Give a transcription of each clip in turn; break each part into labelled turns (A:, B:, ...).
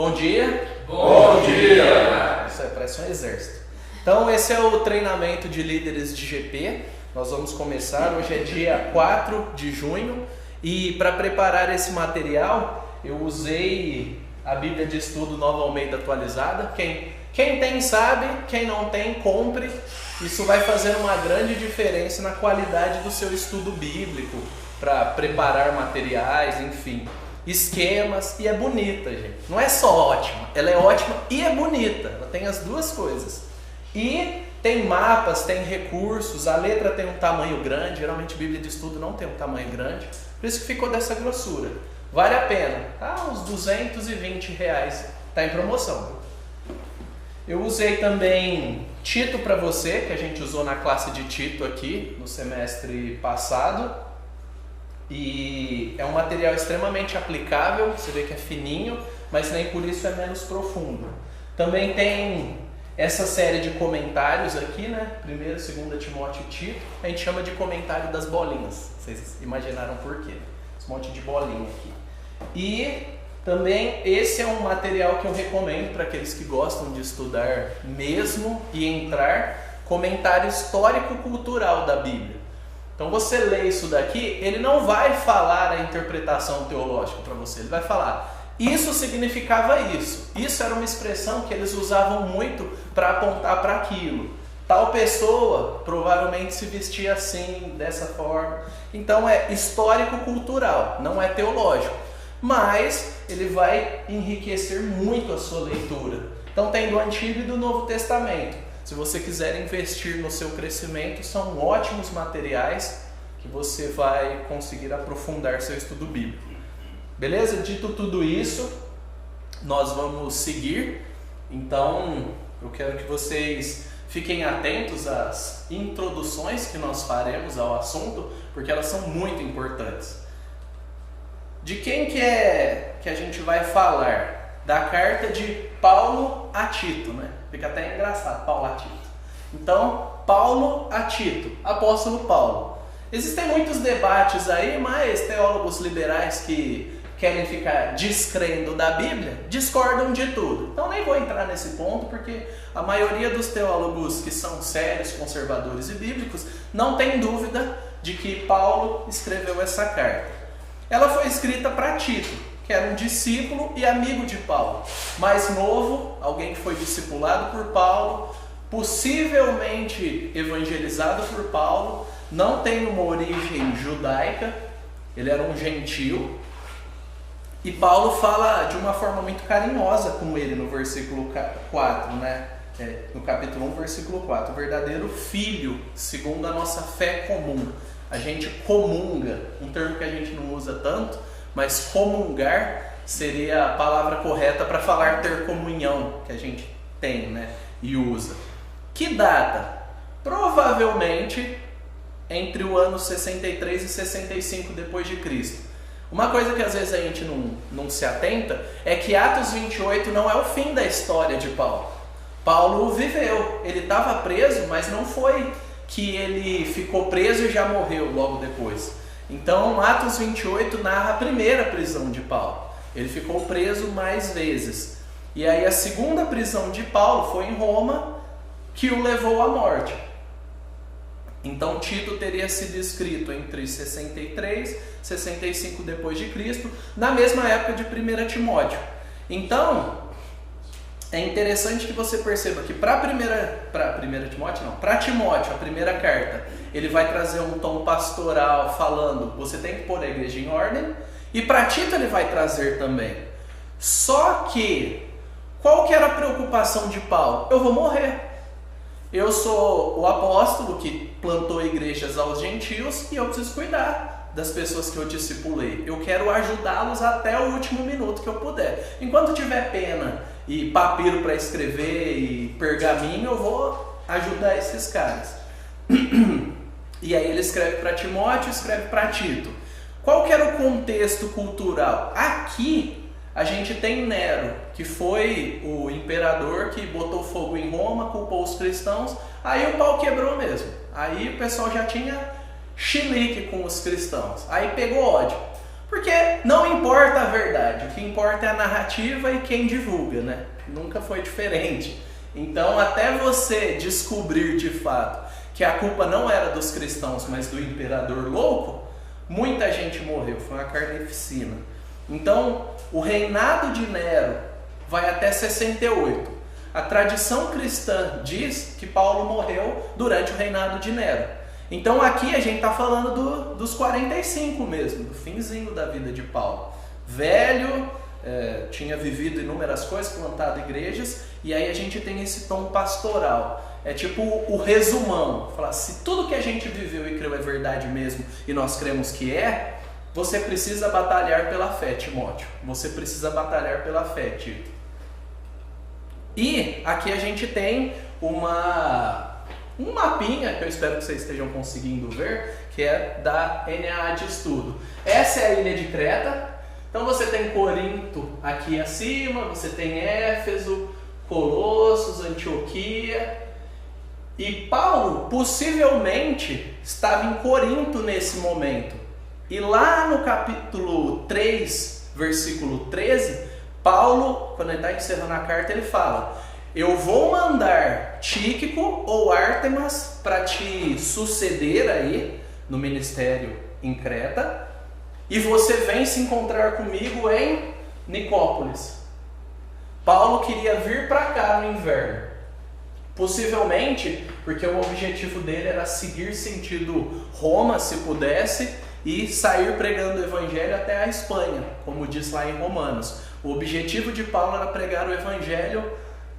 A: Bom dia.
B: Bom dia.
A: Isso aí parece um exército. Então esse é o treinamento de líderes de GP. Nós vamos começar, hoje é dia 4 de junho. E para preparar esse material, eu usei a Bíblia de Estudo Nova Almeida atualizada. Quem tem sabe, quem não tem, compre. Isso vai fazer uma grande diferença na qualidade do seu estudo bíblico, para preparar materiais, enfim, esquemas. E é bonita, gente. Não é só ótima, ela é ótima e é bonita. Ela tem as duas coisas. E tem mapas, tem recursos, a letra tem um tamanho grande. Geralmente a Bíblia de Estudo não tem um tamanho grande, por isso que ficou dessa grossura. Vale a pena, tá? Uns R$220, tá em promoção. Eu usei também Tito para você, que a gente usou na classe de Tito aqui no semestre passado. E é um material extremamente aplicável, você vê que é fininho, mas nem por isso é menos profundo. Também tem essa série de comentários aqui, né? 1º, 2º Timóteo e Tito. A gente chama de comentário das bolinhas. Vocês imaginaram por quê? Esse monte de bolinha aqui. E também esse é um material que eu recomendo para aqueles que gostam de estudar mesmo e entrar. Comentário histórico-cultural da Bíblia. Então você lê isso daqui, ele não vai falar a interpretação teológica para você. Ele vai falar... Isso significava isso. Isso era uma expressão que eles usavam muito para apontar para aquilo. Tal pessoa provavelmente se vestia assim, dessa forma. Então é histórico-cultural, não é teológico. Mas ele vai enriquecer muito a sua leitura. Então tem do Antigo e do Novo Testamento. Se você quiser investir no seu crescimento, são ótimos materiais que você vai conseguir aprofundar seu estudo bíblico. Beleza? Dito tudo isso, nós vamos seguir. Então, eu quero que vocês fiquem atentos às introduções que nós faremos ao assunto, porque elas são muito importantes. De quem que a gente vai falar? Da carta de Paulo a Tito, né? Fica até engraçado, Paulo a Tito. Então, Paulo a Tito, apóstolo Paulo. Existem muitos debates aí, mas teólogos liberais que querem ficar descrendo da Bíblia, discordam de tudo. Então nem vou entrar nesse ponto, porque a maioria dos teólogos que são sérios, conservadores e bíblicos, não tem dúvida de que Paulo escreveu essa carta. Ela foi escrita para Tito, que era um discípulo e amigo de Paulo. Mais novo, alguém que foi discipulado por Paulo, possivelmente evangelizado por Paulo, não tem uma origem judaica, ele era um gentil. E Paulo fala de uma forma muito carinhosa com ele no versículo 4, né? No capítulo 1, versículo 4. O verdadeiro filho, segundo a nossa fé comum. A gente comunga, um termo que a gente não usa tanto, mas comungar seria a palavra correta para falar ter comunhão, que a gente tem, né? E usa. Que data? Provavelmente entre o ano 63 e 65 depois de Cristo. Uma coisa que às vezes a gente não se atenta é que Atos 28 não é o fim da história de Paulo. Paulo viveu, ele estava preso, mas não foi que ele ficou preso e já morreu logo depois. Então Atos 28 narra a primeira prisão de Paulo. Ele ficou preso mais vezes. E aí a segunda prisão de Paulo foi em Roma, que o levou à morte. Então Tito teria sido escrito entre 63 e 65 depois de Cristo, na mesma época de 1 Timóteo. Então, é interessante que você perceba que para Timóteo, a primeira carta, ele vai trazer um tom pastoral falando, você tem que pôr a igreja em ordem, e para Tito ele vai trazer também. Só que, qual que era a preocupação de Paulo? Eu vou morrer. Eu sou o apóstolo que plantou igrejas aos gentios e eu preciso cuidar das pessoas que eu discipulei. Eu quero ajudá-los até o último minuto que eu puder. Enquanto tiver pena e papiro para escrever e pergaminho, eu vou ajudar esses caras. E aí ele escreve para Timóteo, escreve para Tito. Qual que era o contexto cultural? Aqui a gente tem Nero, que foi o imperador que botou fogo em Roma, culpou os cristãos, aí o pau quebrou mesmo. Aí o pessoal já tinha chilique com os cristãos, aí pegou ódio. Porque não importa a verdade, o que importa é a narrativa e quem divulga, né? Nunca foi diferente. Então, até você descobrir de fato que a culpa não era dos cristãos, mas do imperador louco, muita gente morreu, foi uma carnificina. Então, o reinado de Nero vai até 68. A tradição cristã diz que Paulo morreu durante o reinado de Nero. Então aqui a gente está falando dos 45 mesmo, do finzinho da vida de Paulo. Velho, tinha vivido inúmeras coisas, plantado igrejas, e aí a gente tem esse tom pastoral. É tipo o resumão. Falar, se tudo que a gente viveu e creu é verdade mesmo, e nós cremos que é, você precisa batalhar pela fé, Timóteo. Você precisa batalhar pela fé, Tito. E aqui a gente tem um mapinha, que eu espero que vocês estejam conseguindo ver, que é da NAA de estudo. Essa é a ilha de Creta. Então você tem Corinto aqui acima, você tem Éfeso, Colossos, Antioquia. E Paulo possivelmente estava em Corinto nesse momento. E lá no capítulo 3, versículo 13, Paulo, quando ele está encerrando a carta, ele fala: eu vou mandar Tíquico ou Ártemas para te suceder aí no ministério em Creta, e você vem se encontrar comigo em Nicópolis. Paulo queria vir para cá no inverno, possivelmente porque o objetivo dele era seguir sentido Roma, se pudesse, e sair pregando o evangelho até a Espanha, como diz lá em Romanos. O objetivo de Paulo era pregar o evangelho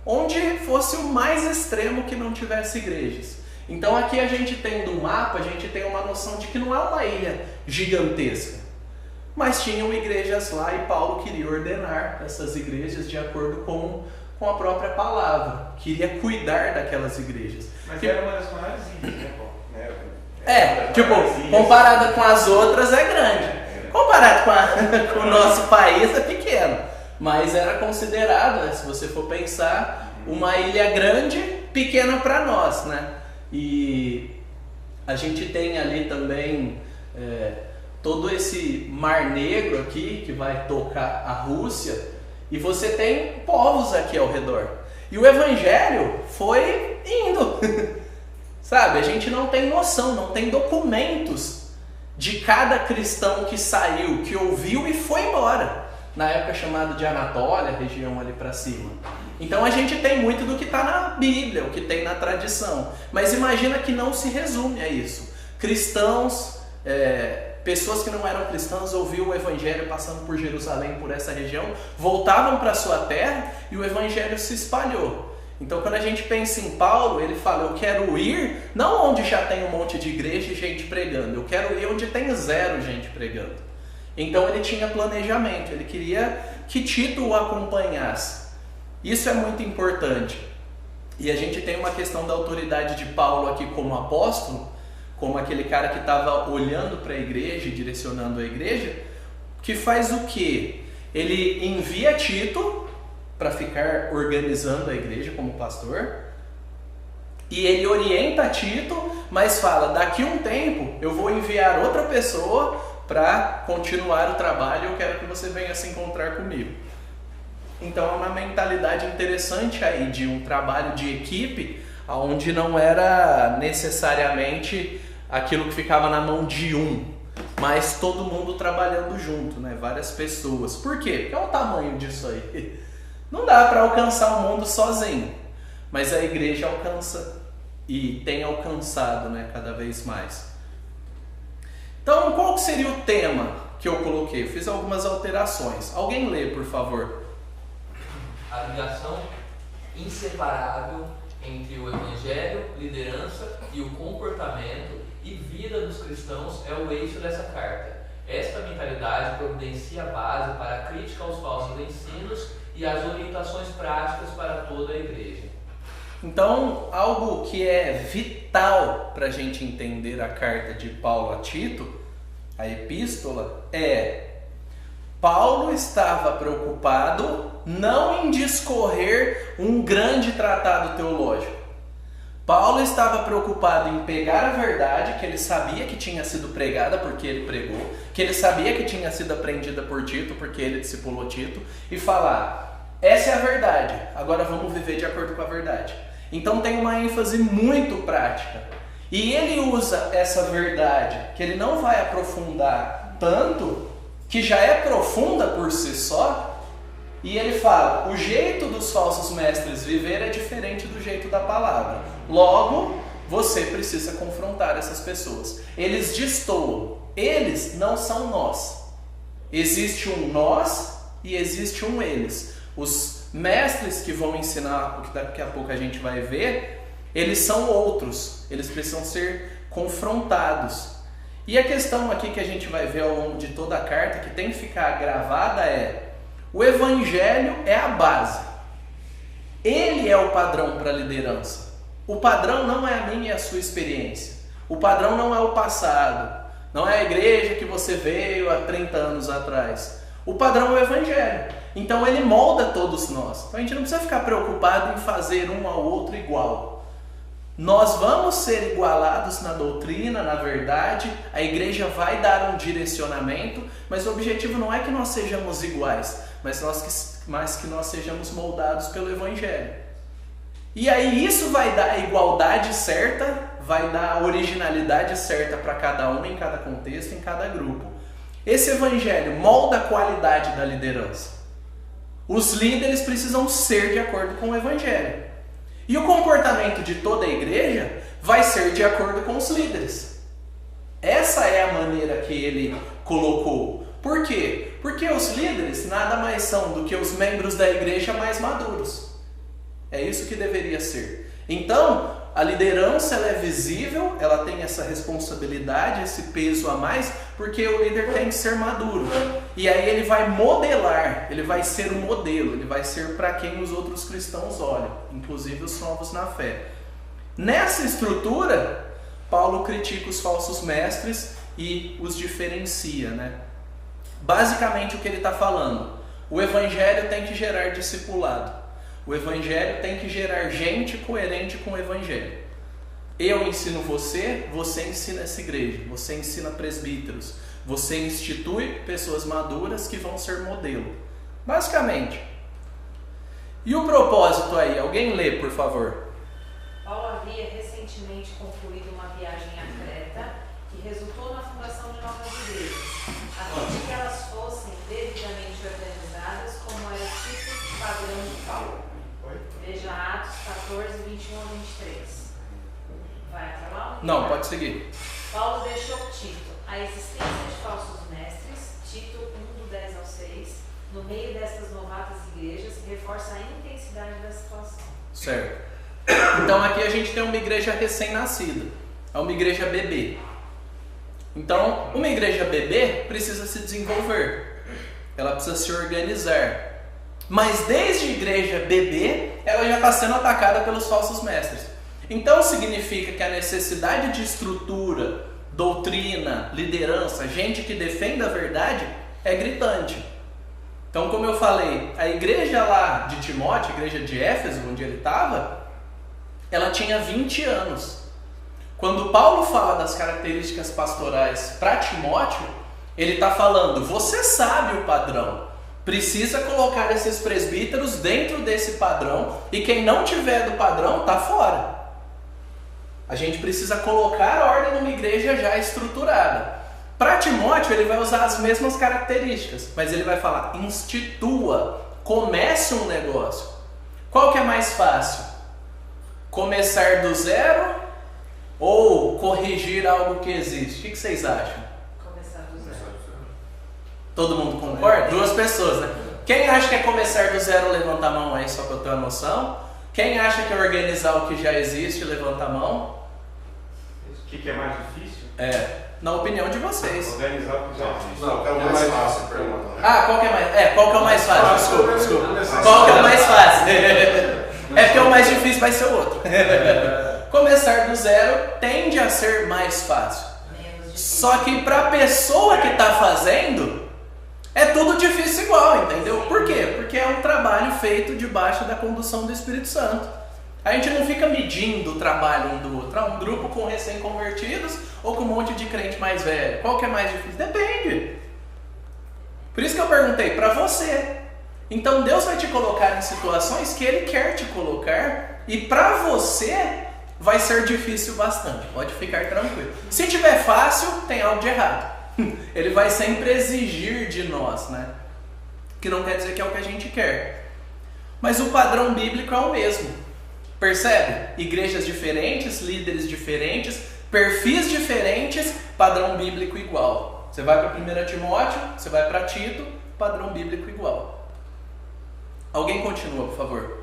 A: onde fosse o mais extremo, que não tivesse igrejas. Então aqui a gente tem no mapa, a gente tem uma noção de que não é uma ilha gigantesca, mas tinham igrejas lá e Paulo queria ordenar essas igrejas de acordo com a própria palavra, queria cuidar daquelas igrejas.
B: Mas era uma das maiores ilhas, né, Paulo?
A: Comparada com as outras é grande. Comparado com o nosso país é pequeno. Mas era considerado, se você for pensar, uma ilha grande, pequena para nós, né? E a gente tem ali também todo esse Mar Negro aqui, que vai tocar a Rússia, e você tem povos aqui ao redor. E o evangelho foi indo. Sabe, a gente não tem noção, não tem documentos de cada cristão que saiu, que ouviu e foi embora. Na época chamada de Anatólia, região ali para cima. Então a gente tem muito do que está na Bíblia, o que tem na tradição. Mas imagina que não se resume a isso. Cristãos, pessoas que não eram cristãs, ouviam o evangelho passando por Jerusalém, por essa região, voltavam para sua terra e o evangelho se espalhou. Então quando a gente pensa em Paulo, ele fala: eu quero ir não onde já tem um monte de igreja e gente pregando, eu quero ir onde tem zero gente pregando. Então ele tinha planejamento, ele queria que Tito o acompanhasse. Isso é muito importante. E a gente tem uma questão da autoridade de Paulo aqui como apóstolo, como aquele cara que estava olhando para a igreja e direcionando a igreja, que faz o quê? Ele envia Tito para ficar organizando a igreja como pastor, e ele orienta Tito, mas fala: daqui a um tempo eu vou enviar outra pessoa para continuar o trabalho, eu quero que você venha se encontrar comigo. Então é uma mentalidade interessante aí de um trabalho de equipe, onde não era necessariamente aquilo que ficava na mão de um, mas todo mundo trabalhando junto, né? Várias pessoas. Por quê? Porque é o tamanho disso aí. Não dá para alcançar o mundo sozinho, mas a igreja alcança e tem alcançado, né, cada vez mais. Então, qual seria o tema que eu coloquei? Eu fiz algumas alterações. Alguém lê, por favor.
C: A ligação inseparável entre o evangelho, liderança e o comportamento e vida dos cristãos é o eixo dessa carta. Esta mentalidade providencia a base para a crítica aos falsos ensinos e as orientações práticas para toda a igreja.
A: Então, algo que é vital para a gente entender a carta de Paulo a Tito, a epístola, Paulo estava preocupado não em discorrer um grande tratado teológico. Paulo estava preocupado em pegar a verdade que ele sabia que tinha sido pregada porque ele pregou, que ele sabia que tinha sido aprendida por Tito porque ele discipulou Tito, e falar: essa é a verdade, agora vamos viver de acordo com a verdade. Então tem uma ênfase muito prática. E ele usa essa verdade, que ele não vai aprofundar tanto, que já é profunda por si só, e ele fala: o jeito dos falsos mestres viver é diferente do jeito da palavra. Logo, você precisa confrontar essas pessoas. Eles destoam. Eles não são nós. Existe um nós e existe um eles. Os mestres que vão ensinar, o que daqui a pouco a gente vai ver, eles são outros. Eles precisam ser confrontados. E a questão aqui que a gente vai ver ao longo de toda a carta, que tem que ficar gravada, é: o evangelho é a base. Ele é o padrão para a liderança. O padrão não é a minha e a sua experiência. O padrão não é o passado. Não é a igreja que você veio há 30 anos atrás. O padrão é o evangelho. Então ele molda todos nós. Então a gente não precisa ficar preocupado em fazer um ao outro igual. Nós vamos ser igualados na doutrina, na verdade. A igreja vai dar um direcionamento, mas o objetivo não é que nós sejamos iguais, mas que nós sejamos moldados pelo evangelho. E aí isso vai dar a igualdade certa, vai dar a originalidade certa para cada um, em cada contexto, em cada grupo. Esse evangelho molda a qualidade da liderança. Os líderes precisam ser de acordo com o evangelho. E o comportamento de toda a igreja vai ser de acordo com os líderes. Essa é a maneira que ele colocou. Por quê? Porque os líderes nada mais são do que os membros da igreja mais maduros. É isso que deveria ser. Então, a liderança ela é visível, ela tem essa responsabilidade, esse peso a mais, porque o líder tem que ser maduro. E aí ele vai modelar, ele vai ser um modelo, ele vai ser para quem os outros cristãos olham, inclusive os novos na fé. Nessa estrutura, Paulo critica os falsos mestres e os diferencia, né? Basicamente o que ele está falando: o evangelho tem que gerar discipulado. O evangelho tem que gerar gente coerente com o evangelho. Eu ensino você, você ensina essa igreja, você ensina presbíteros, você institui pessoas maduras que vão ser modelo. Basicamente. E o propósito aí? Alguém lê, por favor.
D: Paulo havia recentemente concluído uma viagem a Creta que resultou na fundação de novas igrejas, a fim de que elas fossem devidamente organizadas como era o tipo padrão de Paulo. Veja Atos 14, 21 a 23. Vai até lá?
A: Não, pode seguir.
D: Paulo deixou Tito. A existência de falsos mestres, Tito 1, do 10 ao 6, no meio destas novatas igrejas, reforça a intensidade da situação.
A: Certo. Então aqui a gente tem uma igreja recém-nascida. É uma igreja bebê. Então, uma igreja bebê precisa se desenvolver. Ela precisa se organizar. Mas desde a igreja bebê, ela já está sendo atacada pelos falsos mestres. Então significa que a necessidade de estrutura, doutrina, liderança, gente que defenda a verdade, é gritante. Então, como eu falei, a igreja lá de Timóteo, a igreja de Éfeso, onde ele estava, ela tinha 20 anos. Quando Paulo fala das características pastorais para Timóteo, ele está falando: você sabe o padrão. Precisa colocar esses presbíteros dentro desse padrão, e quem não tiver do padrão está fora. A gente precisa colocar ordem numa igreja já estruturada. Para Timóteo ele vai usar as mesmas características, mas ele vai falar: institua, comece um negócio. Qual que é mais fácil? Começar do zero ou corrigir algo que existe? O que vocês acham? Todo mundo concorda? Duas pessoas, né? Quem acha que é começar do zero, levanta a mão aí, só para eu ter uma noção. Quem acha que é organizar o que já existe, levanta a mão.
B: O que é mais difícil?
A: Na opinião de vocês.
B: Organizar o que já existe.
E: Não, é o mais fácil, pergunta, né?
A: Ah, qual que é mais? Qual que é o mais fácil? Desculpa. Qual que é o mais fácil? É porque o mais difícil vai ser o outro. Começar do zero tende a ser mais fácil. Só que para a pessoa que está fazendo, é tudo difícil igual, entendeu? Por quê? Porque é um trabalho feito debaixo da condução do Espírito Santo. A gente não fica medindo o trabalho um do outro. Um grupo com recém-convertidos ou com um monte de crente mais velho. Qual que é mais difícil? Depende. Por isso que eu perguntei para você. Então Deus vai te colocar em situações que Ele quer te colocar e para você vai ser difícil bastante. Pode ficar tranquilo. Se tiver fácil, tem algo de errado. Ele vai sempre exigir de nós, né? Que não quer dizer que é o que a gente quer. Mas o padrão bíblico é o mesmo. Percebe? Igrejas diferentes, líderes diferentes, perfis diferentes, padrão bíblico igual. Você vai para 1 Timóteo, você vai para Tito, padrão bíblico igual. Alguém continua, por favor.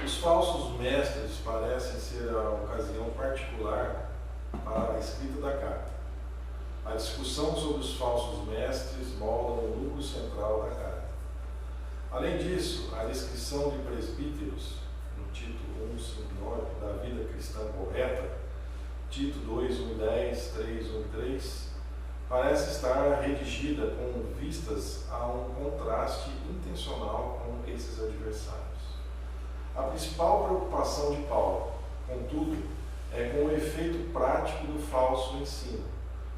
F: Os falsos mestres parecem ser a ocasião particular para a escrita da carta. A discussão sobre os falsos mestres molda o núcleo central da carta. Além disso, a descrição de presbíteros, no Tito 1:5-9, da vida cristã correta, Tito 2:1-10, 3:1-3, parece estar redigida com vistas a um contraste intencional com esses adversários. A principal preocupação de Paulo, contudo, é com o efeito prático do falso ensino,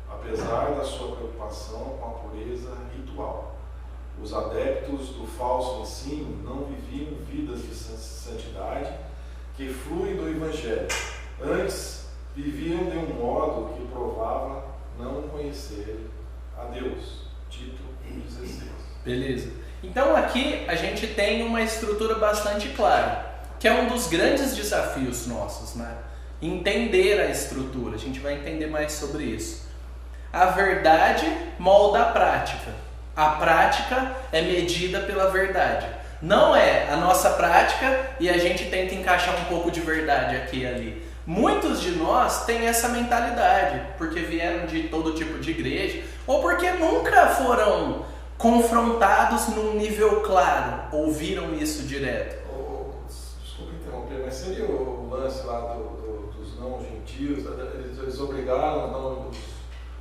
F: apesar da sua preocupação com a pureza ritual. Os adeptos do falso ensino não viviam vidas de santidade que fluem do Evangelho. Antes, viviam de um modo que provava não conhecer a Deus. Tito 1:16.
A: Beleza. Então aqui a gente tem uma estrutura bastante clara, que é um dos grandes desafios nossos, né? Entender a estrutura. A gente vai entender mais sobre isso. A verdade molda a prática. A prática é medida pela verdade. Não é a nossa prática e a gente tenta encaixar um pouco de verdade aqui e ali. Muitos de nós têm essa mentalidade, porque vieram de todo tipo de igreja, ou porque nunca foram confrontados num nível claro, ouviram isso direto.
F: Desculpa interromper, mas seria o lance lá dos não-gentios, eles obrigaram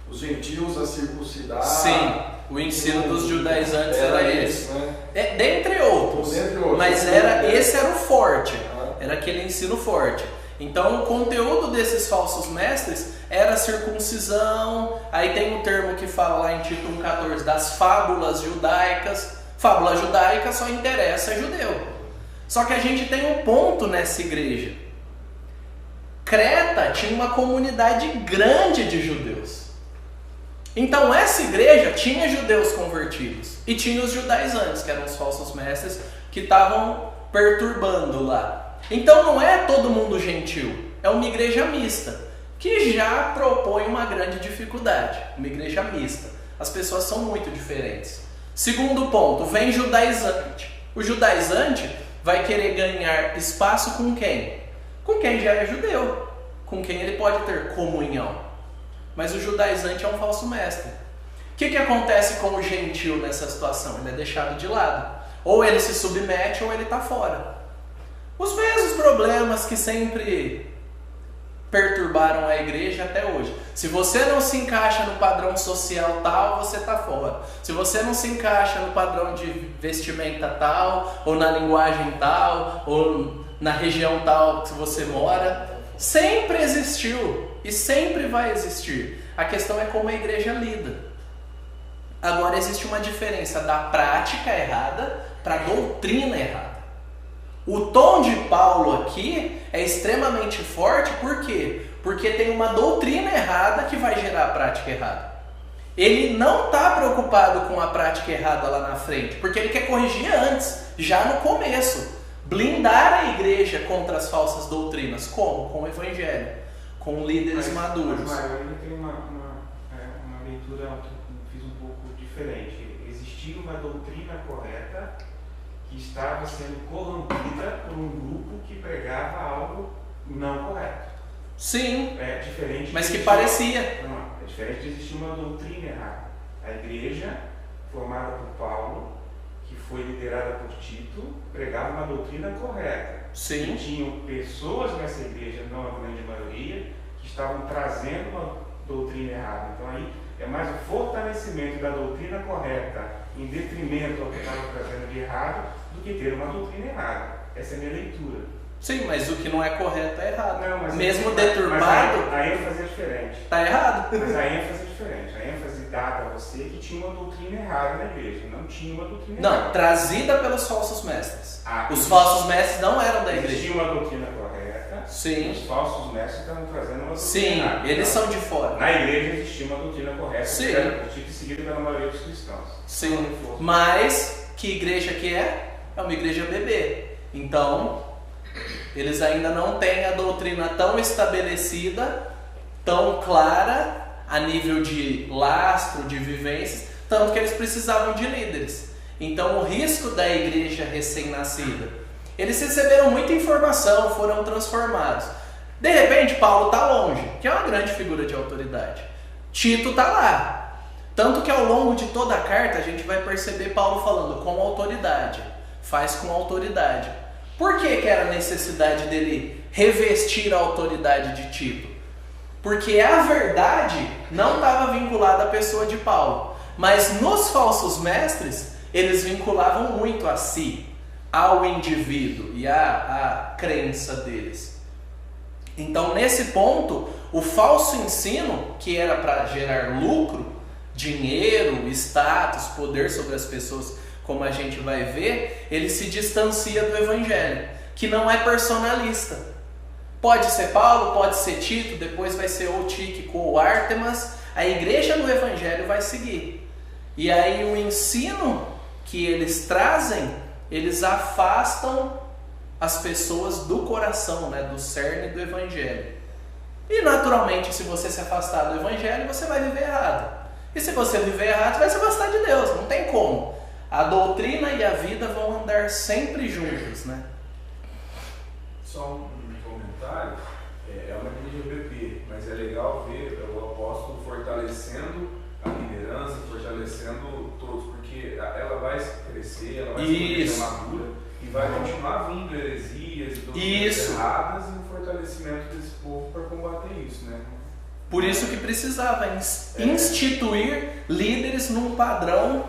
F: os gentios a circuncidar?
A: Sim, o ensino dos judaizantes era esse.
F: Né?
A: Dentre outros, mas esse era o forte, era aquele ensino forte. Então o conteúdo desses falsos mestres era circuncisão, aí tem um termo que fala lá em Tito 1:14 das fábulas judaicas. Fábula judaica só interessa judeu. Só que a gente tem um ponto nessa igreja. Creta tinha uma comunidade grande de judeus. Então essa igreja tinha judeus convertidos e tinha os judaizantes, que eram os falsos mestres que estavam perturbando lá. Então não é todo mundo gentil, é uma igreja mista, que já propõe uma grande dificuldade, uma igreja mista. As pessoas são muito diferentes. Segundo ponto, vem judaizante. O judaizante vai querer ganhar espaço com quem? Com quem já é judeu, com quem ele pode ter comunhão. Mas o judaizante é um falso mestre. O que acontece com o gentil nessa situação? Ele é deixado de lado. Ou ele se submete ou ele está fora. Os mesmos problemas que sempre perturbaram a igreja até hoje. Se você não se encaixa no padrão social tal, você está fora. Se você não se encaixa no padrão de vestimenta tal, ou na linguagem tal, ou na região tal que você mora, sempre existiu e sempre vai existir. A questão é como a igreja lida. Agora existe uma diferença da prática errada para a doutrina errada. O tom de Paulo aqui é extremamente forte, por quê? Porque tem uma doutrina errada que vai gerar a prática errada. Ele não está preocupado com a prática errada lá na frente, porque ele quer corrigir antes, já no começo. Blindar a igreja contra as falsas doutrinas. Como? Com o evangelho, com líderes maduros.
B: Mas eu ainda tenho uma leitura que eu fiz um pouco diferente. Existia uma doutrina correta que estava sendo corrompida por um grupo que pregava algo não correto.
A: Sim,
B: É diferente.
A: mas que parecia.
B: Não, é diferente de existir uma doutrina errada. A igreja, formada por Paulo, que foi liderada por Tito, pregava uma doutrina correta.
A: Sim.
B: E tinham pessoas nessa igreja, não a grande maioria, que estavam trazendo uma doutrina errada. Então aí é mais o fortalecimento da doutrina correta em detrimento ao que estava trazendo de errado, do que ter uma doutrina errada. Essa é a minha leitura.
A: Sim, mas o que não é correto é errado.
B: Não, mas
A: mesmo
B: mas
A: deturpado,
B: a ênfase é diferente.
A: tá errado.
B: Mas a ênfase é diferente. A ênfase dada a você que tinha uma doutrina errada na igreja. Não tinha uma doutrina
A: Não,
B: errada.
A: trazida pelos falsos mestres. Os
B: existe-
A: falsos mestres não eram da igreja.
B: Existia uma doutrina correta.
A: Sim.
B: Os falsos mestres estavam trazendo uma doutrina
A: Sim,
B: errada.
A: eles são de fora.
B: Na igreja existia uma doutrina correta.
A: Sim.
B: Que era curtida e seguida pela maioria dos cristãos.
A: Sim, mas que igreja que é? É uma igreja bebê. Então, eles ainda não têm a doutrina tão estabelecida, tão clara, a nível de lastro, de vivências, tanto que eles precisavam de líderes. Então, o risco da igreja recém-nascida, eles receberam muita informação, foram transformados. De repente, Paulo está longe, que é uma grande figura de autoridade. Tito está lá. Tanto que ao longo de toda a carta, a gente vai perceber Paulo falando com autoridade. Faz com autoridade. Por que era a necessidade dele revestir a autoridade de Tito? Porque a verdade não estava vinculada à pessoa de Paulo. Mas nos falsos mestres, eles vinculavam muito a si, ao indivíduo e à crença deles. Então, nesse ponto, o falso ensino, que era para gerar lucro, dinheiro, status, poder sobre as pessoas, como a gente vai ver, ele se distancia do evangelho, que não é personalista. Pode ser Paulo, pode ser Tito, depois vai ser ou Tíquico ou Ártemas, a igreja no evangelho vai seguir. E aí o ensino que eles trazem, eles afastam as pessoas do coração, né, do cerne do evangelho. E naturalmente, se você se afastar do evangelho, você vai viver errado. E se você viver errado, você vai se afastar de Deus, não tem como. A doutrina e a vida vão andar sempre juntos, né?
F: Só um comentário, é uma igreja BP, mas é legal ver o apóstolo fortalecendo a liderança, fortalecendo todos, porque ela vai crescer, ela vai ser madura e vai continuar vindo heresias e doutrinas erradas e o fortalecimento desse povo para combater isso, né?
A: Por isso que precisava instituir líderes num padrão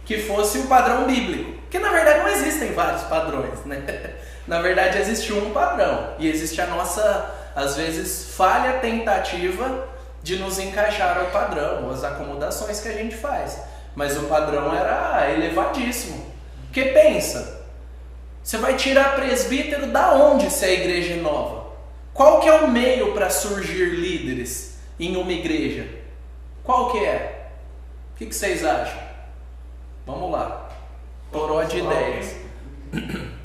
A: que fosse o padrão bíblico. Que na verdade não existem vários padrões, né? Na verdade existe um padrão. E existe a nossa, às vezes, falha tentativa de nos encaixar ao padrão, as acomodações que a gente faz. Mas o padrão era elevadíssimo. Porque pensa, você vai tirar presbítero da onde se a igreja é nova? Qual que é o meio para surgir líderes em uma igreja? Qual que é? O que vocês acham? Vamos lá. Toró de ideias.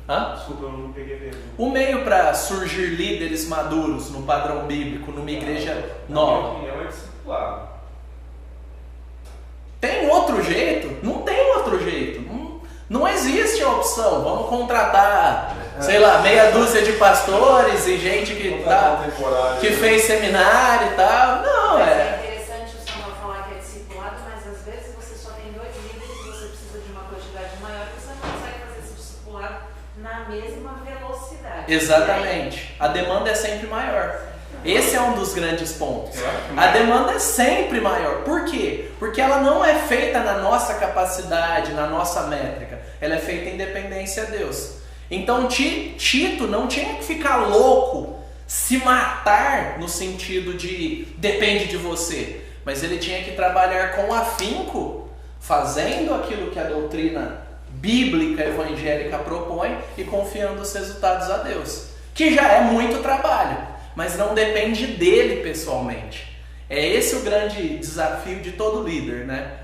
A: Hã?
B: Desculpa, eu não peguei mesmo.
A: O meio para surgir líderes maduros no padrão bíblico, numa igreja nova.
F: Na minha opinião, é discipulado.
A: Tem outro jeito? Não tem outro jeito. Não existe a opção. Vamos contratar, sei lá, meia dúzia de pastores e gente que fez seminário e tal. Não,
D: Mas
A: é.
D: interessante o Samuel falar que é discipulado, mas às vezes você só tem 2 líderes e você precisa de uma quantidade maior e você não consegue fazer esse discipulado na mesma velocidade.
A: Exatamente. A demanda é sempre maior. Esse é um dos grandes pontos. A demanda é sempre maior. Por quê? Porque ela não é feita na nossa capacidade, na nossa métrica. Ela é feita em dependência a Deus. Então Tito não tinha que ficar louco, se matar no sentido de depende de você. Mas ele tinha que trabalhar com afinco, fazendo aquilo que a doutrina bíblica, evangélica propõe e confiando os resultados a Deus. Que já é muito trabalho. Mas não depende dele pessoalmente. É esse o grande desafio de todo líder, né?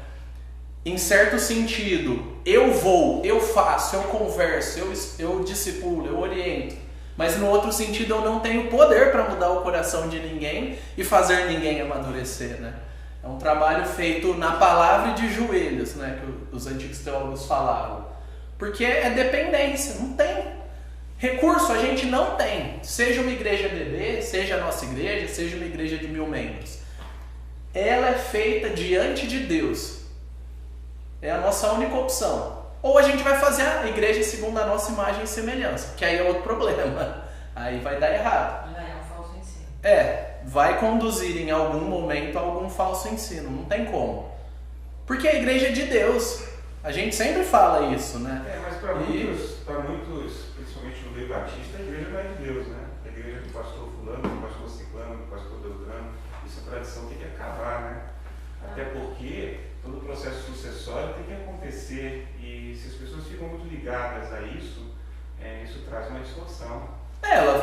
A: Em certo sentido, eu vou, eu faço, eu converso, eu discipulo, eu oriento. Mas no outro sentido, eu não tenho poder para mudar o coração de ninguém e fazer ninguém amadurecer, né? É um trabalho feito na palavra e de joelhos, né? Que os antigos teólogos falavam. Porque é dependência, não tem. Recurso a gente não tem, seja uma igreja bebê, seja a nossa igreja, seja uma igreja de 1000 membros. Ela é feita diante de Deus. É a nossa única opção. Ou a gente vai fazer a igreja segundo a nossa imagem e semelhança, que aí é outro problema. Aí vai dar errado.
D: Já é um falso ensino.
A: Vai conduzir em algum momento a algum falso ensino, não tem como. Porque a igreja é de Deus. A gente sempre fala isso, né?
B: Mas por para muitos, principalmente no meio batista, a igreja não é de Deus, né? A igreja do pastor fulano, do pastor ciclano, do pastor beltrano, isso a tradição tem que acabar, né? Até porque todo o processo sucessório tem que acontecer e se as pessoas ficam muito ligadas a isso, isso traz uma distorção.
A: Ela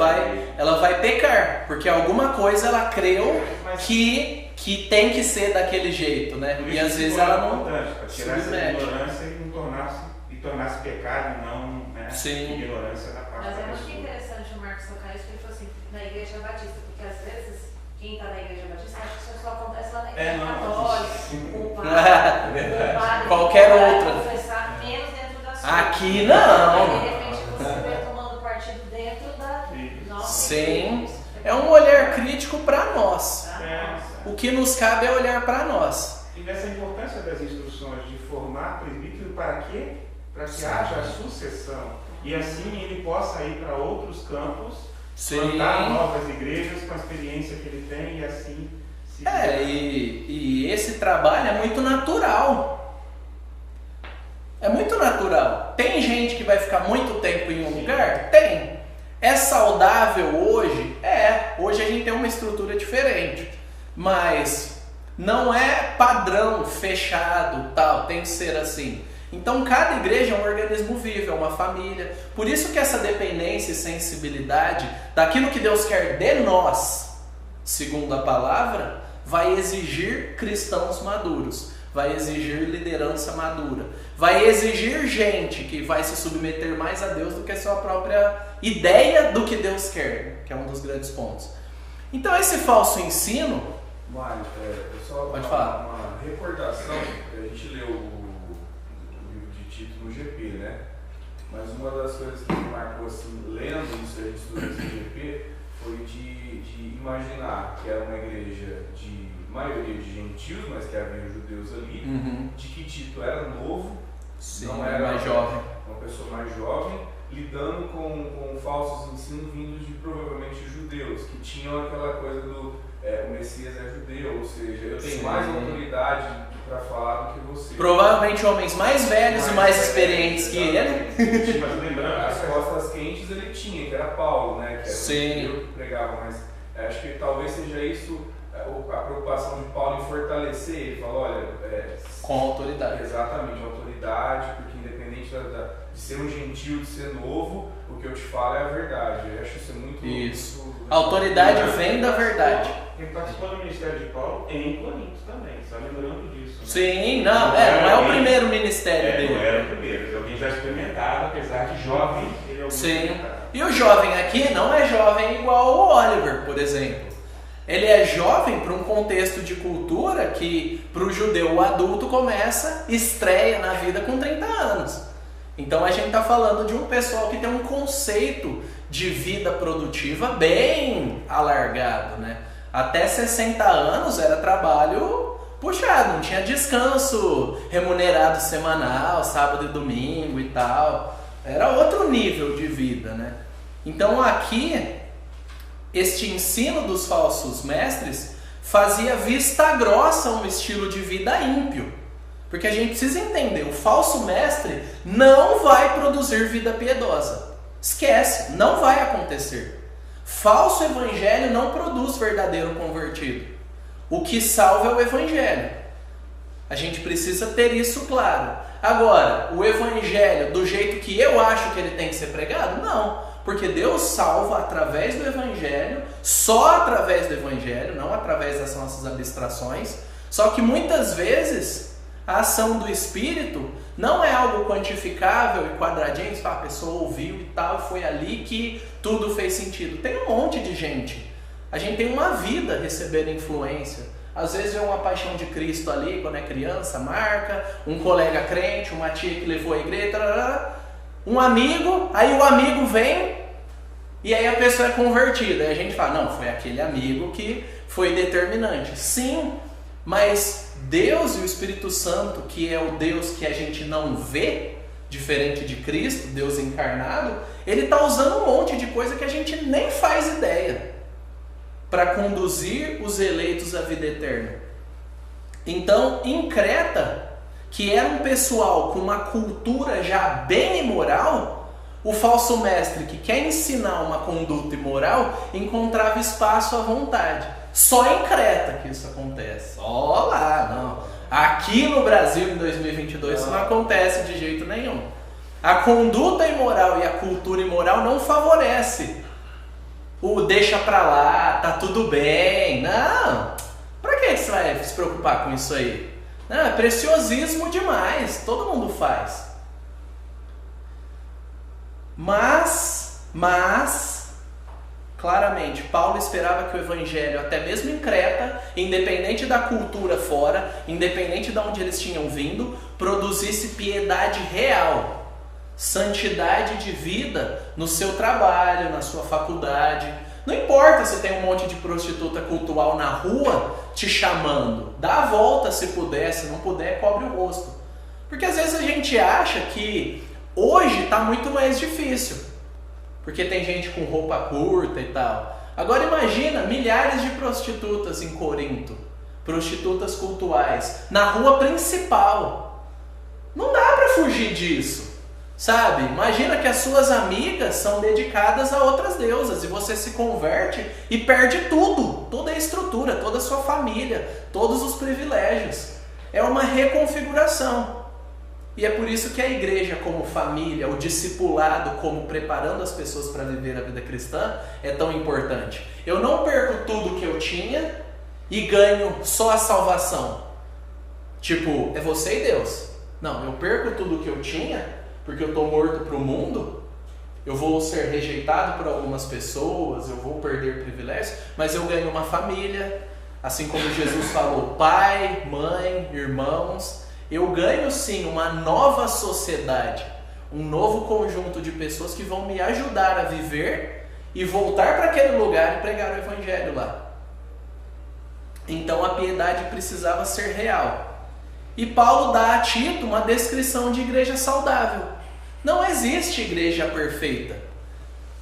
A: vai pecar, porque alguma coisa ela creu que tem que ser daquele jeito, né? E às vezes ela não
B: para tirar essa ignorância e tornar-se pecado e não, né, ignorância da parte da pessoa.
D: Mas é muito interessante o Marcos tocar isso, porque ele falou assim, na igreja batista, porque às vezes quem está na igreja batista acha que isso só acontece lá na igreja católica, com o padre,
A: qualquer outra.
D: Confessar menos dentro da sua.
A: Aqui não.
D: De repente você vê tomando partido dentro da nossa.
A: Sim, é um olhar crítico para nós. O que nos cabe é olhar para nós.
B: E nessa importância das instruções de formar presbítero para quê? Para que haja a sucessão. E assim ele possa ir para outros campos, plantar novas igrejas com a experiência que ele tem e assim se...
A: E esse trabalho é muito natural. É muito natural. Tem gente que vai ficar muito tempo em um lugar? Tem. É saudável hoje? Hoje a gente tem uma estrutura diferente. Mas não é padrão fechado, tal, tem que ser assim. Então cada igreja é um organismo vivo, é uma família. Por isso que essa dependência e sensibilidade daquilo que Deus quer de nós, segundo a palavra, vai exigir cristãos maduros, vai exigir liderança madura, vai exigir gente que vai se submeter mais a Deus do que a sua própria ideia do que Deus quer, que é um dos grandes pontos. Então esse falso ensino...
F: Mário, só
A: pode falar.
F: Uma recordação, a gente leu o livro de Tito no GP, né? Mas uma das coisas que me marcou assim, lendo isso, a gente estudou esse GP, foi de imaginar que era uma igreja de maioria de gentios, mas que havia judeus ali, de que Tito era novo, não era
A: mais jovem,
F: uma pessoa mais jovem, lidando com falsos ensinos vindos de provavelmente judeus, que tinham aquela coisa do o Messias é judeu, ou seja, eu tenho mais autoridade para falar do que você.
A: Provavelmente homens mais velhos e mais experientes que ele.
F: Mas lembrando, as costas quentes ele tinha, que era Paulo, né? Que era o judeu que pregava, mas acho que talvez seja isso a preocupação de Paulo em fortalecer. Ele falou, olha...
A: com autoridade.
F: Exatamente, autoridade, porque independente de ser um gentio, de ser novo, o que eu te falo é a verdade. Eu acho isso muito...
A: Isso. A autoridade vem da verdade.
B: Ele participou do ministério de Paulo em Corinto também, está lembrando disso. Né?
A: Sim, não é o primeiro ministério dele.
B: Não era o primeiro, alguém já experimentado, apesar de jovem, ele é o
A: Sim. E o jovem aqui não é jovem igual o Oliver, por exemplo. Ele é jovem para um contexto de cultura que, para o judeu, o adulto estreia na vida com 30 anos. Então a gente está falando de um pessoal que tem um conceito de vida produtiva bem alargado, né? Até 60 anos era trabalho puxado, não tinha descanso remunerado semanal, sábado e domingo e tal. Era outro nível de vida, né? Então aqui, este ensino dos falsos mestres fazia vista grossa um estilo de vida ímpio. Porque a gente precisa entender, o falso mestre não vai produzir vida piedosa. Esquece, não vai acontecer. Falso evangelho não produz verdadeiro convertido. O que salva é o evangelho. A gente precisa ter isso claro. Agora, o evangelho do jeito que eu acho que ele tem que ser pregado? Não. Porque Deus salva através do evangelho, só através do evangelho, não através das nossas abstrações. Só que muitas vezes a ação do Espírito não é algo quantificável e quadradinho, a pessoa ouviu e tal, foi ali que tudo fez sentido. Tem um monte de gente. A gente tem uma vida recebendo influência. Às vezes é uma paixão de Cristo ali, quando é criança, marca, um colega crente, uma tia que levou a igreja, um amigo, aí o amigo vem e aí a pessoa é convertida. Aí a gente fala, não, foi aquele amigo que foi determinante. Sim, mas Deus e o Espírito Santo, que é o Deus que a gente não vê, diferente de Cristo, Deus encarnado, ele está usando um monte de coisa que a gente nem faz ideia para conduzir os eleitos à vida eterna. Então, em Creta, que era um pessoal com uma cultura já bem imoral, o falso mestre que quer ensinar uma conduta imoral encontrava espaço à vontade. Só em Creta que isso acontece. Ó lá, não. Aqui no Brasil, em 2022, isso não acontece de jeito nenhum. A conduta imoral e a cultura imoral não favorece o deixa pra lá, tá tudo bem. Não. Pra que você vai se preocupar com isso aí? Não, é preciosismo demais. Todo mundo faz. Mas, claramente, Paulo esperava que o evangelho, até mesmo em Creta, independente da cultura fora, independente de onde eles tinham vindo, produzisse piedade real. Santidade de vida no seu trabalho, na sua faculdade. Não importa se tem um monte de prostituta cultural na rua te chamando. Dá a volta se puder, se não puder, cobre o rosto. Porque às vezes a gente acha que hoje está muito mais difícil. Porque tem gente com roupa curta e tal. Agora imagina milhares de prostitutas em Corinto. Prostitutas cultuais. Na rua principal. Não dá para fugir disso. Sabe? Imagina que as suas amigas são dedicadas a outras deusas e você se converte e perde tudo, toda a estrutura, toda a sua família, todos os privilégios. É uma reconfiguração. E é por isso que a igreja como família, o discipulado como preparando as pessoas para viver a vida cristã é tão importante. Eu não perco tudo que eu tinha e ganho só a salvação. Tipo, é você e Deus. Não, eu perco tudo que eu tinha porque eu estou morto para o mundo, eu vou ser rejeitado por algumas pessoas, eu vou perder privilégios, mas eu ganho uma família, assim como Jesus falou, pai, mãe, irmãos. Eu ganho sim uma nova sociedade, um novo conjunto de pessoas que vão me ajudar a viver e voltar para aquele lugar e pregar o evangelho lá. Então a piedade precisava ser real. E Paulo dá a Tito uma descrição de igreja saudável. Não existe igreja perfeita.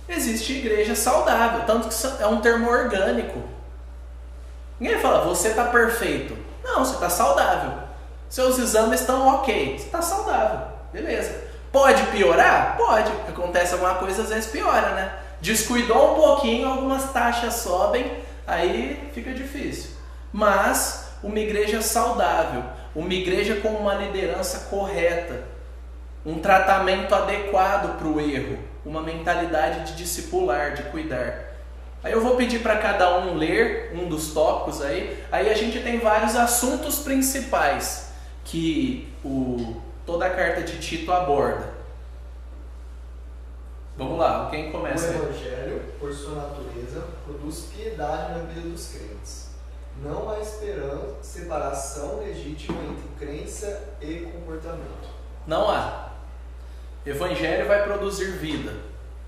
A: Existe igreja saudável, tanto que é um termo orgânico. Ninguém fala, você está perfeito. Não, você está saudável. Seus exames estão ok. Você está saudável. Beleza. Pode piorar? Pode. Acontece alguma coisa, às vezes piora, né? Descuidou um pouquinho, algumas taxas sobem, aí fica difícil. Mas uma igreja saudável, uma igreja com uma liderança correta, um tratamento adequado para o erro, uma mentalidade de discipular, de cuidar. Aí eu vou pedir para cada um ler um dos tópicos aí a gente tem vários assuntos principais que toda a carta de Tito aborda. Vamos lá, quem começa?
G: O Evangelho, por sua natureza, produz piedade na vida dos crentes. Não há separação legítima entre crença e comportamento.
A: Não há. Evangelho vai produzir vida.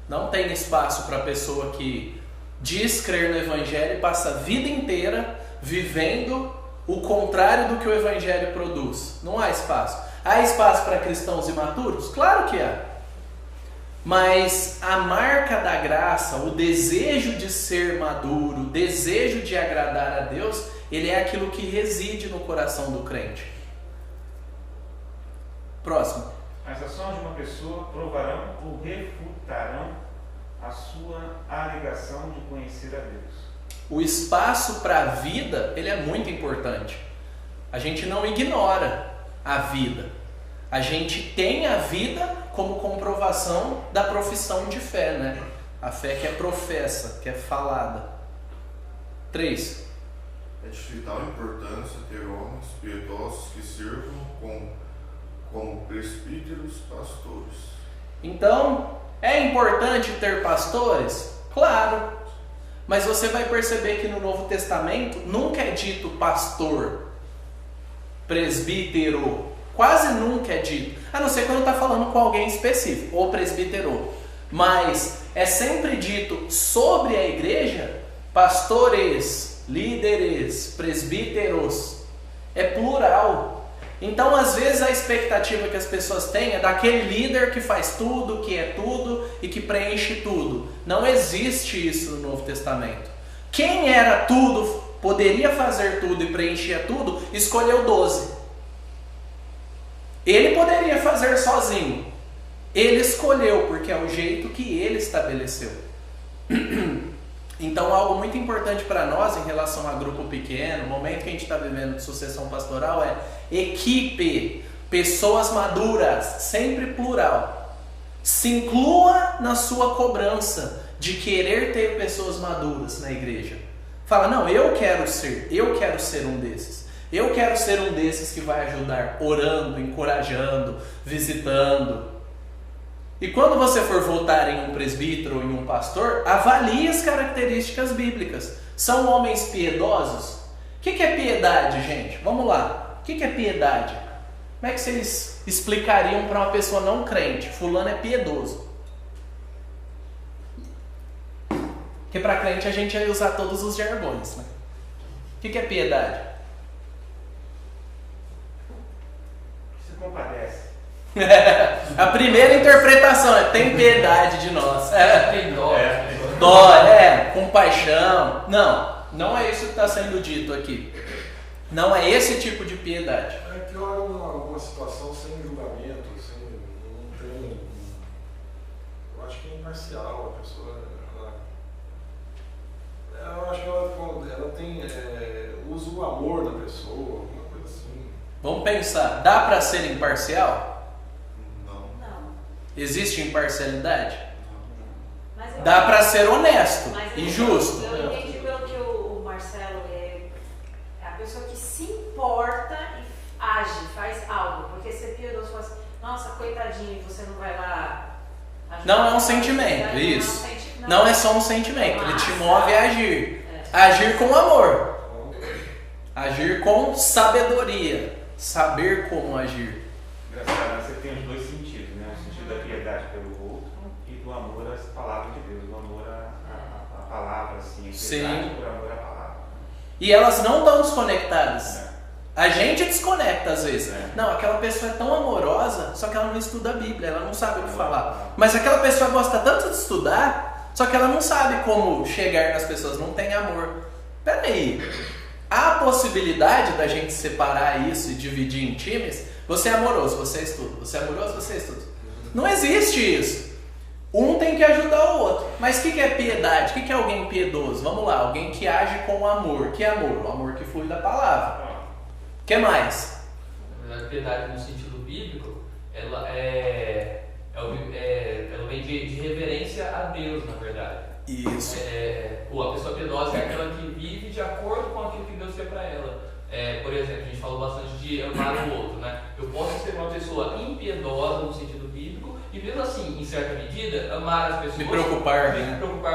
A: Não tem espaço para a pessoa que diz crer no Evangelho e passa a vida inteira vivendo o contrário do que o Evangelho produz. Não há espaço. Há espaço para cristãos imaturos? Claro que há. Mas a marca da graça, o desejo de ser maduro, o desejo de agradar a Deus, ele é aquilo que reside no coração do crente. Próximo.
B: As ações de uma pessoa provarão ou refutarão a sua alegação de conhecer a Deus.
A: O espaço para a vida, ele é muito importante. A gente não ignora a vida. A gente tem a vida como comprovação da profissão de fé, né? A fé que é professa, que é falada. 3.
E: É de vital importância ter homens piedosos que sirvam como presbíteros pastores.
A: Então, é importante ter pastores? Claro. Mas você vai perceber que no Novo Testamento nunca é dito pastor, presbítero. Quase nunca é dito. A não ser quando está falando com alguém específico, ou presbítero. Mas é sempre dito sobre a igreja, pastores, líderes, presbíteros. É plural. Então, às vezes, a expectativa que as pessoas têm é daquele líder que faz tudo, que é tudo e que preenche tudo. Não existe isso no Novo Testamento. Quem era tudo, poderia fazer tudo e preenchia tudo, escolheu 12. Ele poderia fazer sozinho, Ele escolheu, porque é o jeito que ele estabeleceu. Então, algo muito importante para nós em relação a grupo pequeno, o momento que a gente está vivendo de sucessão pastoral é equipe, pessoas maduras, sempre plural. Se inclua na sua cobrança de querer ter pessoas maduras na igreja. Fala, não, eu quero ser um desses. Eu quero ser um desses que vai ajudar, orando, encorajando, visitando. E quando você for votar em um presbítero ou em um pastor, avalie as características bíblicas. São homens piedosos? O que é piedade, gente? Vamos lá. O que é piedade? Como é que vocês explicariam para uma pessoa não crente? Fulano é piedoso. Porque para crente a gente ia usar todos os jargões, né? O que é piedade?
B: Se compadece.
A: A primeira interpretação é tem piedade de nós.
C: Tem dó.
A: Dó, compaixão. Não é isso que está sendo dito aqui. Não é esse tipo de piedade.
F: É que olha alguma situação sem julgamento, não tem. Eu acho que é imparcial a pessoa. Eu acho que ela tem. Usa o amor da pessoa, alguma coisa assim.
A: Vamos pensar, dá para ser imparcial?
D: Não.
A: Existe imparcialidade?
D: Mas
A: Dá para ser honesto
D: Mas
A: e justo.
D: Eu entendi pelo que o Marcelo é a pessoa que se importa e age, faz algo. Porque ser piedoso fala assim, nossa, coitadinho, você não vai lá ajudar.
A: Não é um sentimento, isso. Não é só um sentimento, ele te move a agir. Agir com amor. Agir com sabedoria. Saber como agir.
B: Engraçado, você tem os dois sentidos, né? O sentido da piedade pelo outro e do amor às palavras de Deus, do amor à palavra, assim, a piedade por amor à palavra.
A: E elas não estão desconectadas. A gente desconecta às vezes. Não, aquela pessoa é tão amorosa, só que ela não estuda a Bíblia, ela não sabe o que falar. Mas aquela pessoa gosta tanto de estudar, só que ela não sabe como chegar nas pessoas, não tem amor. Peraí, há a possibilidade da gente separar isso e dividir em times? Você é amoroso, você estuda. Você é amoroso, você estuda. Não existe isso. Um tem que ajudar o outro. Mas o que é piedade? O que é alguém piedoso? Vamos lá, alguém que age com amor. Que é amor? O amor que flui da palavra. O que mais?
C: Na verdade, piedade no sentido bíblico, ela vem de reverência a Deus, na verdade.
A: Isso.
C: A pessoa piedosa é aquela que vive de acordo com aquilo que Deus quer para ela. Por exemplo, a gente falou bastante de amar o outro, né? Eu posso ser uma pessoa impiedosa no sentido bíblico e mesmo assim, em certa medida, amar as pessoas.
A: Me preocupar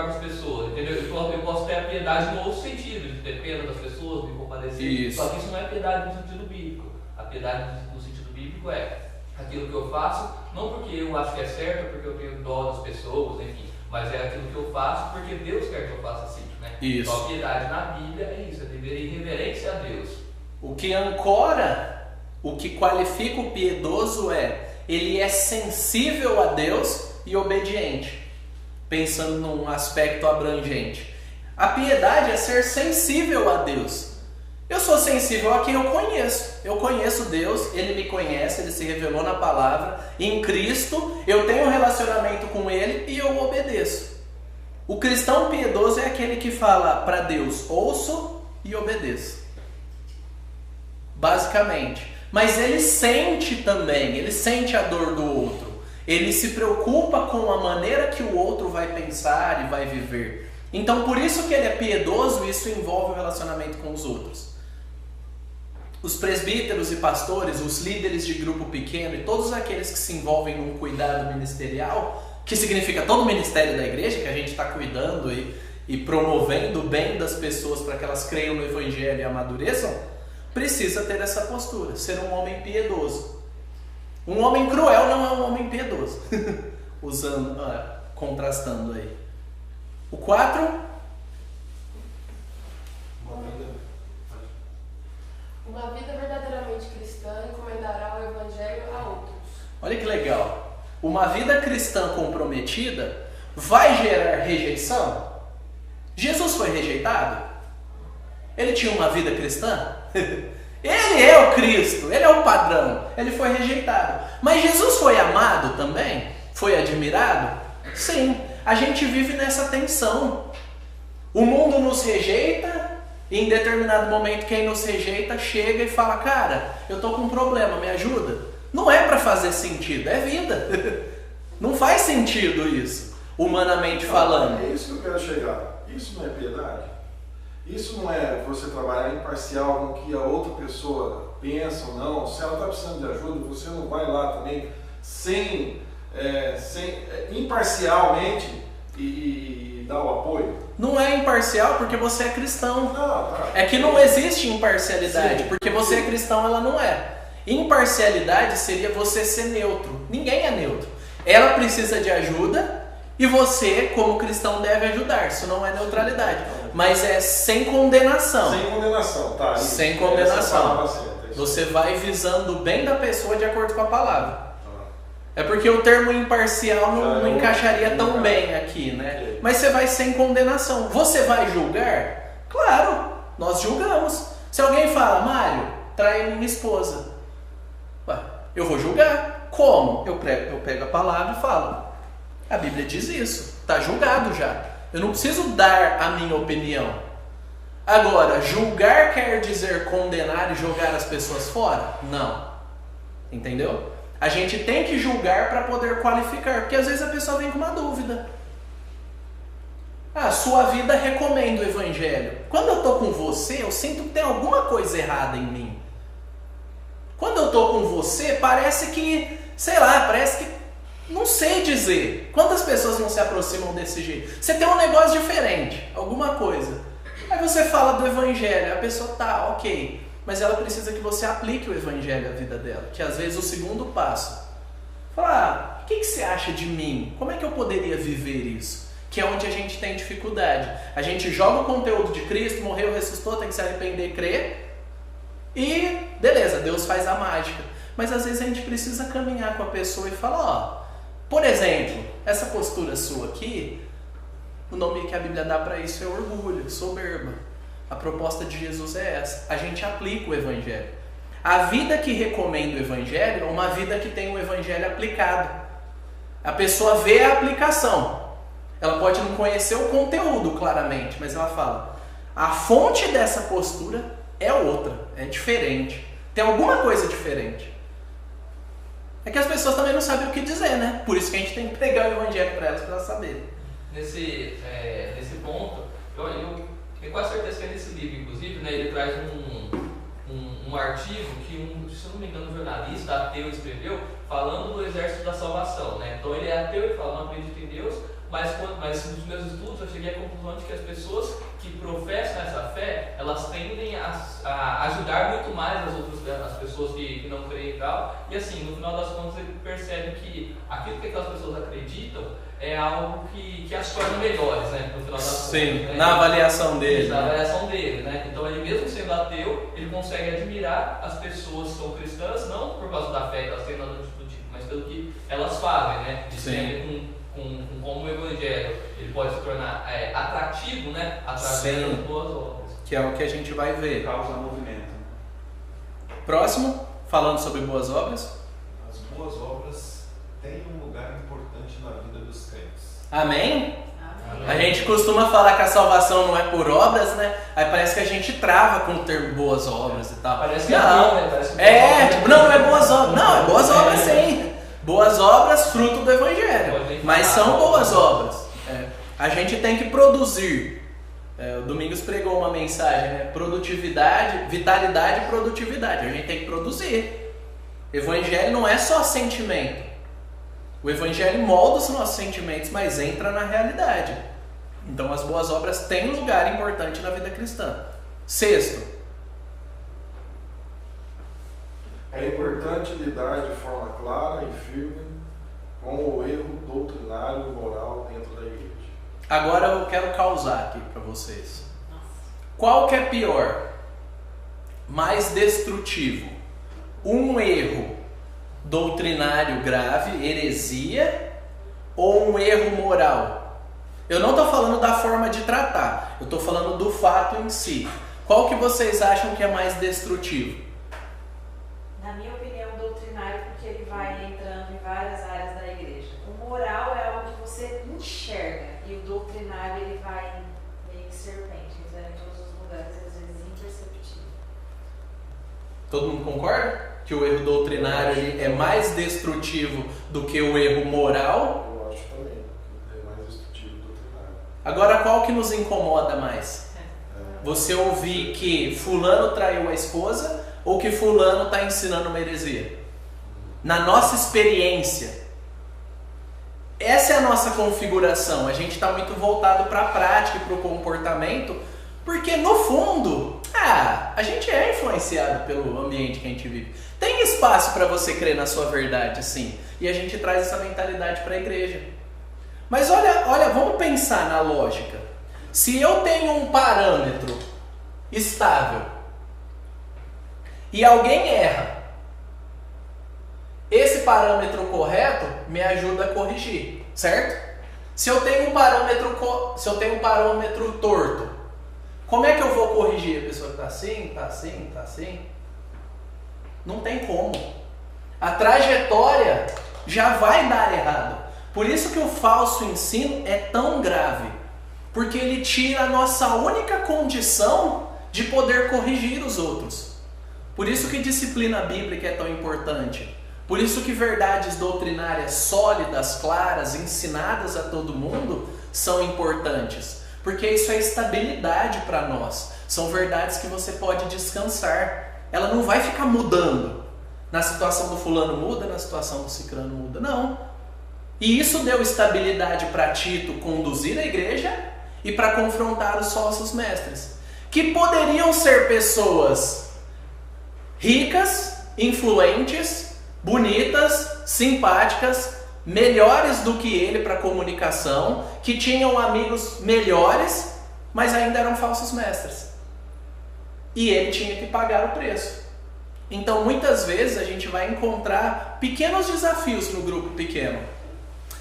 C: com as pessoas, entendeu? Eu posso ter a piedade no outro sentido, de ter pena das pessoas, me compadecer.
A: Isso.
C: Só que isso não é piedade no sentido bíblico. A piedade no sentido bíblico é aquilo que eu faço, não porque eu acho que é certo, porque eu tenho dó das pessoas, enfim, mas é aquilo que eu faço porque Deus quer que eu faça assim, né?
A: Isso.
C: Então a piedade na Bíblia é isso, é viver em reverência a Deus.
A: O que ancora, o que qualifica o piedoso ele é sensível a Deus e obediente, pensando num aspecto abrangente. A piedade é ser sensível a Deus. Eu sou sensível a quem eu conheço. Eu conheço Deus, Ele me conhece, Ele se revelou na palavra. Em Cristo, eu tenho um relacionamento com Ele e eu obedeço. O cristão piedoso é aquele que fala para Deus, ouço e obedeço. Basicamente. Mas ele sente também, ele sente a dor do outro. Ele se preocupa com a maneira que o outro vai pensar e vai viver. Então, por isso que ele é piedoso, isso envolve o relacionamento com os outros. Os presbíteros e pastores, os líderes de grupo pequeno e todos aqueles que se envolvem num cuidado ministerial, que significa todo o ministério da igreja, que a gente está cuidando e promovendo o bem das pessoas para que elas creiam no Evangelho e amadureçam, precisa ter essa postura, ser um homem piedoso. Um homem cruel não é um homem piedoso. Contrastando aí. O 4.
H: Uma vida verdadeiramente cristã encomendará o Evangelho a outros.
A: Olha que legal. Uma vida cristã comprometida vai gerar rejeição? Jesus foi rejeitado? Ele tinha uma vida cristã? Ele é o Cristo, Ele é o padrão. Ele foi rejeitado. Mas Jesus foi amado também? Foi admirado? Sim. A gente vive nessa tensão. O mundo nos rejeita, e em determinado momento quem nos rejeita chega e fala, cara, eu tô com um problema, me ajuda? Não é para fazer sentido, é vida. Não faz sentido isso, humanamente falando.
F: É isso que eu quero chegar. Isso não é piedade? Isso não é você trabalhar imparcial com o que a outra pessoa pensa ou não? Se ela está precisando de ajuda, você não vai lá também imparcialmente e dar o apoio?
A: Não é imparcial porque você é cristão.
F: Não, tá.
A: É que não existe imparcialidade,
F: Sim.
A: porque você é cristão, ela não é. Imparcialidade seria você ser neutro. Ninguém é neutro. Ela precisa de ajuda e você, como cristão, deve ajudar. Isso não é neutralidade. Mas é sem condenação.
F: Sem condenação, tá? Isso.
A: Sem condenação.
F: Essa é a palavra certa, é isso.
A: Você vai visando o bem da pessoa de acordo com a palavra. É porque o termo imparcial não encaixaria tão bem aqui, né? Mas você vai sem condenação. Você vai julgar? Claro, nós julgamos. Se alguém fala, Mário, trai minha esposa. Ué, eu vou julgar. Como? Eu pego a palavra e falo. A Bíblia diz isso. Está julgado já. Eu não preciso dar a minha opinião. Agora, julgar quer dizer condenar e jogar as pessoas fora? Não. Entendeu? A gente tem que julgar para poder qualificar, porque às vezes a pessoa vem com uma dúvida. Ah, sua vida recomenda o Evangelho. Quando eu estou com você, eu sinto que tem alguma coisa errada em mim. Quando eu estou com você, parece que, parece que, não sei dizer. Quantas pessoas não se aproximam desse jeito? Você tem um negócio diferente, alguma coisa. Aí você fala do Evangelho, a pessoa tá, ok. Mas ela precisa que você aplique o Evangelho à vida dela. Que às vezes o segundo passo. Falar, o que você acha de mim? Como é que eu poderia viver isso? Que é onde a gente tem dificuldade. A gente joga o conteúdo de Cristo, morreu, ressuscitou, tem que se arrepender e crer. E beleza, Deus faz a mágica. Mas às vezes a gente precisa caminhar com a pessoa e falar, por exemplo, essa postura sua aqui, o nome que a Bíblia dá para isso é orgulho, soberba. A proposta de Jesus é essa. A gente aplica o Evangelho. A vida que recomenda o Evangelho é uma vida que tem o Evangelho aplicado. A pessoa vê a aplicação. Ela pode não conhecer o conteúdo claramente, mas ela fala, a fonte dessa postura é outra, é diferente. Tem alguma coisa diferente. É que as pessoas também não sabem o que dizer, né? Por isso que a gente tem que pregar o Evangelho para elas saberem.
C: Nesse ponto, eu tenho quase certeza que é nesse livro, inclusive, né, ele traz um artigo que, se eu não me engano, um jornalista ateu escreveu, falando do exército da salvação, né? Então ele é ateu e fala, não acredito em Deus, mas nos meus estudos eu cheguei à conclusão de que as pessoas que professam essa fé, elas tendem a ajudar muito mais as pessoas que não creem e tal, e assim, no final das contas ele percebe que aquilo que aquelas pessoas acreditam é algo que as torna melhores, né? No final das contas.
A: Sim,
C: né?
A: na avaliação dele.
C: Na avaliação dele, né? Então ele mesmo sendo ateu, ele consegue admirar as pessoas que são cristãs, não por causa da fé que elas têm nada do tipo, mas pelo que elas fazem, né? Isso tem a ver com como o Evangelho ele pode se tornar atrativo, né? Através das boas obras.
A: Que é o que a gente vai ver.
B: Causa movimento.
A: Próximo, falando sobre boas obras.
I: As boas obras têm um lugar importante na vida dos crentes.
A: Amém?
D: Amém.
A: A gente costuma falar que a salvação não é por obras, né? Aí parece que a gente trava com o termo boas obras e tal.
C: Parece que
A: não,
C: né? Parece que
A: não é boas obras. Não, é boas obras sim. Boas obras, fruto do Evangelho. Mas são boas obras. A gente tem que produzir. O Domingos pregou uma mensagem, né? Produtividade, vitalidade e produtividade. A gente tem que produzir. Evangelho não é só sentimento. O Evangelho molda os nossos sentimentos, mas entra na realidade. Então as boas obras têm lugar importante na vida cristã. Sexto.
F: É importante lidar de forma clara e firme com o erro doutrinário e moral dentro da igreja.
A: Agora eu quero causar aqui para vocês. Qual que é pior? Mais destrutivo? Um erro doutrinário grave, heresia, ou um erro moral? Eu não estou falando da forma de tratar, eu estou falando do fato em si. Qual que vocês acham que é mais destrutivo?
D: Na minha opinião, doutrinário, porque ele vai entrando em várias áreas da igreja. O enxerga. E o doutrinário, ele vai meio que serpente, ele vai em todos os lugares, às vezes imperceptível.
A: Todo mundo concorda? Que o erro doutrinário ele é mais destrutivo do que o erro moral?
F: Eu acho também que é mais destrutivo do doutrinário.
A: Agora, qual que nos incomoda mais? Você ouvir que fulano traiu a esposa ou que fulano está ensinando uma heresia? Na nossa experiência, essa é a nossa configuração. A gente está muito voltado para a prática e para o comportamento, porque no fundo, a gente é influenciado pelo ambiente que a gente vive. Tem espaço para você crer na sua verdade, sim. E a gente traz essa mentalidade para a igreja. Mas olha, vamos pensar na lógica. Se eu tenho um parâmetro estável e alguém erra, esse parâmetro correto me ajuda a corrigir, certo? Se eu tenho um parâmetro torto, como é que eu vou corrigir? A pessoa está assim, está assim, está assim? Não tem como. A trajetória já vai dar errado. Por isso que o falso ensino é tão grave. Porque ele tira a nossa única condição de poder corrigir os outros. Por isso que disciplina bíblica é tão importante. Por isso que verdades doutrinárias sólidas, claras, ensinadas a todo mundo são importantes. Porque isso é estabilidade para nós. São verdades que você pode descansar. Ela não vai ficar mudando. Na situação do fulano muda, na situação do cicrano muda. Não. E isso deu estabilidade para Tito conduzir a igreja e para confrontar os falsos mestres. Que poderiam ser pessoas ricas, influentes, bonitas, simpáticas, melhores do que ele para comunicação, que tinham amigos melhores, mas ainda eram falsos mestres. E ele tinha que pagar o preço. Então, muitas vezes a gente vai encontrar pequenos desafios no grupo pequeno.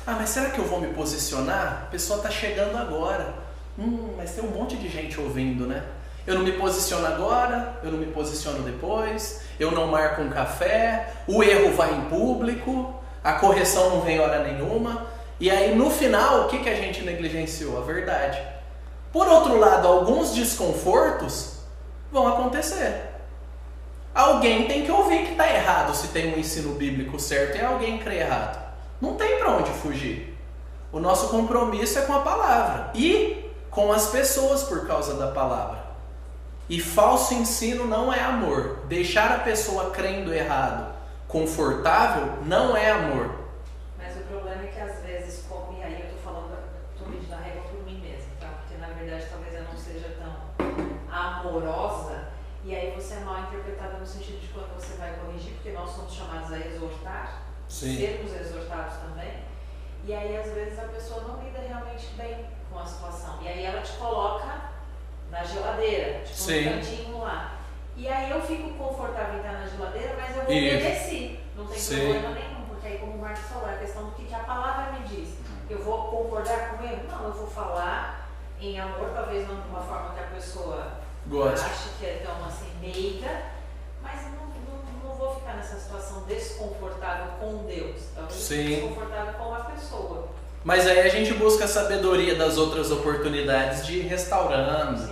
A: Mas será que eu vou me posicionar? A pessoa está chegando agora. Mas tem um monte de gente ouvindo, né? Eu não me posiciono agora, eu não me posiciono depois, eu não marco um café, o erro vai em público, a correção não vem hora nenhuma. E aí, no final, o que a gente negligenciou? A verdade. Por outro lado, alguns desconfortos vão acontecer. Alguém tem que ouvir que está errado se tem um ensino bíblico certo e alguém crê errado. Não tem para onde fugir. O nosso compromisso é com a palavra e com as pessoas por causa da palavra. E falso ensino não é amor. Deixar a pessoa crendo errado, confortável, não é amor.
D: Mas o problema é que às vezes, e aí eu estou medindo a régua por mim mesma, tá? Porque na verdade talvez eu não seja tão amorosa, e aí você é mal interpretada no sentido de quando você vai corrigir, porque nós somos chamados a exortar, sermos exortados também, e aí às vezes a pessoa não lida realmente bem com a situação, e aí ela te coloca na geladeira, tipo no cantinho lá. E aí eu fico confortável em estar na geladeira, mas eu vou obedecer. Não tem problema nenhum, porque aí como o Marcos falou, é a questão do que a palavra me diz. Eu vou concordar com ele? Não, eu vou falar em amor, talvez não de uma forma que a pessoa ache que é tão assim meiga, mas não vou ficar nessa situação desconfortável com Deus. Talvez desconfortável com a pessoa.
A: Mas aí a gente busca a sabedoria das outras oportunidades de ir restaurando,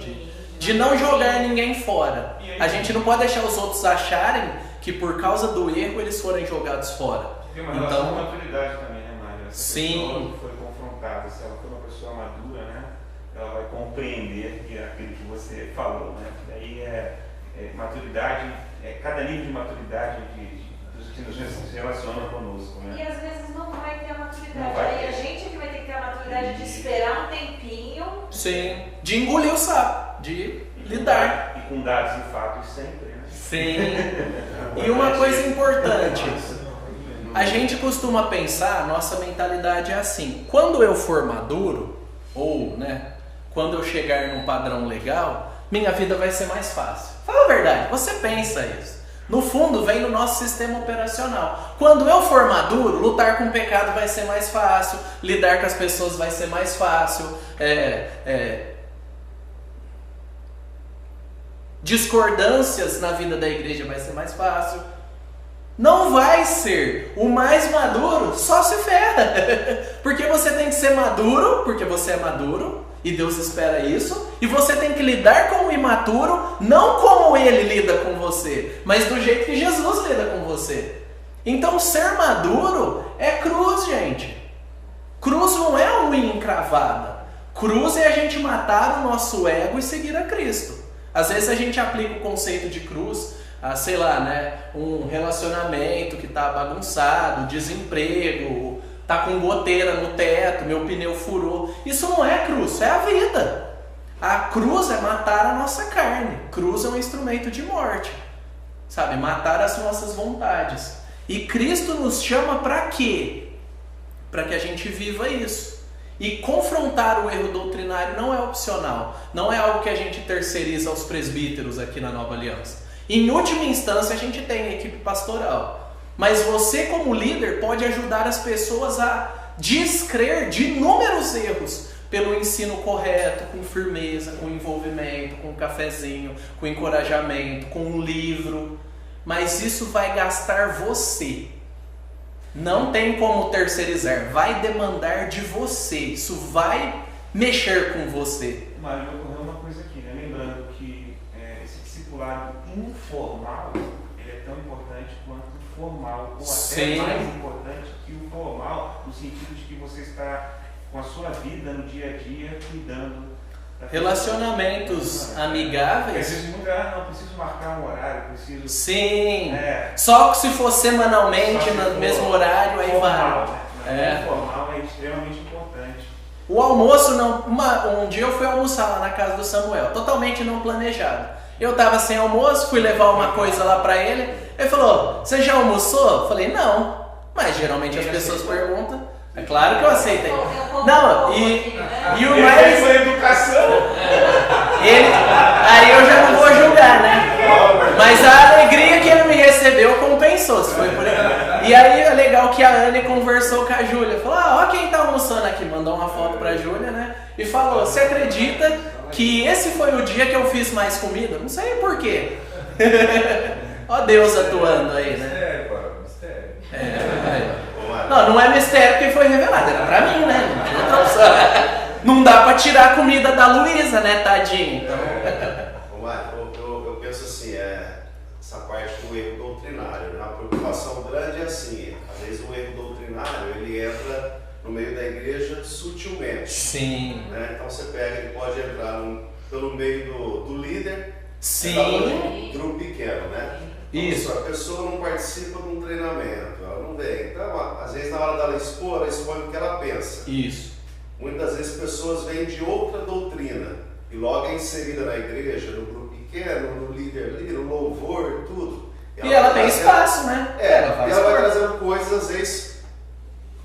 A: de não jogar ninguém fora. A gente não pode deixar os outros acharem que por causa do erro eles forem jogados fora.
B: Tem uma relação de maturidade também, né, Mário?
A: Sim.
B: Foi confrontada, se ela for uma pessoa madura, né, ela vai compreender aquilo que você falou, né? Daí maturidade, cada nível de maturidade dos que nos relacionam conosco, né?
D: E às vezes não vai ter a maturidade. Aí a gente é que vai ter que ter a maturidade de esperar um tempinho.
A: Sim, de engolir o sapo, de lidar.
B: E com dados e fatos sempre, né?
A: Sim. E uma coisa importante, a gente costuma pensar, nossa mentalidade é assim, quando eu for maduro, ou quando eu chegar num padrão legal, minha vida vai ser mais fácil. Fala a verdade, você pensa isso. No fundo, vem no nosso sistema operacional. Quando eu for maduro, lutar com o pecado vai ser mais fácil, lidar com as pessoas vai ser mais fácil, discordâncias na vida da igreja vai ser mais fácil. Não vai ser. O mais maduro só se ferra. Porque você tem que ser maduro, porque você é maduro, e Deus espera isso, e você tem que lidar com o imaturo, não como ele lida com você, mas do jeito que Jesus lida com você. Então ser maduro é cruz, gente. Cruz não é unha encravada. Cruz é a gente matar o nosso ego e seguir a Cristo. Às vezes a gente aplica o conceito de cruz a, sei lá, né, um relacionamento que está bagunçado, desemprego, tá com goteira no teto, meu pneu furou. Isso não é cruz, é a vida. A cruz é matar a nossa carne. Cruz é um instrumento de morte, sabe? Matar as nossas vontades. E Cristo nos chama para quê? Para que a gente viva isso. E confrontar o erro doutrinário não é opcional. Não é algo que a gente terceiriza aos presbíteros aqui na Nova Aliança. Em última instância, a gente tem a equipe pastoral. Mas você, como líder, pode ajudar as pessoas a descrer de inúmeros erros pelo ensino correto, com firmeza, com envolvimento, com um cafezinho, com encorajamento, com um livro. Mas isso vai gastar você. Não tem como terceirizar. Vai demandar de você. Isso vai mexer com você.
B: Mário, ocorreu uma coisa aqui, né? Lembrando que esse discipulado informal ele é tão importante quanto o formal, ou até mais importante que o formal, no sentido de que você está com a sua vida no dia a dia cuidando.
A: Relacionamentos amigáveis.
B: Preciso mudar, não preciso marcar um horário, preciso.
A: Sim. Só que se for semanalmente, no mesmo horário, aí
B: formal,
A: vai.
B: Né? O formal é extremamente importante.
A: O almoço, não. Um dia eu fui almoçar lá na casa do Samuel, totalmente não planejado. Eu tava sem almoço, fui levar uma coisa lá pra ele. Ele falou: "Você já almoçou?" Eu falei: "Não." Mas geralmente as pessoas perguntam. É claro que eu aceitei. Não, e o mais.
B: Educação.
A: Aí eu já não vou julgar, né? Mas a alegria que ele me recebeu compensou, se foi por aí. E aí é legal que a Anne conversou com a Júlia. Falou: ó quem tá almoçando aqui. Mandou uma foto pra Júlia, né? E falou: "Você acredita que esse foi o dia que eu fiz mais comida?" Não sei por quê. Ó Deus atuando aí, né? Não é mistério porque foi revelado, era pra mim, né? Não tinha outra opção. Não dá pra tirar a comida da Luísa, né, tadinho? Então...
J: eu penso assim, essa parte do erro doutrinário, né? A preocupação grande é assim, às vezes o erro doutrinário, ele entra no meio da igreja sutilmente.
A: Sim.
J: Né? Então você pega, ele pode entrar pelo meio do líder,
A: sim,
J: do grupo pequeno, né?
A: Isso.
J: A pessoa não participa de um treinamento, ela não vem. Então, às vezes, na hora dela expor, ela expõe o que ela pensa.
A: Isso.
J: Muitas vezes, pessoas vêm de outra doutrina e logo é inserida na igreja, no grupo pequeno, no líder ali, no louvor, tudo.
A: E ela tem espaço, né?
J: E ela vai trazendo coisas, às vezes,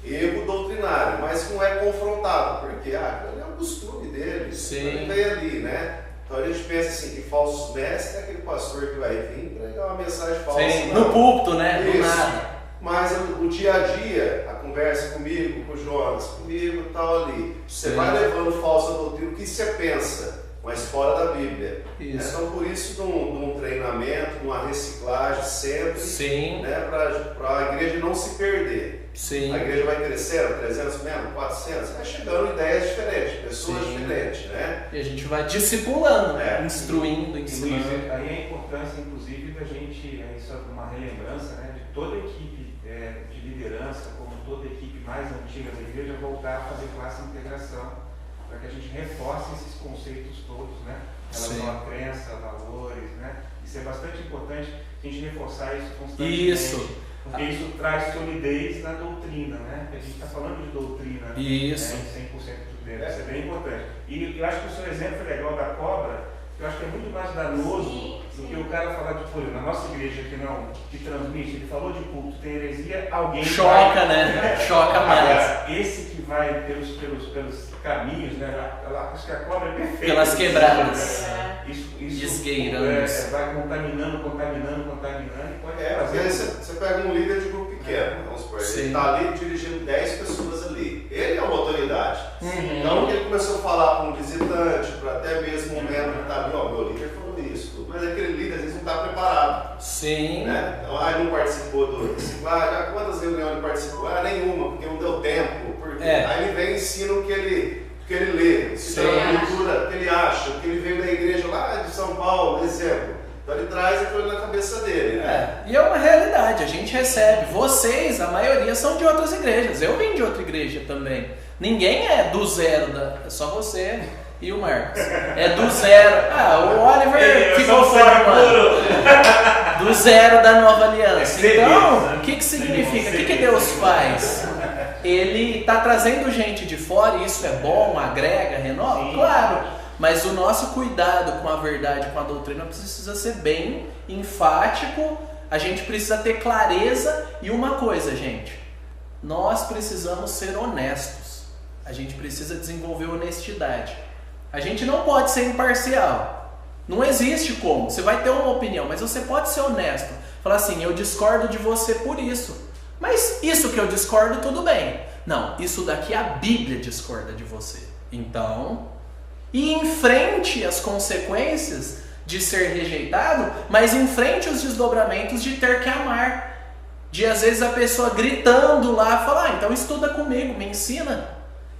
J: erro doutrinário, mas não é confrontado, porque é o costume dele.
A: Sim.
J: Ele veio ali, né? Então a gente pensa assim, que falsos mestres é aquele pastor que vai vir pregar uma mensagem falsa.
A: Sim, no púlpito, né? Do nada.
J: Mas o dia a dia, a conversa comigo, com o Jonas, comigo e tal ali, você vai levando falsa doutrina, o que você pensa, mas fora da Bíblia.
A: Isso.
J: Então por isso de um treinamento, de uma reciclagem sempre, né, para a igreja não se perder.
A: Sim.
J: A igreja vai crescendo, 300 membros, 400, vai chegando ideias diferentes, pessoas diferentes, né?
A: E a gente vai discipulando, instruindo, ensinando.
B: Luiz, aí a importância, inclusive, da gente, isso é uma relembrança, né, de toda a equipe de liderança, como toda a equipe mais antiga da igreja, voltar a fazer classe de integração, para que a gente reforce esses conceitos todos, né? Em relação à crença, valores, né? Isso é bastante importante a gente reforçar isso constantemente.
A: Isso.
B: Porque isso traz solidez na doutrina, né? A gente está falando de doutrina,
A: isso.
B: Né? 100% de dentro, isso é bem importante. E eu acho que o seu exemplo é legal da cobra, eu acho que é muito mais danoso do que o cara falar de folha. Na nossa igreja que transmite, ele falou de culto, tem heresia, alguém
A: choca,
B: vai,
A: né? Choca mais.
B: Agora, esse que vai pelos caminhos, né? Acho que a cobra é perfeita.
A: Pelas quebradas.
B: Isso
A: esgueirando.
B: vai contaminando e pode
J: Às vezes você pega um líder de grupo pequeno, vamos supor, ele está ali dirigindo 10 pessoas ali. Ele é uma autoridade. Então ele começou a falar para um visitante, para até mesmo um membro que está ali, meu líder falou isso, mas aquele líder às vezes não está preparado.
A: Sim.
J: Né? Então, ele não participou do reciclagem, quantas reuniões ele participou? Nenhuma, porque não deu tempo. Por Aí ele vem e ensina o que ele lê, ensina a cultura que ele acha, o que ele veio da igreja lá de São Paulo, exemplo. Então ele traz aquilo na cabeça dele, né?
A: E é uma realidade, a gente recebe. Vocês, a maioria, são de outras igrejas. Eu vim de outra igreja também. Ninguém é do zero, é só você e o Marcos. É do zero. O Oliver ficou fora, mano. Do zero da nova aliança. Então, o que significa? O que Deus faz? Ele está trazendo gente de fora, e isso é bom, agrega, renova? Sim. Claro. Mas o nosso cuidado com a verdade, com a doutrina, precisa ser bem enfático. A gente precisa ter clareza. E uma coisa, gente, nós precisamos ser honestos. A gente precisa desenvolver honestidade. A gente não pode ser imparcial. Não existe como. Você vai ter uma opinião, mas você pode ser honesto. Falar assim, eu discordo de você por isso. Mas isso que eu discordo, tudo bem. Não, isso daqui a Bíblia discorda de você. Então... E enfrente as consequências de ser rejeitado, mas enfrente os desdobramentos de ter que amar. De às vezes a pessoa gritando lá, falar, então estuda comigo, me ensina.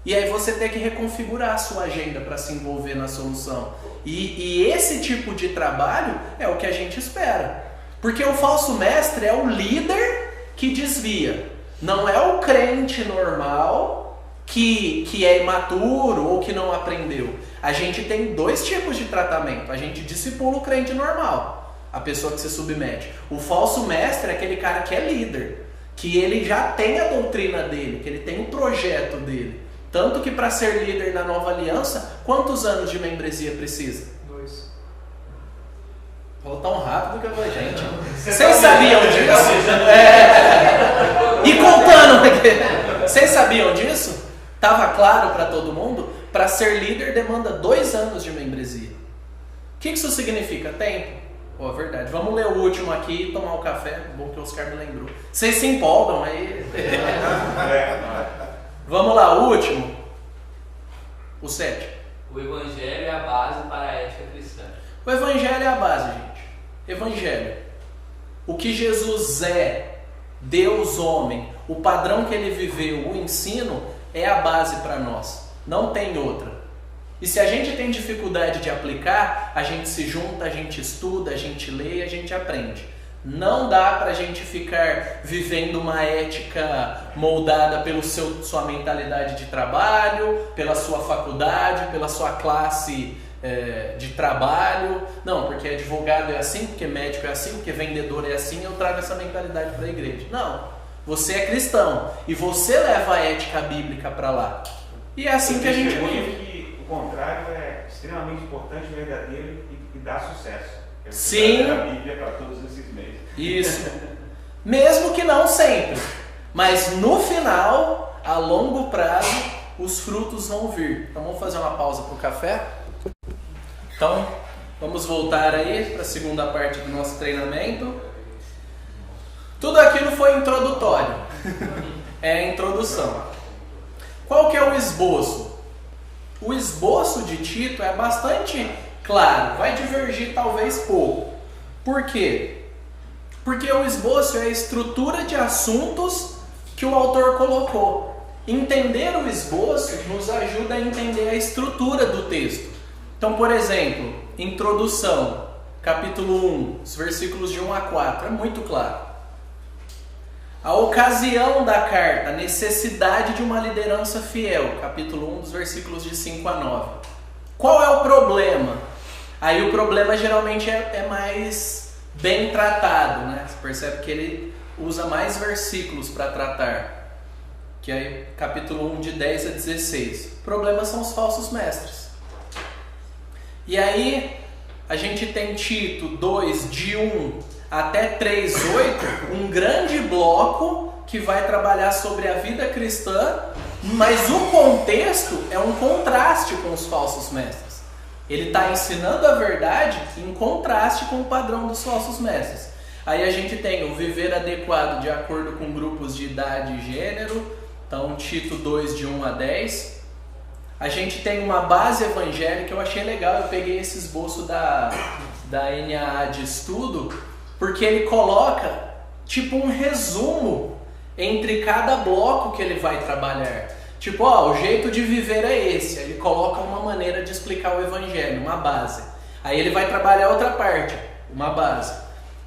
A: E aí você tem que reconfigurar a sua agenda para se envolver na solução. E esse tipo de trabalho é o que a gente espera. Porque o falso mestre é o líder que desvia. Não é o crente normal que é imaturo ou que não aprendeu. A gente tem dois tipos de tratamento. A gente discipula o crente normal, a pessoa que se submete. O falso mestre é aquele cara que é líder, que ele já tem a doutrina dele, que ele tem o projeto dele. Tanto que para ser líder na nova aliança, quantos anos de membresia precisa?
G: 2.
A: Falou tão rápido que eu falei, gente. Vocês sabiam disso? E contando aqui. Vocês sabiam disso? Tava claro para todo mundo? Para ser líder demanda 2 anos de membresia. O que isso significa? Tempo. É verdade. Vamos ler o último aqui e tomar um café. Bom que o Oscar me lembrou. Vocês se empolgam aí. Vamos lá, o último. O 7.
C: O Evangelho é a base para a ética cristã.
A: O Evangelho é a base, gente. Evangelho. O que Jesus é, Deus homem, o padrão que ele viveu, o ensino, é a base para nós. Não tem outra. E se a gente tem dificuldade de aplicar, a gente se junta, a gente estuda, a gente lê, a gente aprende. Não dá para a gente ficar vivendo uma ética moldada pela sua mentalidade de trabalho, pela sua faculdade, pela sua classe de trabalho. Não, porque advogado é assim, porque médico é assim, porque vendedor é assim, eu trago essa mentalidade para a igreja. Não, você é cristão e você leva a ética bíblica para lá. E é assim que a gente vive.
B: Que o contrário é extremamente importante, verdadeiro e dá sucesso.
A: Sim.
B: A Bíblia para todos esses meios.
A: Isso. Mesmo que não sempre. Mas no final, a longo prazo, os frutos vão vir. Então vamos fazer uma pausa para o café? Então, vamos voltar aí para a segunda parte do nosso treinamento. Tudo aquilo foi introdutório. É a introdução. Qual que é o esboço? O esboço de Tito é bastante claro, vai divergir talvez pouco. Por quê? Porque o esboço é a estrutura de assuntos que o autor colocou. Entender o esboço nos ajuda a entender a estrutura do texto. Então, por exemplo, introdução, capítulo 1, os versículos de 1 a 4, é muito claro. A ocasião da carta, a necessidade de uma liderança fiel, capítulo 1, dos versículos de 5 a 9. Qual é o problema? Aí o problema geralmente é mais bem tratado, né? Você percebe que ele usa mais versículos para tratar. Que é capítulo 1, de 10 a 16. O problema são os falsos mestres. E aí a gente tem Tito 2, de 1 até 3:8, um grande bloco que vai trabalhar sobre a vida cristã, mas o contexto é um contraste com os falsos mestres. Ele está ensinando a verdade em contraste com o padrão dos falsos mestres. Aí a gente tem o viver adequado de acordo com grupos de idade e gênero, então Tito 2, de 1 a 10. A gente tem uma base evangélica, eu achei legal, eu peguei esse esboço da NAA de estudo, porque ele coloca tipo um resumo entre cada bloco que ele vai trabalhar. Tipo, ó, o jeito de viver é esse. Aí ele coloca uma maneira de explicar o evangelho, uma base. Aí ele vai trabalhar outra parte, uma base.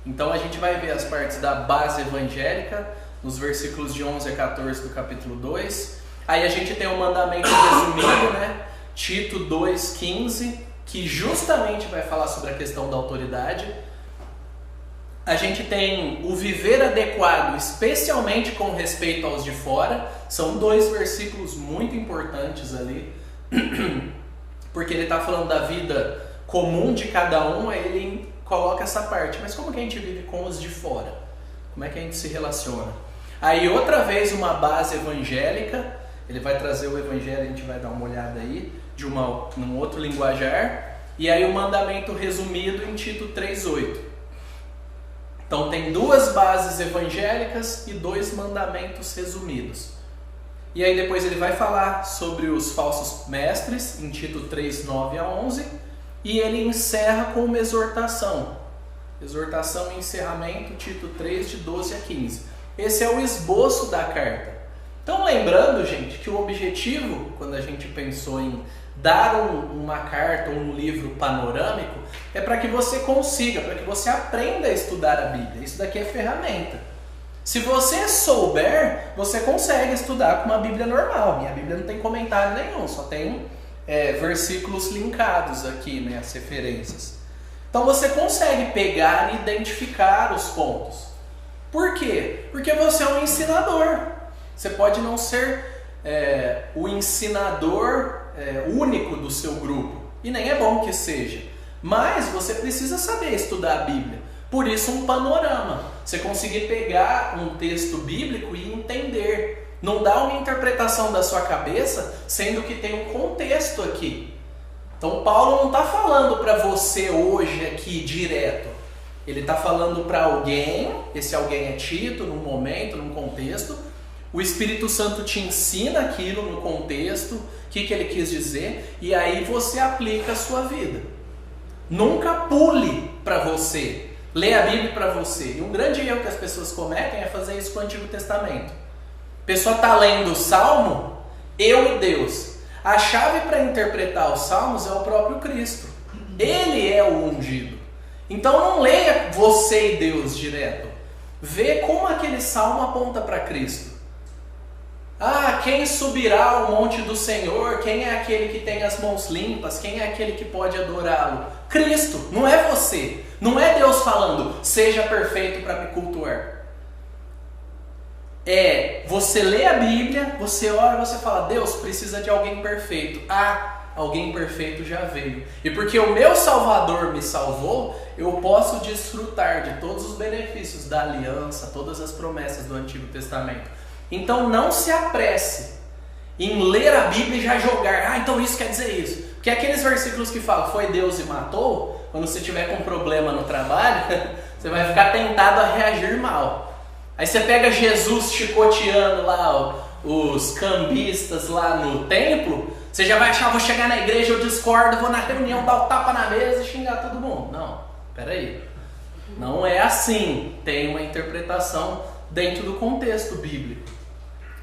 A: Então a gente vai ver as partes da base evangélica nos versículos de 11 a 14 do capítulo 2. Aí a gente tem o mandamento resumido, né? Tito 2,15, que justamente vai falar sobre a questão da autoridade. A gente tem o viver adequado, especialmente com respeito aos de fora. São 2 versículos muito importantes ali, porque ele está falando da vida comum de cada um, aí ele coloca essa parte. Mas como que a gente vive com os de fora? Como é que a gente se relaciona? Aí outra vez uma base evangélica, ele vai trazer o evangelho, a gente vai dar uma olhada aí, num outro linguajar. E aí o mandamento resumido em Tito 3,8. Então tem 2 bases evangélicas e 2 mandamentos resumidos. E aí depois ele vai falar sobre os falsos mestres, em Tito 3, 9 a 11, e ele encerra com uma exortação. Exortação e encerramento, Tito 3, de 12 a 15. Esse é o esboço da carta. Então lembrando, gente, que o objetivo, quando a gente pensou em dar uma carta ou um livro panorâmico, é para que você consiga, para que você aprenda a estudar a Bíblia. Isso daqui é ferramenta. Se você souber, você consegue estudar com uma Bíblia normal. Minha Bíblia não tem comentário nenhum, só tem versículos linkados aqui, né, as referências. Então você consegue pegar e identificar os pontos. Por quê? Porque você é um ensinador. Você pode não ser o ensinador único do seu grupo, e nem é bom que seja, mas você precisa saber estudar a Bíblia. Por isso um panorama, você conseguir pegar um texto bíblico e entender, não dá uma interpretação da sua cabeça, sendo que tem um contexto aqui. Então Paulo não está falando para você hoje aqui direto, ele está falando para alguém, esse alguém é Tito, num momento, num contexto. O Espírito Santo te ensina aquilo no contexto, o que ele quis dizer, e aí você aplica a sua vida. Nunca pule para você, lê a Bíblia para você. E um grande erro que as pessoas cometem é fazer isso com o Antigo Testamento. A pessoa está lendo o Salmo, eu e Deus. A chave para interpretar os Salmos é o próprio Cristo. Ele é o ungido. Então não leia você e Deus direto. Vê como aquele Salmo aponta para Cristo. Ah, quem subirá ao monte do Senhor? Quem é aquele que tem as mãos limpas? Quem é aquele que pode adorá-lo? Cristo, não é você. Não é Deus falando, seja perfeito para me cultuar. Você lê a Bíblia, você ora, você fala, Deus precisa de alguém perfeito. Ah, alguém perfeito já veio. E porque o meu Salvador me salvou, eu posso desfrutar de todos os benefícios da aliança, todas as promessas do Antigo Testamento. Então não se apresse em ler a Bíblia e já jogar. Ah, então isso quer dizer isso. Porque aqueles versículos que falam, foi Deus e matou, quando você tiver com problema no trabalho, você vai ficar tentado a reagir mal. Aí você pega Jesus chicoteando lá os cambistas lá no templo, você já vai achar, vou chegar na igreja, eu discordo, vou na reunião, dar o tapa na mesa e xingar todo mundo. Não, peraí. Não é assim. Tem uma interpretação dentro do contexto bíblico.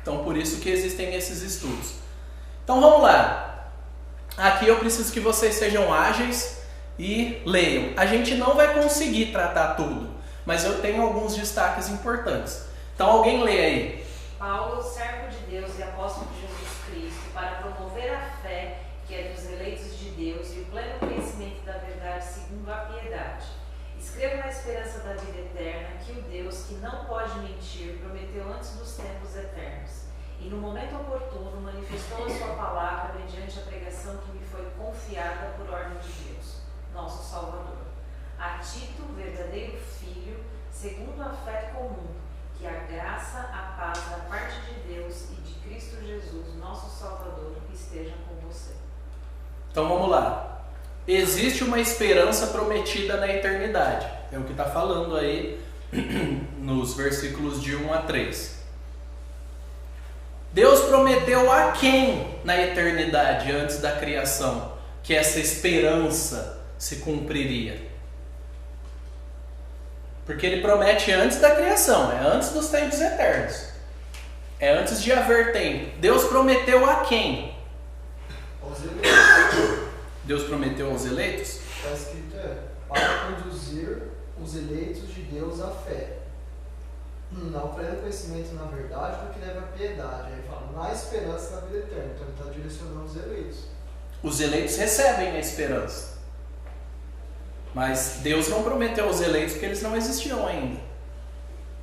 A: Então por isso que existem esses estudos. Então vamos lá. Aqui eu preciso que vocês sejam ágeis e leiam. A gente não vai conseguir tratar tudo, mas eu tenho alguns destaques importantes. Então alguém lê aí.
D: Paulo, servo de Deus e apóstolo de Jesus Cristo, para promover a fé que é dos eleitos de Deus e o pleno conhecimento da verdade segundo a piedade. Escrevo na esperança da vida eterna que o Deus, que não pode mentir, prometeu antes dos tempos eternos. E no momento oportuno manifestou a sua palavra mediante a pregação que me foi confiada por ordem de Deus, nosso Salvador. A Tito, verdadeiro filho, segundo a fé comum, que a graça, a paz da parte de Deus e de Cristo Jesus, nosso Salvador, estejam com você.
A: Então vamos lá. Existe uma esperança prometida na eternidade. É o que está falando aí nos versículos de 1 a 3. Deus prometeu a quem na eternidade, antes da criação, que essa esperança se cumpriria? Porque ele promete antes da criação, é antes dos tempos eternos. É antes de haver tempo. Deus prometeu a quem?
G: Aos eleitos.
A: Deus prometeu aos eleitos?
G: Está escrito para conduzir os eleitos de Deus à fé. Não pleno conhecimento na verdade do que leva à piedade. Aí fala, na esperança na vida eterna. Então ele está direcionando os eleitos.
A: Os eleitos recebem a esperança. Mas Deus não prometeu aos eleitos porque eles não existiam ainda.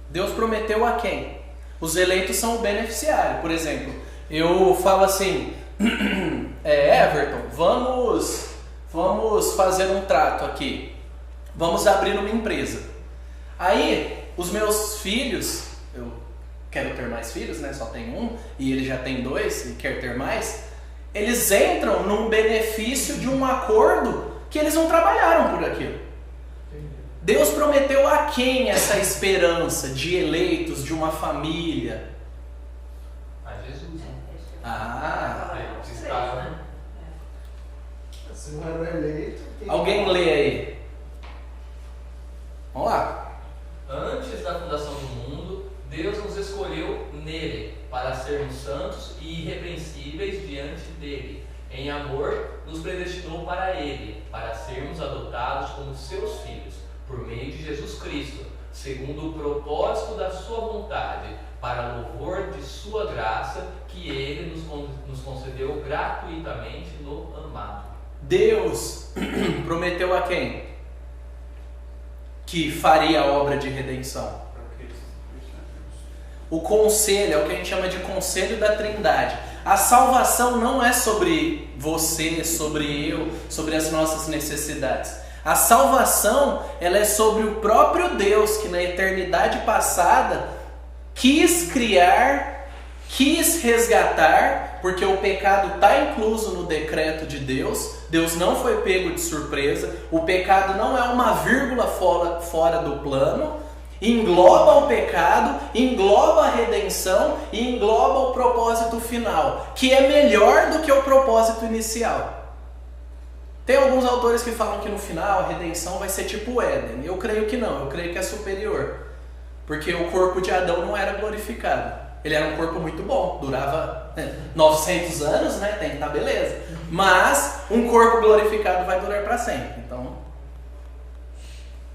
A: Deus prometeu a quem? Os eleitos são o beneficiário. Por exemplo, eu falo assim, Everton, vamos fazer um trato aqui. Vamos abrir uma empresa. Aí, os meus filhos, eu quero ter mais filhos, né? Só tenho um, e ele já tem 2 e quer ter mais. Eles entram num benefício de um acordo que eles não trabalharam por aquilo. Deus prometeu a quem essa esperança de eleitos, de uma família?
C: A Jesus.
G: Se não era eleito...
A: Alguém lê aí. Vamos lá.
C: Antes da fundação do mundo, Deus nos escolheu nele, para sermos santos e irrepreensíveis diante dele. Em amor, nos predestinou para ele, para sermos adotados como seus filhos, por meio de Jesus Cristo, segundo o propósito da sua vontade, para louvor de sua graça, que ele nos concedeu gratuitamente no amado.
A: Deus prometeu a quem? Que faria a obra de redenção. O conselho, é o que a gente chama de conselho da Trindade. A salvação não é sobre você, sobre eu, sobre as nossas necessidades. A salvação, ela é sobre o próprio Deus que na eternidade passada quis criar, quis resgatar, porque o pecado está incluso no decreto de Deus. Deus não foi pego de surpresa. O pecado não é uma vírgula fora do plano. Engloba o pecado, engloba a redenção e engloba o propósito final, que é melhor do que o propósito inicial. Tem alguns autores que falam que no final a redenção vai ser tipo o Éden. Eu creio que não, eu creio que é superior. Porque o corpo de Adão não era glorificado. Ele era um corpo muito bom, durava 900 anos, né? Tem que estar beleza. Mas um corpo glorificado vai durar para sempre. Então,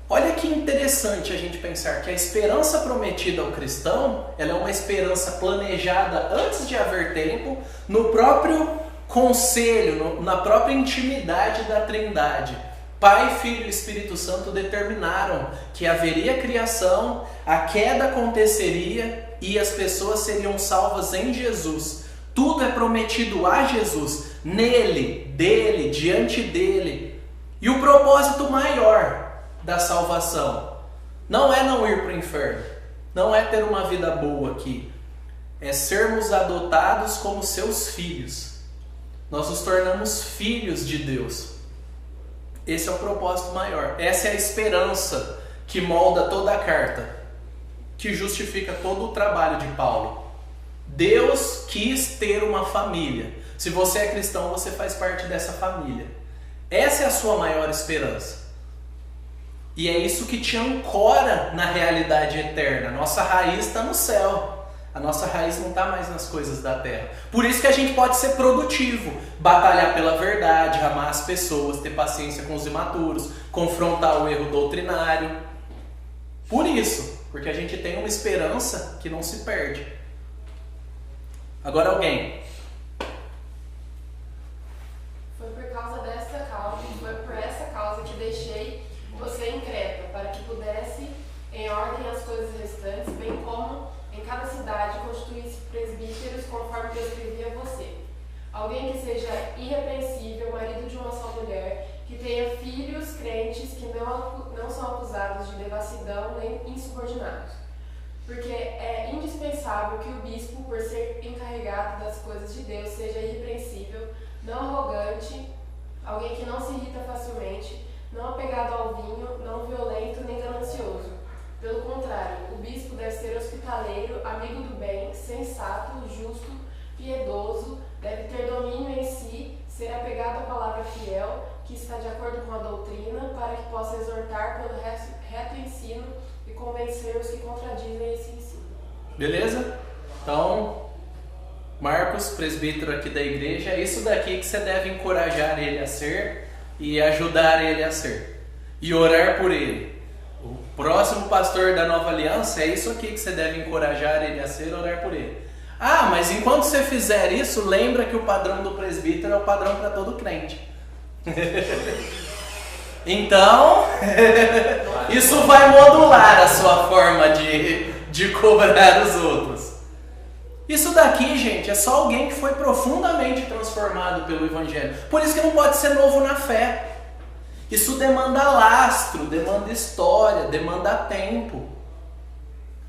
A: olha que interessante a gente pensar que a esperança prometida ao cristão, ela é uma esperança planejada antes de haver tempo, no próprio conselho, na própria intimidade da Trindade. Pai, Filho e Espírito Santo determinaram que haveria criação, a queda aconteceria e as pessoas seriam salvas em Jesus. Tudo é prometido a Jesus, nele, dele, diante dele. E o propósito maior da salvação não é não ir para o inferno, não é ter uma vida boa aqui, é sermos adotados como seus filhos. Nós nos tornamos filhos de Deus. Esse é o propósito maior. Essa é a esperança que molda toda a carta, que justifica todo o trabalho de Paulo. Deus quis ter uma família. Se você é cristão, você faz parte dessa família. Essa é a sua maior esperança. E é isso que te ancora na realidade eterna. Nossa raiz está no céu. A nossa raiz não está mais nas coisas da terra. Por isso que a gente pode ser produtivo, batalhar pela verdade, amar as pessoas, ter paciência com os imaturos, confrontar o erro doutrinário. Por isso, porque a gente tem uma esperança que não se perde. Agora alguém.
H: Foi por causa dessa causa, foi por essa causa que deixei você em Creta, para que pudesse em ordem as coisas restantes, bem como em cada cidade constituísse presbíteros conforme prescrevia você. Alguém que seja irrepreensível, marido de uma só mulher, que tenha filhos crentes que não são acusados de devassidão nem insubordinados. Porque é indispensável que o bispo, por ser encarregado das coisas de Deus, seja irrepreensível, não arrogante, alguém que não se irrita facilmente, não apegado ao vinho, não violento nem ganancioso. Pelo contrário, o bispo deve ser hospitaleiro, amigo do bem, sensato, justo, piedoso, deve ter domínio em si, ser apegado à palavra fiel, que está de acordo com a doutrina, para que possa exortar pelo reto ensino e convencer os que contradizem esse ensino.
A: Beleza? Então, presbítero aqui da igreja, é isso daqui que você deve encorajar ele a ser e ajudar ele a ser. E orar por ele. O próximo pastor da Nova Aliança, é isso aqui que você deve encorajar ele a ser e orar por ele. Ah, mas enquanto você fizer isso, lembra que o padrão do presbítero é o padrão para todo crente. Então, isso vai modular a sua forma de cobrar os outros. Isso daqui, gente, é só alguém que foi profundamente transformado pelo Evangelho. Por isso que não pode ser novo na fé. Isso demanda lastro, demanda história, demanda tempo.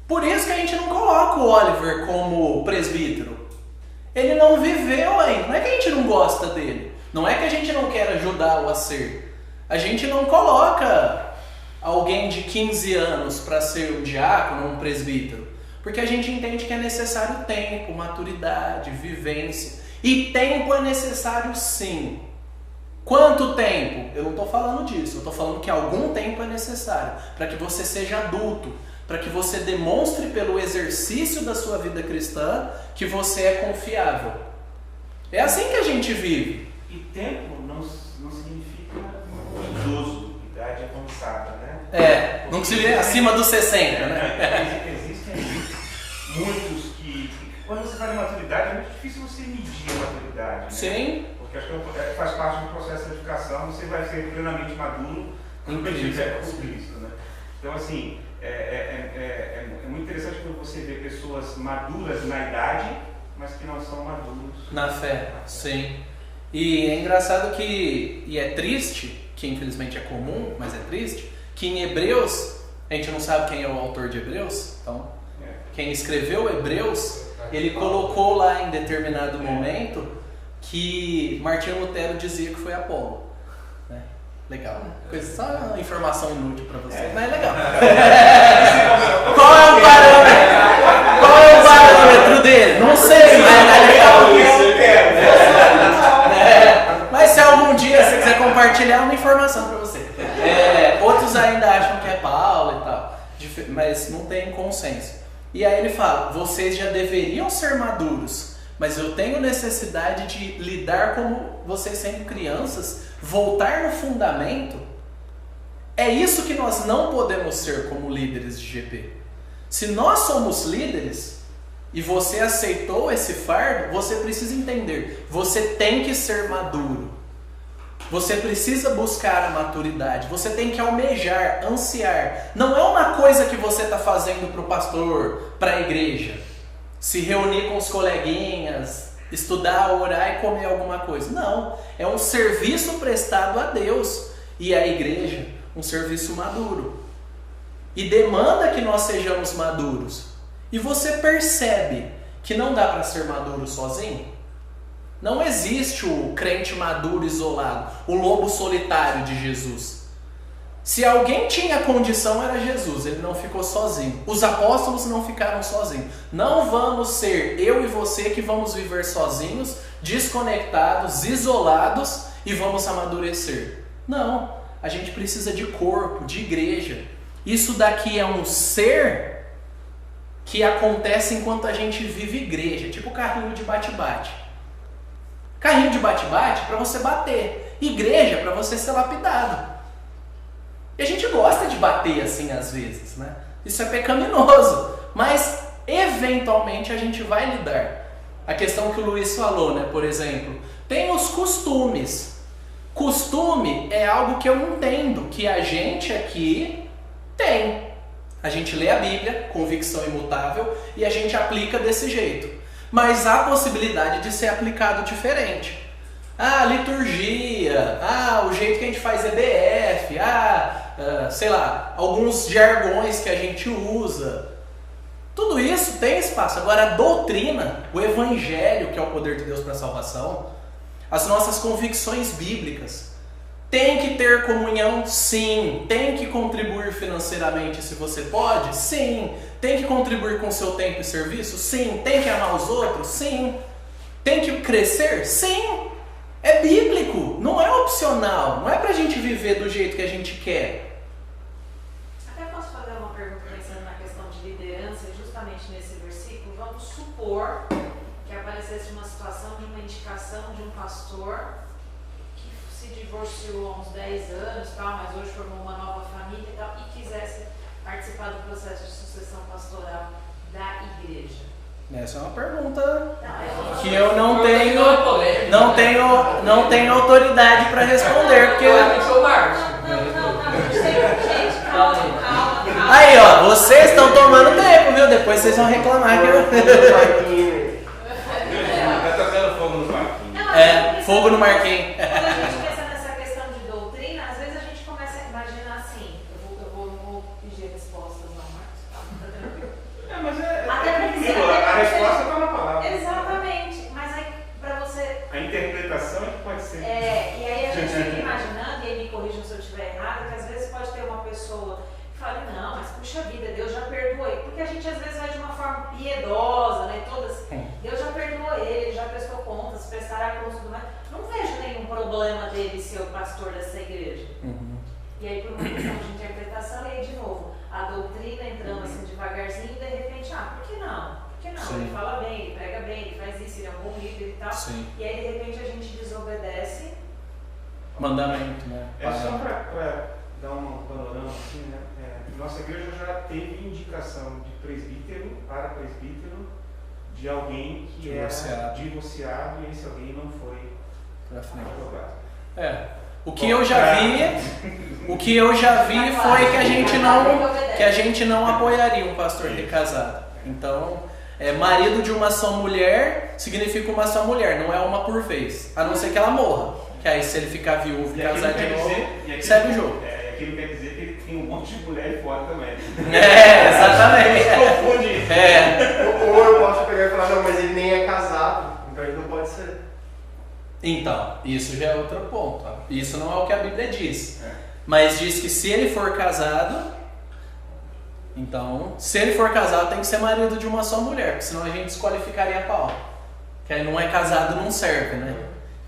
A: Por isso que a gente não coloca o Oliver como presbítero. Ele não viveu ainda. Não é que a gente não gosta dele. Não é que a gente não quer ajudá-lo a ser. A gente não coloca alguém de 15 anos para ser um diácono ou um presbítero. Porque a gente entende que é necessário tempo, maturidade, vivência. E tempo é necessário sim. Quanto tempo? Eu não estou falando disso. Eu estou falando que algum tempo é necessário para que você seja adulto. Para que você demonstre pelo exercício da sua vida cristã que você é confiável. É assim que a gente vive.
B: E tempo não significa idoso, idade avançada, né?
A: É, não se vê acima dos 60, né?
B: Existem muitos que... Quando você faz maturidade, é muito difícil você medir a maturidade, né?
A: Sim.
B: Porque acho que faz parte do processo de educação, você vai ser plenamente maduro quando estiver com Cristo, né? Então, assim... É muito interessante quando você vê pessoas maduras na idade, mas que não são maduros
A: na fé. Sim. E é engraçado e é triste, que infelizmente é comum, mas é triste, que em Hebreus, a gente não sabe quem é o autor de Hebreus, então quem escreveu Hebreus, ele colocou lá em determinado momento que Martinho Lutero dizia que foi Apolo. Legal, né? Coisa, só uma informação inútil pra você, mas é legal. Qual é o parâmetro? Qual é o parâmetro dele? Não sei, mas é legal. Mas se algum dia você quiser compartilhar uma informação pra você. Outros ainda acham que é Paulo e tal, mas não tem consenso. E aí ele fala, vocês já deveriam ser maduros, mas eu tenho necessidade de lidar como vocês sendo crianças, voltar no fundamento. É isso que nós não podemos ser como líderes de GP. Se nós somos líderes e você aceitou esse fardo, você precisa entender, você tem que ser maduro. Você precisa buscar a maturidade, você tem que almejar, ansiar. Não é uma coisa que você está fazendo para o pastor, para a igreja. Se reunir com os coleguinhas, estudar, orar e comer alguma coisa. Não, é um serviço prestado a Deus e à igreja, um serviço maduro. E demanda que nós sejamos maduros. E você percebe que não dá para ser maduro sozinho? Não existe o crente maduro isolado, o lobo solitário de Jesus. Se alguém tinha condição, era Jesus, ele não ficou sozinho. Os apóstolos não ficaram sozinhos. Não vamos ser eu e você que vamos viver sozinhos, desconectados, isolados e vamos amadurecer. Não, a gente precisa de corpo, de igreja. Isso daqui é um ser que acontece enquanto a gente vive igreja, tipo carrinho de bate-bate. Carrinho de bate-bate para você bater, igreja para você ser lapidado. E a gente gosta de bater assim às vezes, né? Isso é pecaminoso, mas eventualmente a gente vai lidar. A questão que o Luiz falou, né? Por exemplo, tem os costumes. Costume é algo que eu entendo que a gente aqui tem. A gente lê a Bíblia, convicção imutável, e a gente aplica desse jeito. Mas há possibilidade de ser aplicado diferente. Liturgia, o jeito que a gente faz EBF, sei lá, alguns jargões que a gente usa. Tudo isso tem espaço. Agora a doutrina, o evangelho, que é o poder de Deus para a salvação, as nossas convicções bíblicas, tem que ter comunhão? Sim. Tem que contribuir financeiramente se você pode? Sim. Tem que contribuir com o seu tempo e serviço? Sim. Tem que amar os outros? Sim. Tem que crescer? Sim. É bíblico, não é opcional, não é pra gente viver do jeito que a gente quer.
D: Até posso fazer uma pergunta pensando na questão de liderança, justamente nesse versículo. Vamos supor que aparecesse uma situação de uma indicação de um pastor que se divorciou há uns 10 anos, tal, mas hoje formou uma nova família e tal, e quisesse participar do processo de sucessão pastoral da igreja.
A: Essa é uma pergunta
D: Não,
A: que eu não tenho autoridade para responder, porque...
D: Gente, calma.
A: Aí, ó, vocês estão tomando tempo, viu? Depois vocês vão reclamar que eu...
B: Tá tocando fogo no parquinho.
A: Fogo no Marquinhos.
D: Quando a gente pensa nessa questão de doutrina, às vezes a gente começa a imaginar assim, não vou pedir respostas não, Marcos, tá tranquilo.
B: A resposta está na palavra.
D: Exatamente, mas aí para você...
B: A interpretação é que pode ser.
D: E aí a gente fica imaginando, e aí me corrijam se eu estiver errado, que às vezes pode ter uma pessoa que fala, não, mas puxa vida, Deus já perdoou ele. Porque a gente às vezes vai de uma forma piedosa, né? Todas, Deus já perdoou ele já prestou contas, prestará contas e tudo mais. Não vejo nenhum problema dele ser o pastor dessa igreja. E aí por uma questão de interpretação, e aí de novo, a doutrina entrando assim devagarzinho e de repente, por que não? Por que não?
A: Sim.
D: Ele fala bem, ele prega bem, ele faz isso, ele é um bom líder e tal.
A: Sim.
D: E aí de repente a gente desobedece.
A: Mandamento, né?
B: É só para dar um panorama assim, né? Nossa igreja já teve indicação de presbítero para presbítero de alguém que era divorciado e esse alguém não foi
A: pra frente.
B: aprovado.
A: O que eu já vi foi que a gente não apoiaria um pastor recasado. Então, marido de uma só mulher significa uma só mulher, não é uma por vez, a não ser que ela morra. Que aí se ele ficar viúvo e casar de novo, segue o jogo.
B: Aquilo quer dizer que ele tem um monte de mulher fora também.
A: Exatamente.
B: Confunde.
G: Ou eu posso pegar e falar, não, mas ele nem é casado, então ele não pode ser.
A: Então, isso já é outro ponto. Isso não é o que a Bíblia diz. Mas diz que se ele for casado, então, se ele for casado tem que ser marido de uma só mulher, porque senão a gente desqualificaria Paulo. Que aí não é casado, não serve, né?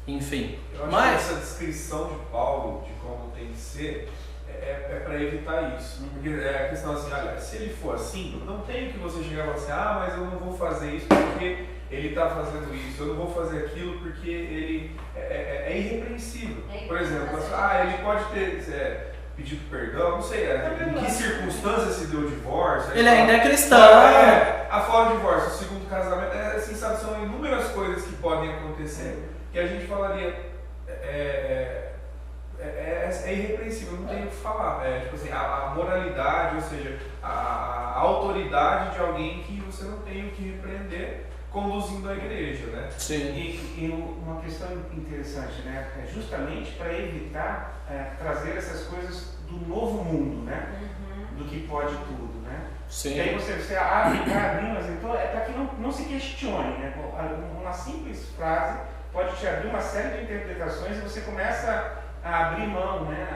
A: Enfim.
F: Eu acho
A: Mas
F: que essa descrição de Paulo, de como tem que ser, é para evitar isso. Porque é a questão assim, olha, se ele for assim, não tem que você chegar e falar assim, mas eu não vou fazer isso porque ele está fazendo isso, eu não vou fazer aquilo porque ele é irrepreensível. Por exemplo, ele pode ter pedido perdão, não sei em que circunstância se deu o divórcio.
A: ele ainda é cristão.
F: A fora do divórcio, o segundo casamento, assim, sabe, são inúmeras coisas que podem acontecer que a gente falaria é irrepreensível, não tem o que falar. Tipo assim, a moralidade, ou seja, a autoridade de alguém que você não tem o que repreender conduzindo a igreja, né?
A: Sim.
B: E uma questão interessante, né? É justamente para evitar trazer essas coisas do novo mundo, né? Do que pode tudo, né?
A: Sim.
B: E aí você abre, mas então é para que não se questione, né? Uma simples frase pode te abrir uma série de interpretações e você começa a abrir mão, né?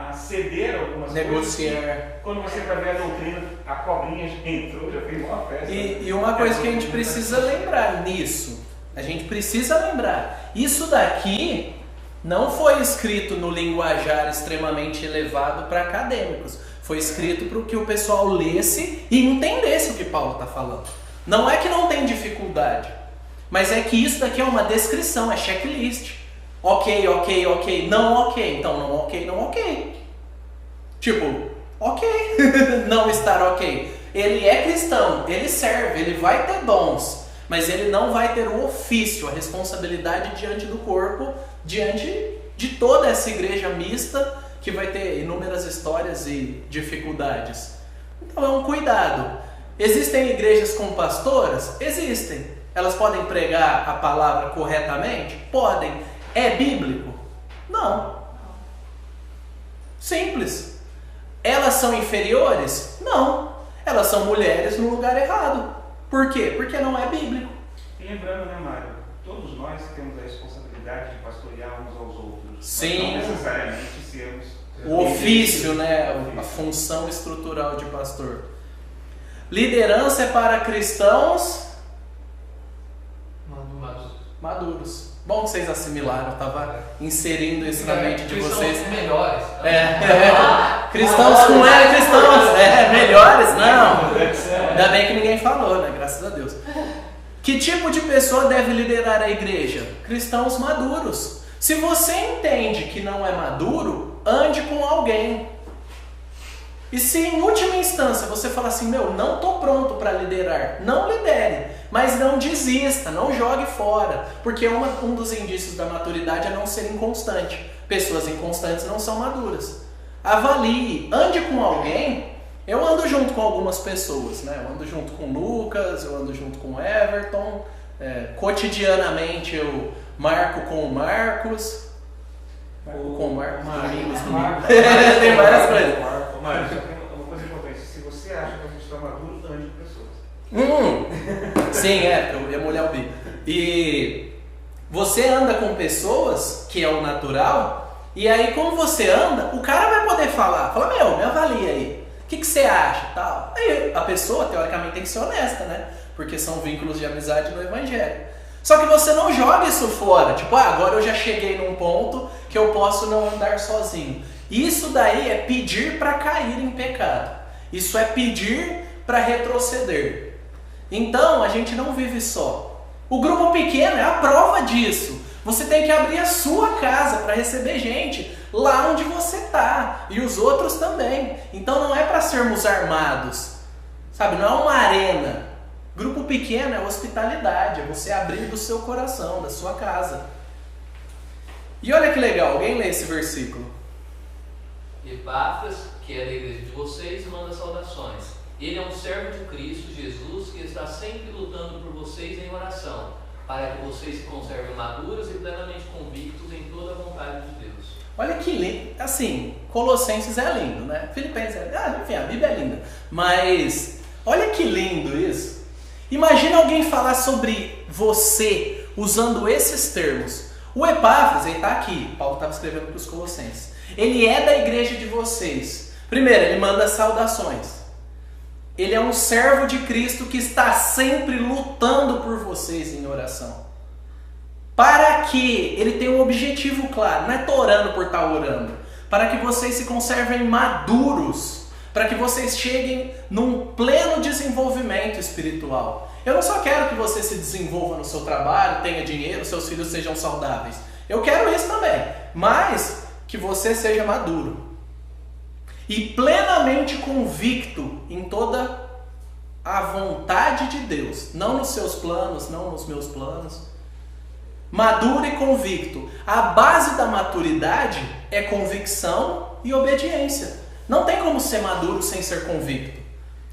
B: A ceder algumas coisas.
A: Negociar.
B: Quando você vai ver a doutrina, a cobrinha já entrou, já fez uma festa.
A: E uma coisa que a gente precisa lembrar nisso, a gente precisa lembrar, isso daqui não foi escrito no linguajar extremamente elevado para acadêmicos. Foi escrito para que o pessoal lesse e entendesse o que Paulo está falando. Não é que não tem dificuldade, mas é que isso daqui é uma descrição, é checklist. Ok, não ok, então não ok. Tipo, ok, não estar ok. Ele é cristão, ele serve, ele vai ter dons, mas ele não vai ter o ofício, a responsabilidade diante do corpo, diante de toda essa igreja mista que vai ter inúmeras histórias e dificuldades. Então é um cuidado. Existem igrejas com pastoras? Existem. Elas podem pregar a palavra corretamente? Podem. É bíblico? Não. Simples. Elas são inferiores? Não. Elas são mulheres no lugar errado. Por quê? Porque não é bíblico.
B: E lembrando, né, Mário? Todos nós temos a responsabilidade de pastorear uns aos outros.
A: Sim.
B: Não necessariamente sermos...
A: O ofício, né? A função estrutural de pastor. Liderança é para cristãos maduros. Bom que vocês assimilaram, eu estava inserindo isso na mente de vocês.
C: Cristãos melhores.
A: Cristãos com cristãos. Melhores? Não. Ainda bem que ninguém falou, né? Graças a Deus. Que tipo de pessoa deve liderar a igreja? Cristãos maduros. Se você entende que não é maduro, ande com alguém. E se em última instância você falar assim, não estou pronto para liderar, não lidere, mas não desista, não jogue fora, porque um dos indícios da maturidade é não ser inconstante. Pessoas inconstantes não são maduras. Avalie, ande com alguém. Eu ando junto com algumas pessoas, né? Eu ando junto com o Lucas, eu ando junto com o Everton, cotidianamente eu marco com o Marcos, Domingos. Tem várias coisas.
B: Mário, só tem uma coisa importante, se você acha que a gente está maduro, ande com pessoas.
A: Sim, eu ia molhar o bico. E você anda com pessoas, que é o natural, e aí como você anda, o cara vai poder falar, me avalia aí. O que você acha? Tal. Aí a pessoa, teoricamente, tem que ser honesta, né? Porque são vínculos de amizade no Evangelho. Só que você não joga isso fora. Tipo, agora eu já cheguei num ponto que eu posso não andar sozinho. Isso daí é pedir para cair em pecado. Isso é pedir para retroceder. Então, a gente não vive só. O grupo pequeno é a prova disso. Você tem que abrir a sua casa para receber gente lá onde você está, e os outros também. Então não é para sermos armados, sabe? Não é uma arena. Grupo pequeno é hospitalidade, é você abrir do seu coração, da sua casa. E olha que legal, alguém lê esse versículo?
C: Epáfras, que é da igreja de vocês, manda saudações. Ele é um servo de Cristo Jesus que está sempre lutando por vocês em oração, para que vocês se conservem maduros e plenamente convictos em toda a vontade de Deus.
A: Olha que lindo, assim, Colossenses é lindo, né? Filipenses enfim, a Bíblia é linda. Mas, olha que lindo isso. Imagina alguém falar sobre você usando esses termos. O Epáfras, ele está aqui, Paulo estava escrevendo para os Colossenses. Ele é da igreja de vocês. Primeiro, ele manda saudações. Ele é um servo de Cristo que está sempre lutando por vocês em oração. Para que ele tenha um objetivo claro, não é estar orando por estar orando. Para que vocês se conservem maduros. Para que vocês cheguem num pleno desenvolvimento espiritual. Eu não só quero que você se desenvolva no seu trabalho, tenha dinheiro, seus filhos sejam saudáveis. Eu quero isso também. Mas que você seja maduro. E plenamente convicto em toda a vontade de Deus. Não nos seus planos, não nos meus planos. Maduro e convicto. A base da maturidade é convicção e obediência. Não tem como ser maduro sem ser convicto.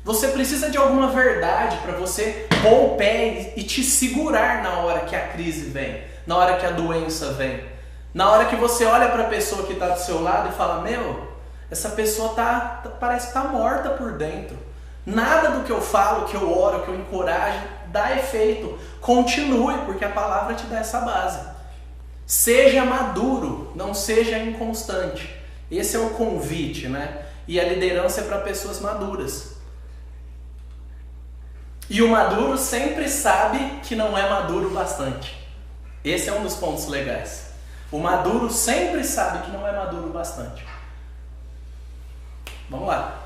A: Você precisa de alguma verdade para você pôr o pé e te segurar na hora que a crise vem, na hora que a doença vem, na hora que você olha para a pessoa que está do seu lado e fala, essa pessoa parece que está morta por dentro. Nada do que eu falo, que eu oro, que eu encorajo, dá efeito. Continue, porque a palavra te dá essa base. Seja maduro, não seja inconstante. Esse é o convite, né? E a liderança é para pessoas maduras. E o maduro sempre sabe que não é maduro bastante. Esse é um dos pontos legais. O maduro sempre sabe que não é maduro bastante. Vamos lá.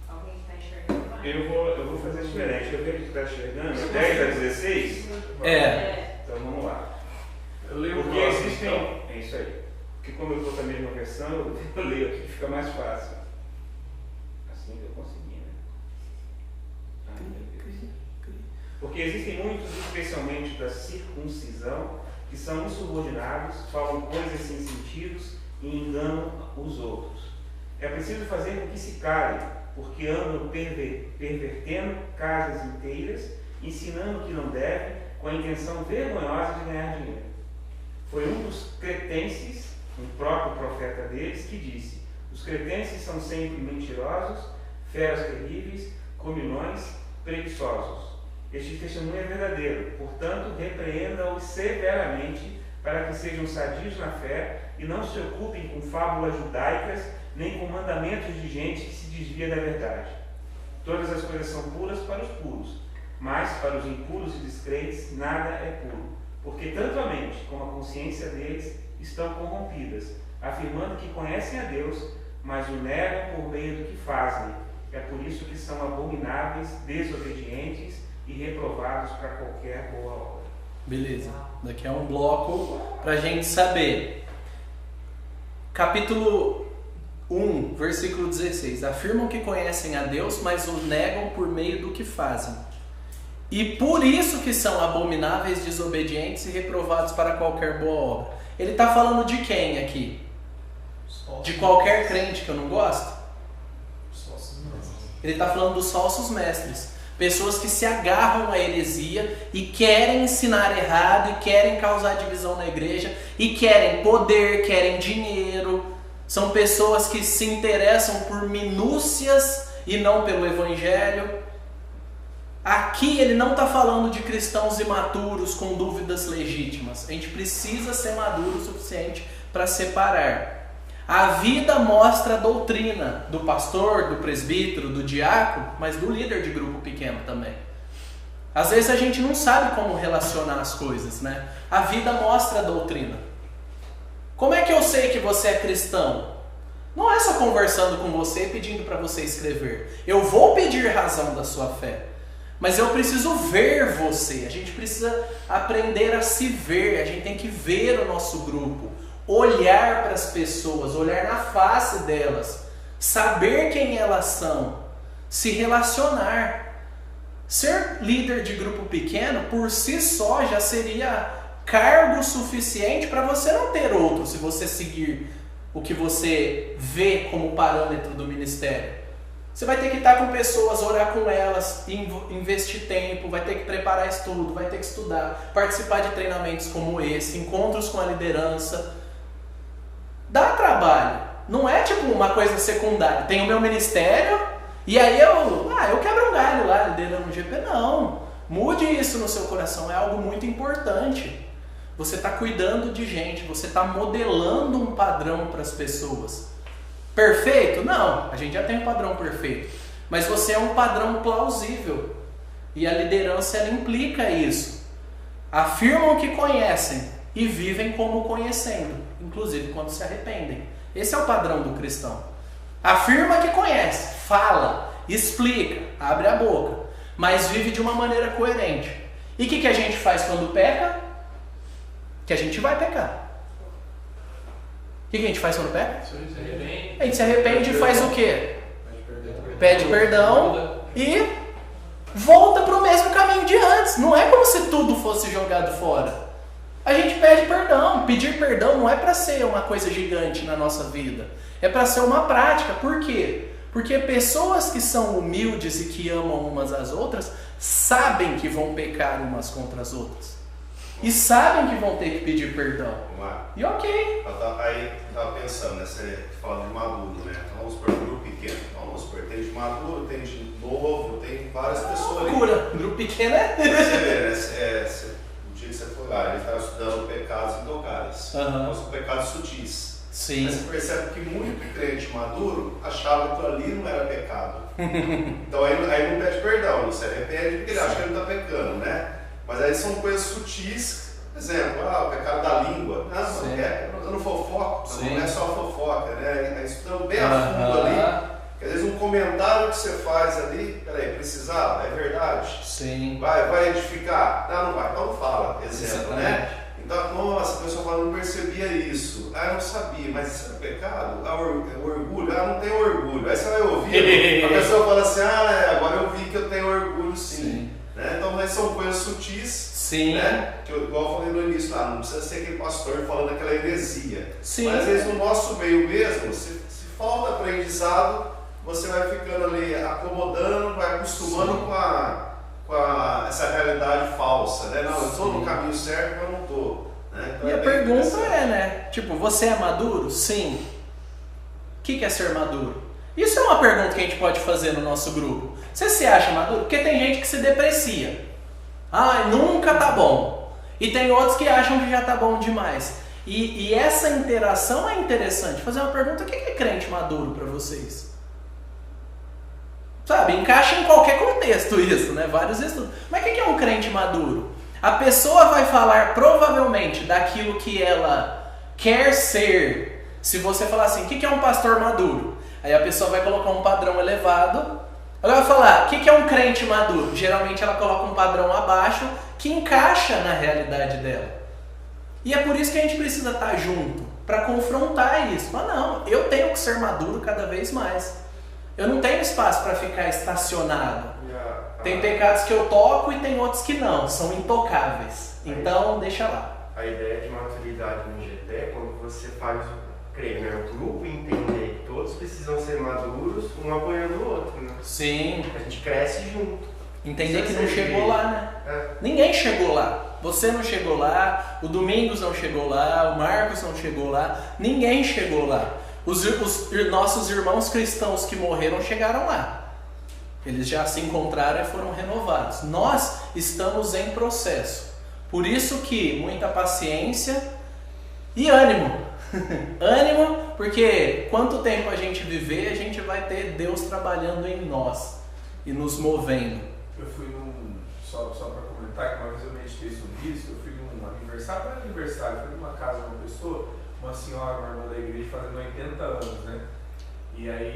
D: Alguém está enxergando?
B: Eu vou fazer diferente. Eu vejo que está enxergando 10 a 16. Então vamos lá.
F: Eu leio
B: Porque
F: o próximo,
B: existem.
F: então.
B: É isso aí. Porque como eu estou com a mesma versão, eu leio aqui que fica mais fácil. Assim que eu consegui, né? Meu Deus. Porque existem muitos, especialmente da circuncisão, que são insubordinados, falam coisas sem sentidos e enganam os outros. É preciso fazer com que se calem, porque andam pervertendo casas inteiras, ensinando o que não devem, com a intenção vergonhosa de ganhar dinheiro. Foi um dos cretenses, um próprio profeta deles, que disse: os cretenses são sempre mentirosos, feras terríveis, comilões, preguiçosos. Este testemunho é verdadeiro, portanto, repreenda-os severamente para que sejam sadios na fé e não se ocupem com fábulas judaicas nem com mandamentos de gente que se desvia da verdade. Todas as coisas são puras para os puros, mas para os impuros e descrentes nada é puro, porque tanto a mente como a consciência deles estão corrompidas, afirmando que conhecem a Deus, mas o negam por meio do que fazem, É por isso que são abomináveis, desobedientes e reprovados para qualquer boa obra.
A: Beleza. Daqui é um bloco para a gente saber. Capítulo 1, versículo 16. Afirmam que conhecem a Deus, mas o negam por meio do que fazem. E por isso que são abomináveis, desobedientes e reprovados para qualquer boa obra. Ele está falando de quem aqui? De qualquer crente que eu não gosto? Ele está falando dos falsos mestres. Pessoas que se agarram à heresia e querem ensinar errado e querem causar divisão na igreja e querem poder, querem dinheiro. São pessoas que se interessam por minúcias e não pelo evangelho. Aqui ele não está falando de cristãos imaturos com dúvidas legítimas. A gente precisa ser maduro o suficiente para separar. A vida mostra a doutrina do pastor, do presbítero, do diácono, mas do líder de grupo pequeno também. Às vezes a gente não sabe como relacionar as coisas, né? A vida mostra a doutrina. Como é que eu sei que você é cristão? Não é só conversando com você e pedindo para você escrever. Eu vou pedir razão da sua fé, mas eu preciso ver você. A gente precisa aprender a se ver. A gente tem que ver o nosso grupo, olhar para as pessoas, olhar na face delas, saber quem elas são, se relacionar. Ser líder de grupo pequeno por si só já seria cargo suficiente para você não ter outro, se você seguir o que você vê como parâmetro do ministério. Você vai ter que estar com pessoas, orar com elas, investir tempo, vai ter que preparar estudo, vai ter que estudar, participar de treinamentos como esse, encontros com a liderança. Dá trabalho, não é tipo uma coisa secundária. Tem o meu ministério e aí eu quebro um galho lá liderando um GP. Não, mude isso no seu coração, é algo muito importante. Você está cuidando de gente, você está modelando um padrão para as pessoas. Perfeito? Não, a gente já tem um padrão perfeito, mas você é um padrão plausível e a liderança ela implica isso. Afirmam que conhecem e vivem como conhecendo, inclusive quando se arrependem. Esse é o padrão do cristão. Afirma que conhece, fala, explica, abre a boca, mas vive de uma maneira coerente. E o que a gente faz quando peca? Que a gente vai pecar. O que a gente faz quando peca? A gente se arrepende e faz o quê? Pede perdão e volta para o mesmo caminho de antes. Não é como se tudo fosse jogado fora. A gente pede perdão. Pedir perdão não é para ser uma coisa gigante na nossa vida. É para ser uma prática. Por quê? Porque pessoas que são humildes e que amam umas às outras sabem que vão pecar umas contra as outras. E sabem que vão ter que pedir perdão. E ok.
J: Aí eu estava pensando, né? Você fala de maduro, né? Então vamos supor, grupo pequeno. Então vamos supor, tem de maduro, tem de novo, tem várias pessoas ali.
A: Loucura. Grupo pequeno é.
J: Você vê, né? O dia que você foi lá, ele estava estudando pecados indocáveis. Então são pecados sutis.
A: Sim.
J: Mas você percebe que muito crente maduro achava que aquilo ali não era pecado. Então aí não pede perdão, não se arrepende porque ele acha que ele não está pecando, né? Mas aí são coisas sutis, por exemplo, o pecado da língua. Não, eu não fofoco, não é só fofoca, né? Estudando bem a fundo ali. Porque às vezes um comentário que você faz ali, peraí, precisava, é verdade?
A: Sim.
J: Vai edificar? Não vai, então não fala, exemplo, né? Então, nossa, a pessoa fala, não percebia isso. Eu não sabia, mas isso é pecado? Orgulho? Não tenho orgulho. Aí você vai ouvir, a pessoa fala assim, agora eu vi que eu tenho orgulho sim. Né? Então, mas são coisas sutis, né? Que igual eu falei no início, não precisa ser aquele pastor falando aquela heresia. Sim. Mas às vezes no nosso meio mesmo, se falta aprendizado, você vai ficando ali acomodando, vai acostumando com essa realidade falsa, né? Não, eu estou no caminho certo, mas não estou. Né? Então
A: e a pergunta né? Tipo, você é maduro? Sim. O que é ser maduro? Isso é uma pergunta que a gente pode fazer no nosso grupo. Você se acha maduro? Porque tem gente que se deprecia. Nunca tá bom. E tem outros que acham que já tá bom demais. E essa interação é interessante. Fazer uma pergunta, o que é crente maduro para vocês? Sabe, encaixa em qualquer contexto isso, né? Vários estudos. Mas o que é um crente maduro? A pessoa vai falar provavelmente daquilo que ela quer ser. Se você falar assim, o que é um pastor maduro? Aí a pessoa vai colocar um padrão elevado. Ela vai falar, o que é um crente maduro? Geralmente ela coloca um padrão abaixo que encaixa na realidade dela. E é por isso que a gente precisa estar junto, para confrontar isso. Mas não, eu tenho que ser maduro cada vez mais. Eu não tenho espaço para ficar estacionado. Tem pecados que eu toco e tem outros que não, são intocáveis. Então, deixa lá.
B: A ideia de maturidade no GP é quando você faz o grupo entender que todos precisam ser maduros, um apoiando o outro, né?
A: Sim.
B: A gente cresce junto.
A: Entender que não chegou lá, né? Ninguém chegou lá. Você não chegou lá, o Domingos não chegou lá, o Marcos não chegou lá, ninguém chegou lá. Os nossos irmãos cristãos que morreram chegaram lá. Eles já se encontraram e foram renovados. Nós estamos em processo. Por isso que muita paciência e ânimo. Ânimo, porque quanto tempo a gente viver, a gente vai ter Deus trabalhando em nós e nos movendo.
F: Eu fui só para comentar, que uma vez eu meditei sobre isso, eu fui num aniversário, fui numa casa de uma pessoa, uma senhora, uma irmã da igreja, fazendo 80 anos, né? E aí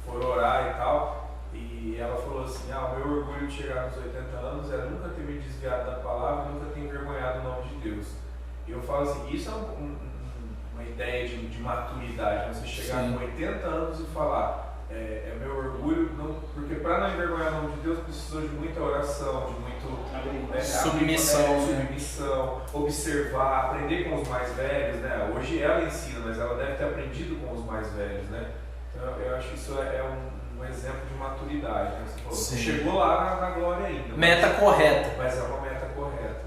F: foram orar e tal, e ela falou assim, o meu orgulho de chegar nos 80 anos é nunca ter me desviado da palavra, nunca ter envergonhado o nome de Deus. E eu falo assim, isso é uma ideia de maturidade, você chegar com 80 anos e falar, é meu orgulho, porque para não envergonhar o nome de Deus precisou de muita oração, de muito submissão, observar, aprender com os mais velhos, né? Hoje ela ensina, mas ela deve ter aprendido com os mais velhos, né? Então eu acho que isso é um exemplo de maturidade, né? Você falou, você chegou lá na glória ainda.
A: Meta correta.
F: Mas é uma meta correta.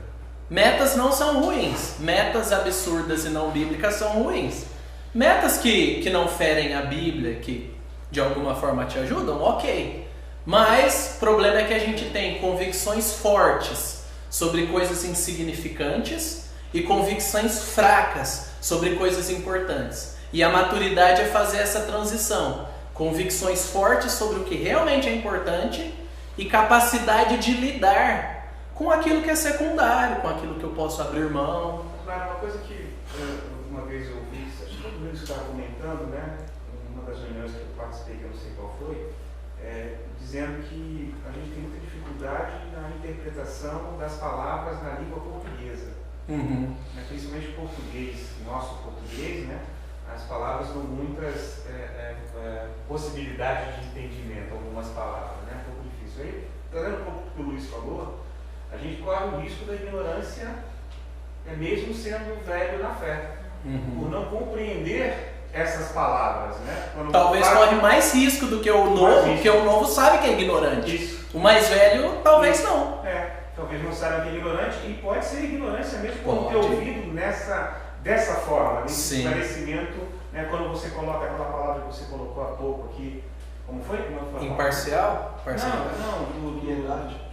A: Metas não são ruins. Metas absurdas e não bíblicas são ruins. Metas que não ferem a Bíblia, que de alguma forma te ajudam, ok. Mas o problema é que a gente tem convicções fortes sobre coisas insignificantes e convicções fracas sobre coisas importantes. E a maturidade é fazer essa transição. Convicções fortes sobre o que realmente é importante e capacidade de lidar com aquilo que é secundário, com aquilo que eu posso abrir mão.
B: Claro, uma coisa que uma vez eu ouvi, acho que todo mundo estava comentando, né? Uma das reuniões que eu participei, que eu não sei qual foi, dizendo que a gente tem muita dificuldade na interpretação das palavras na língua portuguesa. Principalmente o português, nosso português, né? As palavras dão muitas possibilidades de entendimento, algumas palavras, né? Um pouco difícil. Aí, trazendo um pouco o que o Luiz falou, a gente corre o risco da ignorância, mesmo sendo velho na fé, por não compreender essas palavras, né?
A: Talvez corre mais risco do que o novo, porque o novo sabe que é ignorante.
B: Isso.
A: O mais velho, talvez não.
B: Talvez não saiba que é ignorante, e pode ser ignorância mesmo por ter ouvido dessa forma, nesse esclarecimento, né? Quando você coloca aquela palavra que você colocou há pouco aqui, como foi?
A: Imparcial?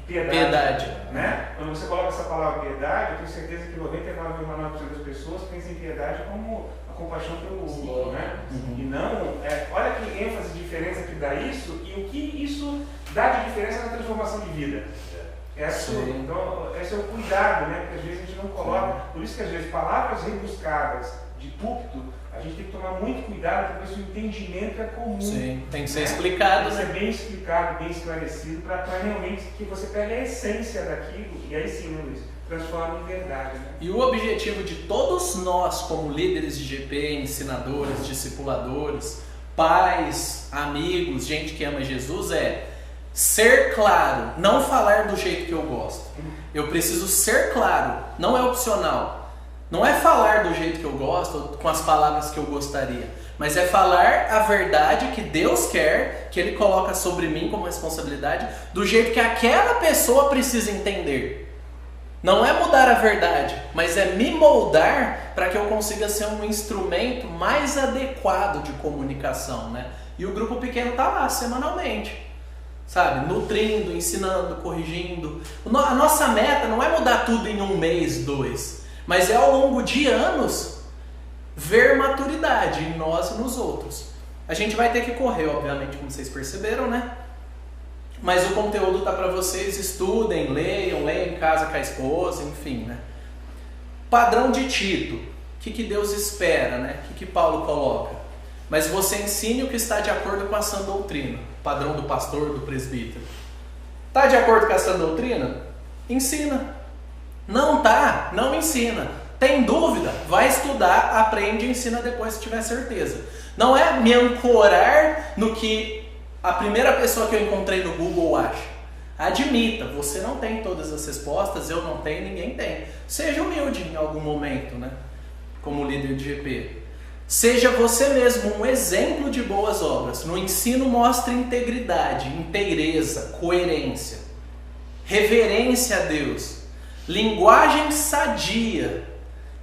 B: Piedade. Né? Quando você coloca essa palavra piedade, eu tenho certeza que 99,9% das pessoas pensam em piedade como a compaixão pelo outro, né? E não, olha que ênfase de diferença que dá isso e o que isso dá de diferença na transformação de vida. Então, esse é o cuidado, né? Porque às vezes a gente não coloca, por isso que às vezes palavras rebuscadas de púlpito, a gente tem que tomar muito cuidado para ver se o entendimento é comum.
A: Sim, tem que ser explicado,
B: né? Tem que ser bem explicado, bem esclarecido, para realmente que você pegue a essência daquilo, e aí sim, né, Luiz? Transforma em verdade. Né?
A: E o objetivo de todos nós, como líderes de GP, ensinadores, discipuladores, pais, amigos, gente que ama Jesus, é ser claro, não falar do jeito que eu gosto. Eu preciso ser claro, não é opcional. Não é falar do jeito que eu gosto, com as palavras que eu gostaria, mas é falar a verdade que Deus quer, que Ele coloca sobre mim como responsabilidade, do jeito que aquela pessoa precisa entender. Não é mudar a verdade, mas é me moldar para que eu consiga ser um instrumento mais adequado de comunicação, né? E o grupo pequeno está lá semanalmente, sabe? Nutrindo, ensinando, corrigindo. A nossa meta não é mudar tudo em 1 mês, 2, mas é ao longo de anos ver maturidade em nós e nos outros. A gente vai ter que correr, obviamente, como vocês perceberam, né? Mas o conteúdo tá para vocês, estudem, leiam em casa com a esposa, enfim, né? Padrão de Tito. O que Deus espera, né? O que Paulo coloca? mas você ensine o que está de acordo com a sã doutrina, padrão do pastor, do presbítero. Está de acordo com a sã doutrina? Ensina. Não tá, não ensina. Tem dúvida? Vai estudar, aprende e ensina depois se tiver certeza. Não é me ancorar no que a primeira pessoa que eu encontrei no Google acha. Admita, você não tem todas as respostas, eu não tenho, ninguém tem. Seja humilde em algum momento, né? Como líder de GP. Seja você mesmo um exemplo de boas obras. No ensino mostre integridade, inteireza, coerência, reverência a Deus, linguagem sadia,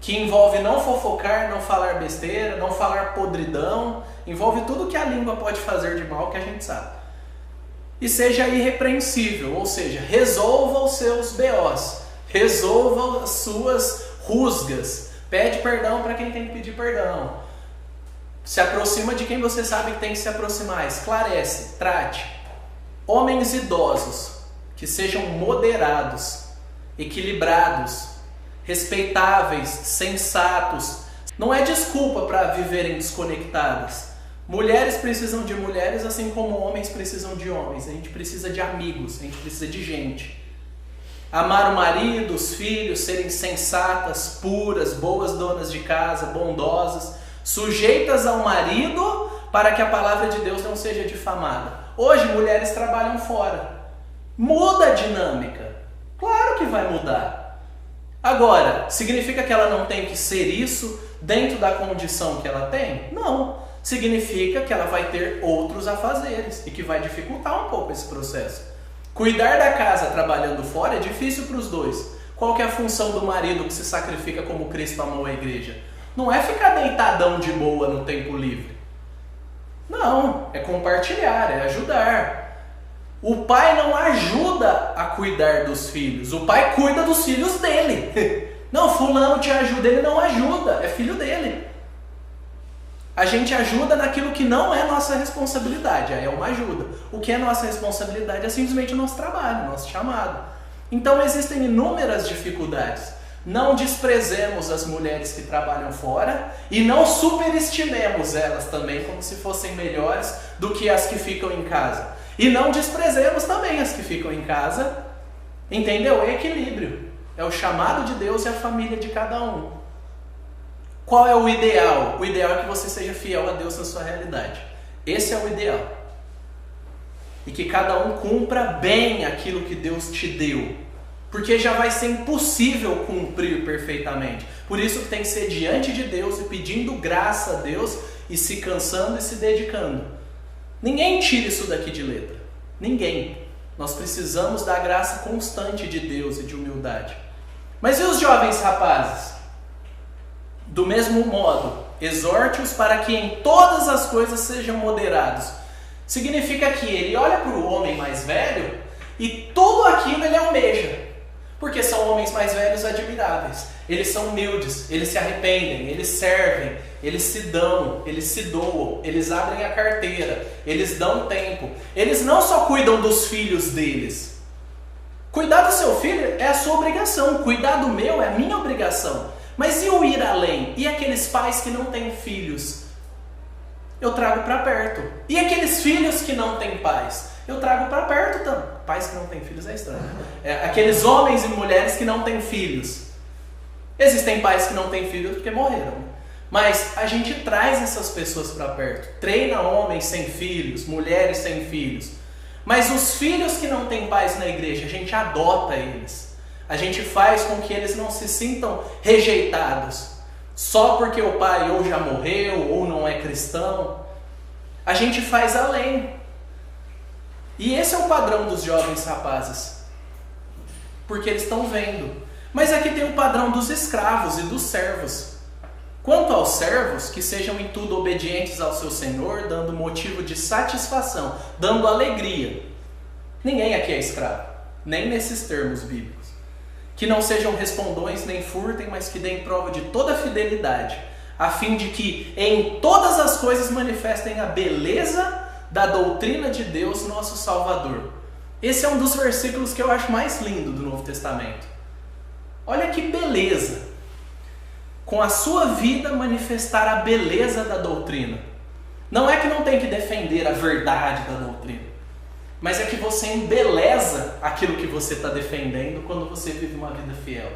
A: que envolve não fofocar, não falar besteira, não falar podridão, envolve tudo que a língua pode fazer de mal que a gente sabe. E seja irrepreensível, ou seja, resolva os seus BOs, resolva as suas rusgas, pede perdão para quem tem que pedir perdão, se aproxima de quem você sabe que tem que se aproximar, esclarece, trate. Homens idosos, que sejam moderados, equilibrados, respeitáveis, sensatos. Não é desculpa para viverem desconectadas. Mulheres precisam de mulheres assim como homens precisam de homens. A gente precisa de amigos, a gente precisa de gente. Amar o marido, os filhos, serem sensatas, puras, boas donas de casa, bondosas, sujeitas ao marido para que a palavra de Deus não seja difamada. Hoje mulheres trabalham fora. Muda a dinâmica. Claro que vai mudar. Agora, significa que ela não tem que ser isso dentro da condição que ela tem? Não. Significa que ela vai ter outros afazeres e que vai dificultar um pouco esse processo. Cuidar da casa trabalhando fora é difícil para os dois. Qual que é a função do marido que se sacrifica como Cristo amou a igreja? Não é ficar deitadão de boa no tempo livre. Não, é compartilhar, é ajudar. O pai não ajuda a cuidar dos filhos, o pai cuida dos filhos dele. Não, fulano te ajuda, ele não ajuda, é filho dele. A gente ajuda naquilo que não é nossa responsabilidade, é uma ajuda. O que é nossa responsabilidade é simplesmente o nosso trabalho, o nosso chamado. Então existem inúmeras dificuldades. Não desprezemos as mulheres que trabalham fora e não superestimemos elas também como se fossem melhores do que as que ficam em casa. E não desprezemos também as que ficam em casa. Entendeu? É equilíbrio. É o chamado de Deus e a família de cada um. Qual é o ideal? O ideal é que você seja fiel a Deus na sua realidade. Esse é o ideal. E que cada um cumpra bem aquilo que Deus te deu. Porque já vai ser impossível cumprir perfeitamente. Por isso que tem que ser diante de Deus e pedindo graça a Deus e se cansando e se dedicando. Ninguém tira isso daqui de letra. Ninguém. Nós precisamos da graça constante de Deus e de humildade. Mas e os jovens rapazes? Do mesmo modo, exorte-os para que em todas as coisas sejam moderados. Significa que ele olha para o homem mais velho e tudo aquilo ele almeja. Porque são homens mais velhos admiráveis. Eles são humildes, eles se arrependem, eles servem, eles se dão, eles se doam, eles abrem a carteira, eles dão tempo. Eles não só cuidam dos filhos deles. Cuidar do seu filho é a sua obrigação, cuidar do meu é a minha obrigação. Mas e o ir além? E aqueles pais que não têm filhos? Eu trago para perto. E aqueles filhos que não têm pais? Eu trago para perto também. Pais que não têm filhos é estranho. Aqueles homens e mulheres que não têm filhos. Existem pais que não têm filhos porque morreram. Mas a gente traz essas pessoas para perto. Treina homens sem filhos, mulheres sem filhos. Mas os filhos que não têm pais na igreja, a gente adota eles. A gente faz com que eles não se sintam rejeitados. Só porque o pai ou já morreu ou não é cristão. A gente faz além. E esse é o padrão dos jovens rapazes. Porque eles estão vendo. Mas aqui tem o padrão dos escravos e dos servos. Quanto aos servos, que sejam em tudo obedientes ao seu senhor, dando motivo de satisfação, dando alegria. Ninguém aqui é escravo, nem nesses termos bíblicos. Que não sejam respondões nem furtem, mas que deem prova de toda fidelidade, a fim de que em todas as coisas manifestem a beleza da doutrina de Deus, nosso Salvador. Esse é um dos versículos que eu acho mais lindo do Novo Testamento. Olha que beleza! Com a sua vida manifestar a beleza da doutrina. Não é que não tem que defender a verdade da doutrina, mas é que você embeleza aquilo que você está defendendo quando você vive uma vida fiel.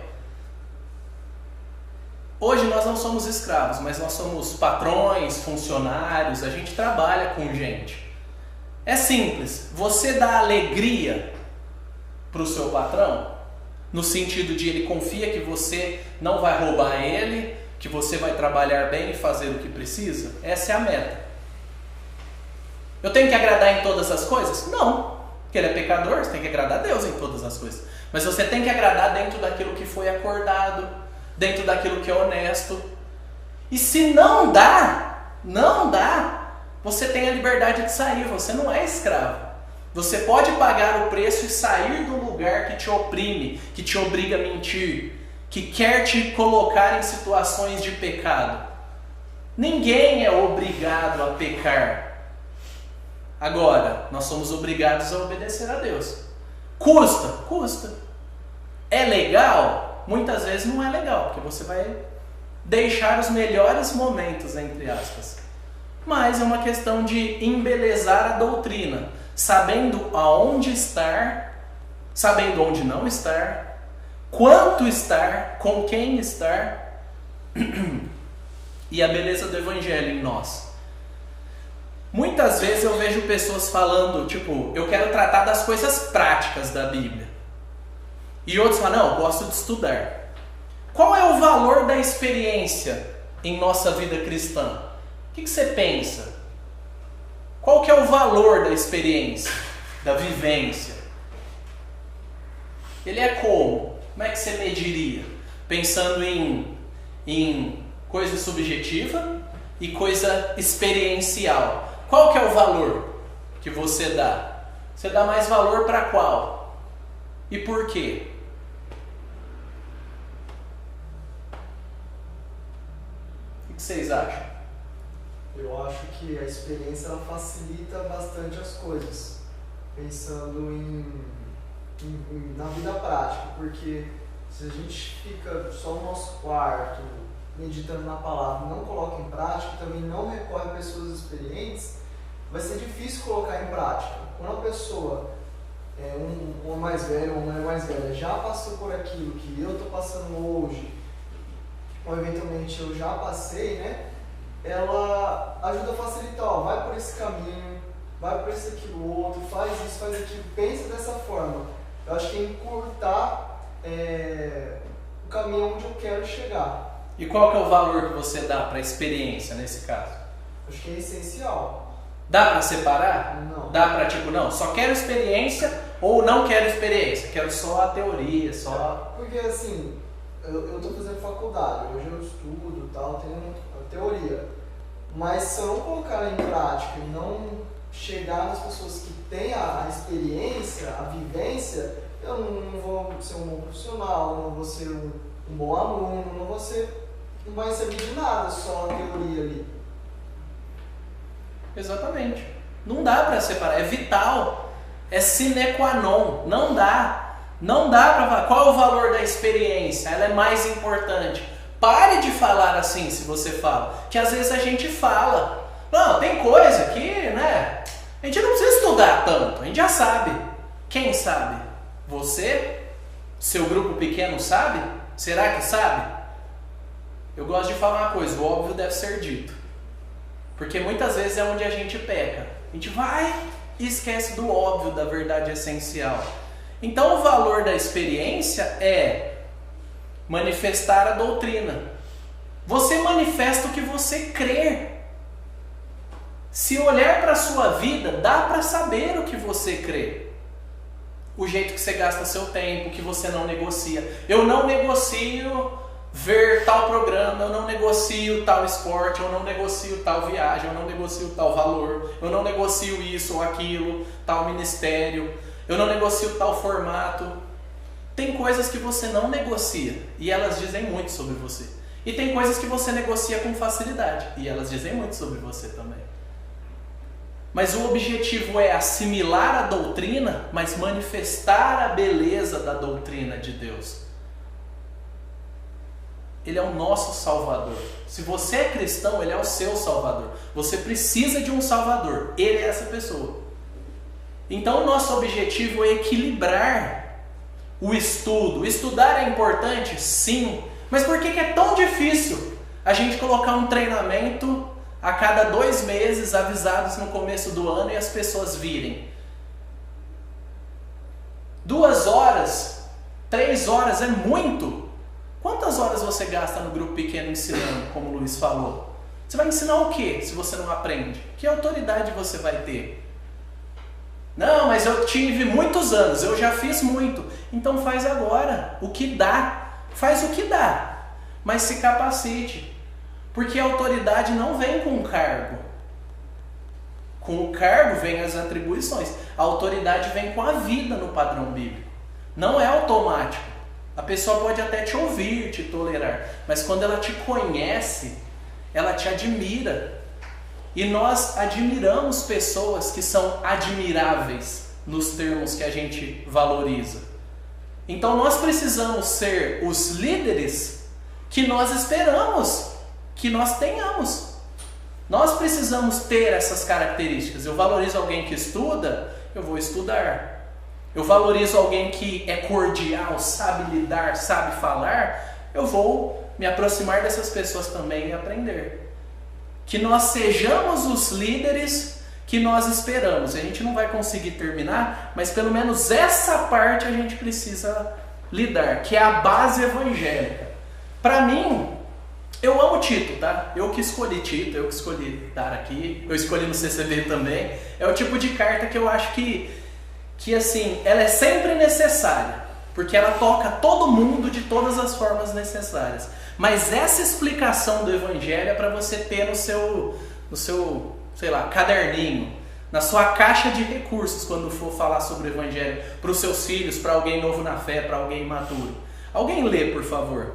A: Hoje nós não somos escravos, mas nós somos patrões, funcionários, a gente trabalha com gente. É simples, você dá alegria para o seu patrão, no sentido de ele confia que você não vai roubar ele, que você vai trabalhar bem e fazer o que precisa? Essa é a meta. Eu tenho que agradar em todas as coisas? Não, porque ele é pecador, você tem que agradar a Deus em todas as coisas. Mas você tem que agradar dentro daquilo que foi acordado, dentro daquilo que é honesto. E se não dá, você tem a liberdade de sair, você não é escravo. Você pode pagar o preço e sair do lugar que te oprime, que te obriga a mentir, que quer te colocar em situações de pecado. Ninguém é obrigado a pecar. Agora, nós somos obrigados a obedecer a Deus. Custa. É legal? Muitas vezes não é legal, porque você vai deixar os melhores momentos, entre aspas. Mas é uma questão de embelezar a doutrina, sabendo aonde estar, sabendo onde não estar, quanto estar, com quem estar, e a beleza do Evangelho em nós. Muitas vezes eu vejo pessoas falando, tipo, eu quero tratar das coisas práticas da Bíblia. E outros falam, não, eu gosto de estudar. Qual é o valor da experiência em nossa vida cristã? O que você pensa? Qual que é o valor da experiência, da vivência? Ele é como? Como é que você mediria? Pensando em coisa subjetiva e coisa experiencial. Qual que é o valor que você dá? Você dá mais valor para qual? E por quê? O que vocês acham?
G: Eu acho que a experiência ela facilita bastante as coisas, pensando na vida prática, porque se a gente fica só no nosso quarto, meditando na palavra, não coloca em prática, também não recorre a pessoas experientes, vai ser difícil colocar em prática. Quando a pessoa, um mais velho ou uma mulher mais velha, já passou por aquilo que eu estou passando hoje, ou eventualmente eu já passei, né? Ela ajuda a facilitar, ó, vai por esse caminho, vai por esse aquilo outro, faz isso, faz aquilo, pensa dessa forma. Eu acho que é encurtar o caminho onde eu quero chegar.
A: E qual que é o valor que você dá para a experiência nesse caso?
G: Acho que é essencial.
A: Dá para separar?
G: Não.
A: Dá para tipo, não, só quero experiência ou não quero experiência, quero só a teoria, só...
G: Porque assim, eu estou fazendo faculdade, hoje eu estudo e tal, tenho a teoria. Mas se eu não colocar em prática e não chegar nas pessoas que têm a experiência, a vivência, eu não vou ser um bom profissional, não vou ser um bom aluno, não vai servir de nada só a teoria ali.
A: Exatamente. Não dá para separar, é vital, é sine qua non, não dá para falar qual é o valor da experiência, ela é mais importante. Pare de falar assim se você fala, que às vezes a gente fala, não, tem coisa que, né, a gente não precisa estudar tanto, a gente já sabe. Quem sabe? Você? Seu grupo pequeno sabe? Será que sabe? Eu gosto de falar uma coisa, o óbvio deve ser dito. Porque muitas vezes é onde a gente peca. A gente vai e esquece do óbvio, da verdade essencial. Então o valor da experiência é manifestar a doutrina. Você manifesta o que você crê. Se olhar para a sua vida, dá para saber o que você crê. O jeito que você gasta seu tempo, que você não negocia. Eu não negocio ver tal programa, eu não negocio tal esporte, eu não negocio tal viagem, eu não negocio tal valor, eu não negocio isso ou aquilo, tal ministério, eu não negocio tal formato. Tem coisas que você não negocia e elas dizem muito sobre você. E tem coisas que você negocia com facilidade e elas dizem muito sobre você também. Mas o objetivo é assimilar a doutrina, mas manifestar a beleza da doutrina de Deus. Ele é o nosso Salvador. Se você é cristão, Ele é o seu Salvador. Você precisa de um Salvador. Ele é essa pessoa. Então o nosso objetivo é equilibrar o estudo. Estudar é importante? Sim. Mas por que é tão difícil a gente colocar um treinamento a cada 2 meses, avisados no começo do ano, e as pessoas virem? 2 horas, 3 horas é muito. Quantas horas você gasta no grupo pequeno ensinando, como o Luiz falou? Você vai ensinar o quê se você não aprende? Que autoridade você vai ter? Não, mas eu tive muitos anos, eu já fiz muito. Então faz agora o que dá. Faz o que dá, mas se capacite. Porque a autoridade não vem com o cargo. Com o cargo vem as atribuições. A autoridade vem com a vida no padrão bíblico. Não é automático. A pessoa pode até te ouvir, te tolerar, mas quando ela te conhece, ela te admira. E nós admiramos pessoas que são admiráveis nos termos que a gente valoriza. Então nós precisamos ser os líderes que nós esperamos que nós tenhamos. Nós precisamos ter essas características. Eu valorizo alguém que estuda, eu vou estudar. Eu valorizo alguém que é cordial, sabe lidar, sabe falar, eu vou me aproximar dessas pessoas também e aprender. Que nós sejamos os líderes que nós esperamos. A gente não vai conseguir terminar, mas pelo menos essa parte a gente precisa lidar, que é a base evangélica. Para mim, eu amo Tito, tá? Eu que escolhi Tito, eu que escolhi estar aqui, eu escolhi no CCB também. É o tipo de carta que eu acho que assim, ela é sempre necessária, porque ela toca todo mundo de todas as formas necessárias. Mas essa explicação do Evangelho é para você ter no seu, sei lá, caderninho, na sua caixa de recursos, quando for falar sobre o Evangelho, para os seus filhos, para alguém novo na fé, para alguém imaturo. Alguém lê, por favor.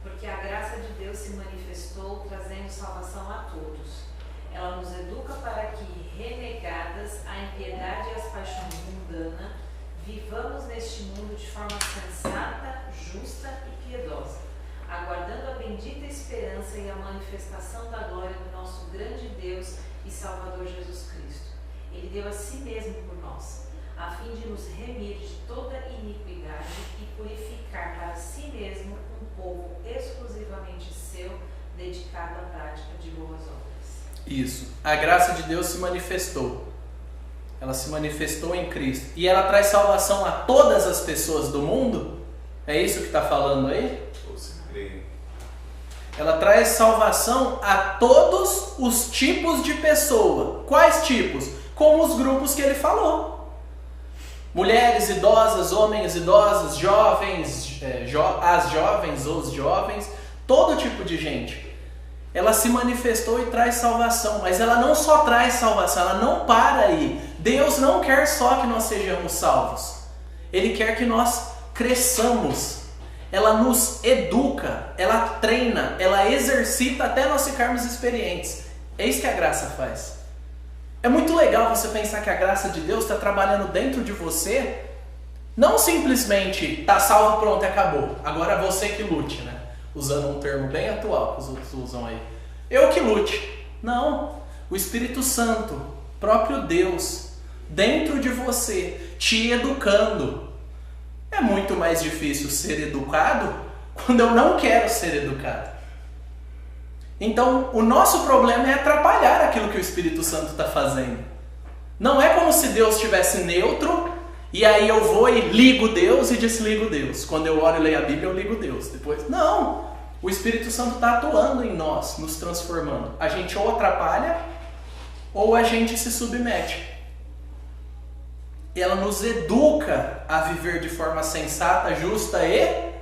D: Porque a graça de Deus se manifestou trazendo salvação a todos. Ela nos educa para que, renegadas a impiedade e as paixões mundanas, vivamos neste mundo de forma sensata, justa e piedosa, aguardando a bendita esperança e a manifestação da glória do nosso grande Deus e Salvador Jesus Cristo. Ele deu a si mesmo por nós, a fim de nos remir de toda iniquidade e purificar para si mesmo um povo exclusivamente seu, dedicado à prática de boas obras.
A: Isso. A graça de Deus se manifestou. Ela se manifestou em Cristo. E ela traz salvação a todas as pessoas do mundo? É isso que está falando aí? Ela traz salvação a todos os tipos de pessoa. Quais tipos? Como os grupos que ele falou. Mulheres idosas, homens idosos, jovens, as jovens, os jovens, todo tipo de gente. Ela se manifestou e traz salvação, mas ela não só traz salvação, ela não para aí. Deus não quer só que nós sejamos salvos. Ele quer que nós cresçamos. Ela nos educa, ela treina, ela exercita até nós ficarmos experientes. É isso que a graça faz. É muito legal você pensar que a graça de Deus está trabalhando dentro de você. Não simplesmente está salvo, pronto, acabou. Agora é você que lute, né? Usando um termo bem atual que os outros usam aí. Eu que lute. Não. O Espírito Santo, próprio Deus, dentro de você, te educando. É muito mais difícil ser educado quando eu não quero ser educado. Então, o nosso problema é atrapalhar aquilo que o Espírito Santo está fazendo. Não é como se Deus estivesse neutro e aí eu vou e ligo Deus e desligo Deus. Quando eu oro e leio a Bíblia, eu ligo Deus. Depois, não. O Espírito Santo está atuando em nós, nos transformando. A gente ou atrapalha ou a gente se submete. Ela nos educa a viver de forma sensata, justa e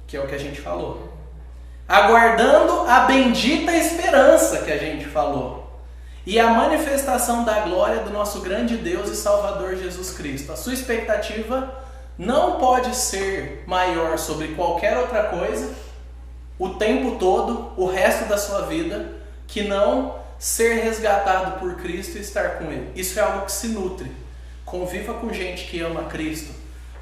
A: que é o que a gente falou. Aguardando a bendita esperança que a gente falou. E a manifestação da glória do nosso grande Deus e Salvador Jesus Cristo. A sua expectativa não pode ser maior sobre qualquer outra coisa, o tempo todo, o resto da sua vida, que não ser resgatado por Cristo e estar com Ele. Isso é algo que se nutre. Conviva com gente que ama Cristo.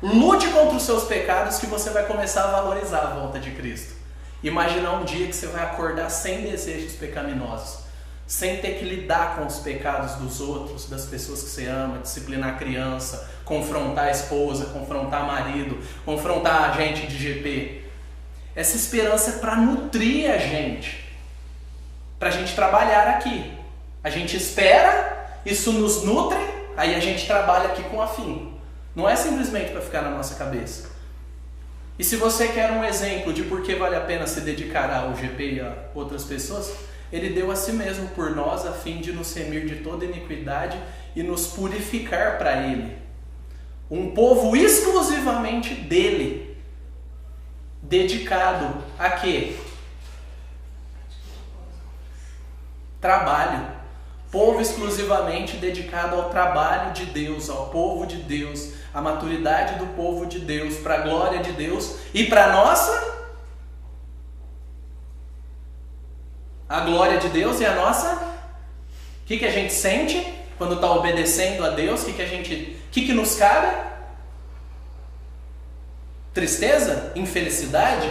A: Lute contra os seus pecados que você vai começar a valorizar a volta de Cristo. Imaginar um dia que você vai acordar sem desejos pecaminosos, sem ter que lidar com os pecados dos outros, das pessoas que você ama, disciplinar a criança, confrontar a esposa, confrontar marido, confrontar a gente de GP. Essa esperança é para nutrir a gente, para a gente trabalhar aqui. A gente espera, isso nos nutre, aí a gente trabalha aqui com afinco. Não é simplesmente para ficar na nossa cabeça. E se você quer um exemplo de por que vale a pena se dedicar ao GP e a outras pessoas, Ele deu a si mesmo por nós a fim de nos remir de toda iniquidade e nos purificar para Ele. Um povo exclusivamente dele, dedicado a quê? Trabalho. Povo exclusivamente dedicado ao trabalho de Deus, ao povo de Deus, à maturidade do povo de Deus, para a glória de Deus e para a nossa... A glória de Deus e a nossa... O que a gente sente quando está obedecendo a Deus? O que nos cabe? Tristeza? Infelicidade?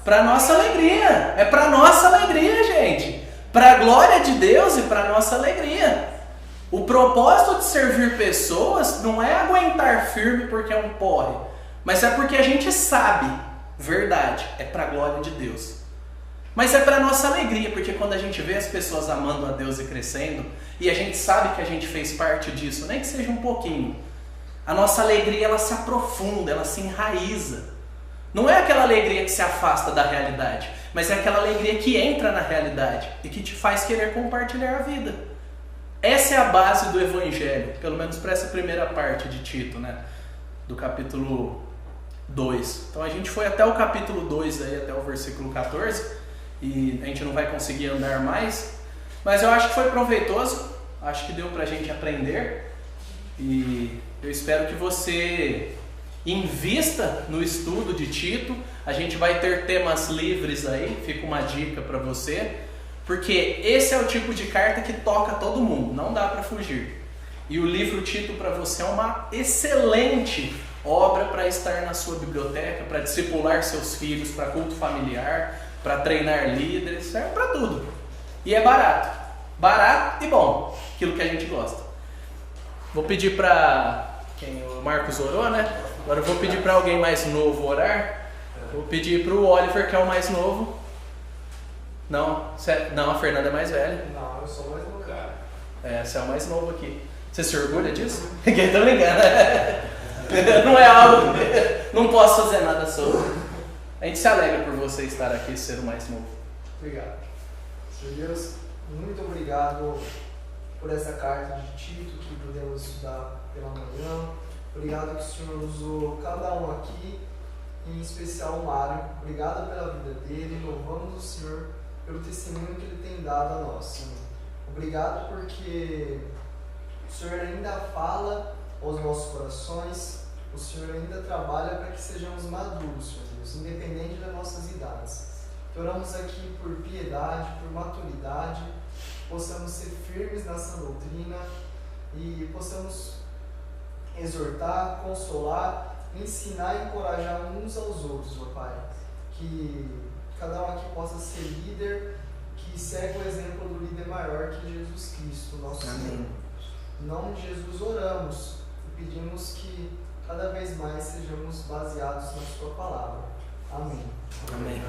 A: Para nossa alegria. É para nossa alegria, gente. Para a glória de Deus e para a nossa alegria. O propósito de servir pessoas não é aguentar firme porque é um porre, mas é porque a gente sabe, verdade, é para a glória de Deus. Mas é para a nossa alegria, porque quando a gente vê as pessoas amando a Deus e crescendo, e a gente sabe que a gente fez parte disso, nem que seja um pouquinho, a nossa alegria ela se aprofunda, ela se enraiza. Não é aquela alegria que se afasta da realidade, mas é aquela alegria que entra na realidade e que te faz querer compartilhar a vida. Essa é a base do Evangelho, pelo menos para essa primeira parte de Tito, né? Do capítulo 2. Então a gente foi até o capítulo 2, aí, até o versículo 14, e a gente não vai conseguir andar mais, mas eu acho que foi proveitoso, acho que deu para a gente aprender, e eu espero que você invista no estudo de Tito. A gente vai ter temas livres aí, fica uma dica para você, porque esse é o tipo de carta que toca todo mundo, não dá para fugir. E o livro Tito para você é uma excelente obra para estar na sua biblioteca, para discipular seus filhos, para culto familiar, para treinar líderes, serve para tudo. E é barato, barato e bom, aquilo que a gente gosta. Vou pedir para quem o Marcos orou, né? Agora eu vou pedir para alguém mais novo orar. Vou pedir para o Oliver, que é o mais novo. Não, a Fernanda é mais velha.
G: Não, eu sou mais novo.
A: Você é o mais novo aqui. Você se orgulha disso? Ninguém tá ligando. Não é algo. Não posso fazer nada sobre. A gente se alegra por você estar aqui e ser o mais novo.
G: Obrigado. Senhor Deus, muito obrigado por essa carta de Tito que pudemos estudar pela manhã. Obrigado que o Senhor usou cada um aqui, em especial o Mário. Obrigado pela vida dele. Louvamos o Senhor pelo testemunho que ele tem dado a nós, Senhor. Obrigado porque o Senhor ainda fala aos nossos corações. O Senhor ainda trabalha para que sejamos maduros, Senhor Deus, independente das nossas idades. Oramos aqui por piedade, por maturidade, possamos ser firmes nessa doutrina e possamos exortar, consolar, ensinar e encorajar uns aos outros, meu Pai. Que cada um aqui possa ser líder, que segue o exemplo do líder maior que Jesus Cristo, nosso Senhor. Em nome de Jesus oramos e pedimos que cada vez mais sejamos baseados na Sua palavra. Amém.
A: Amém.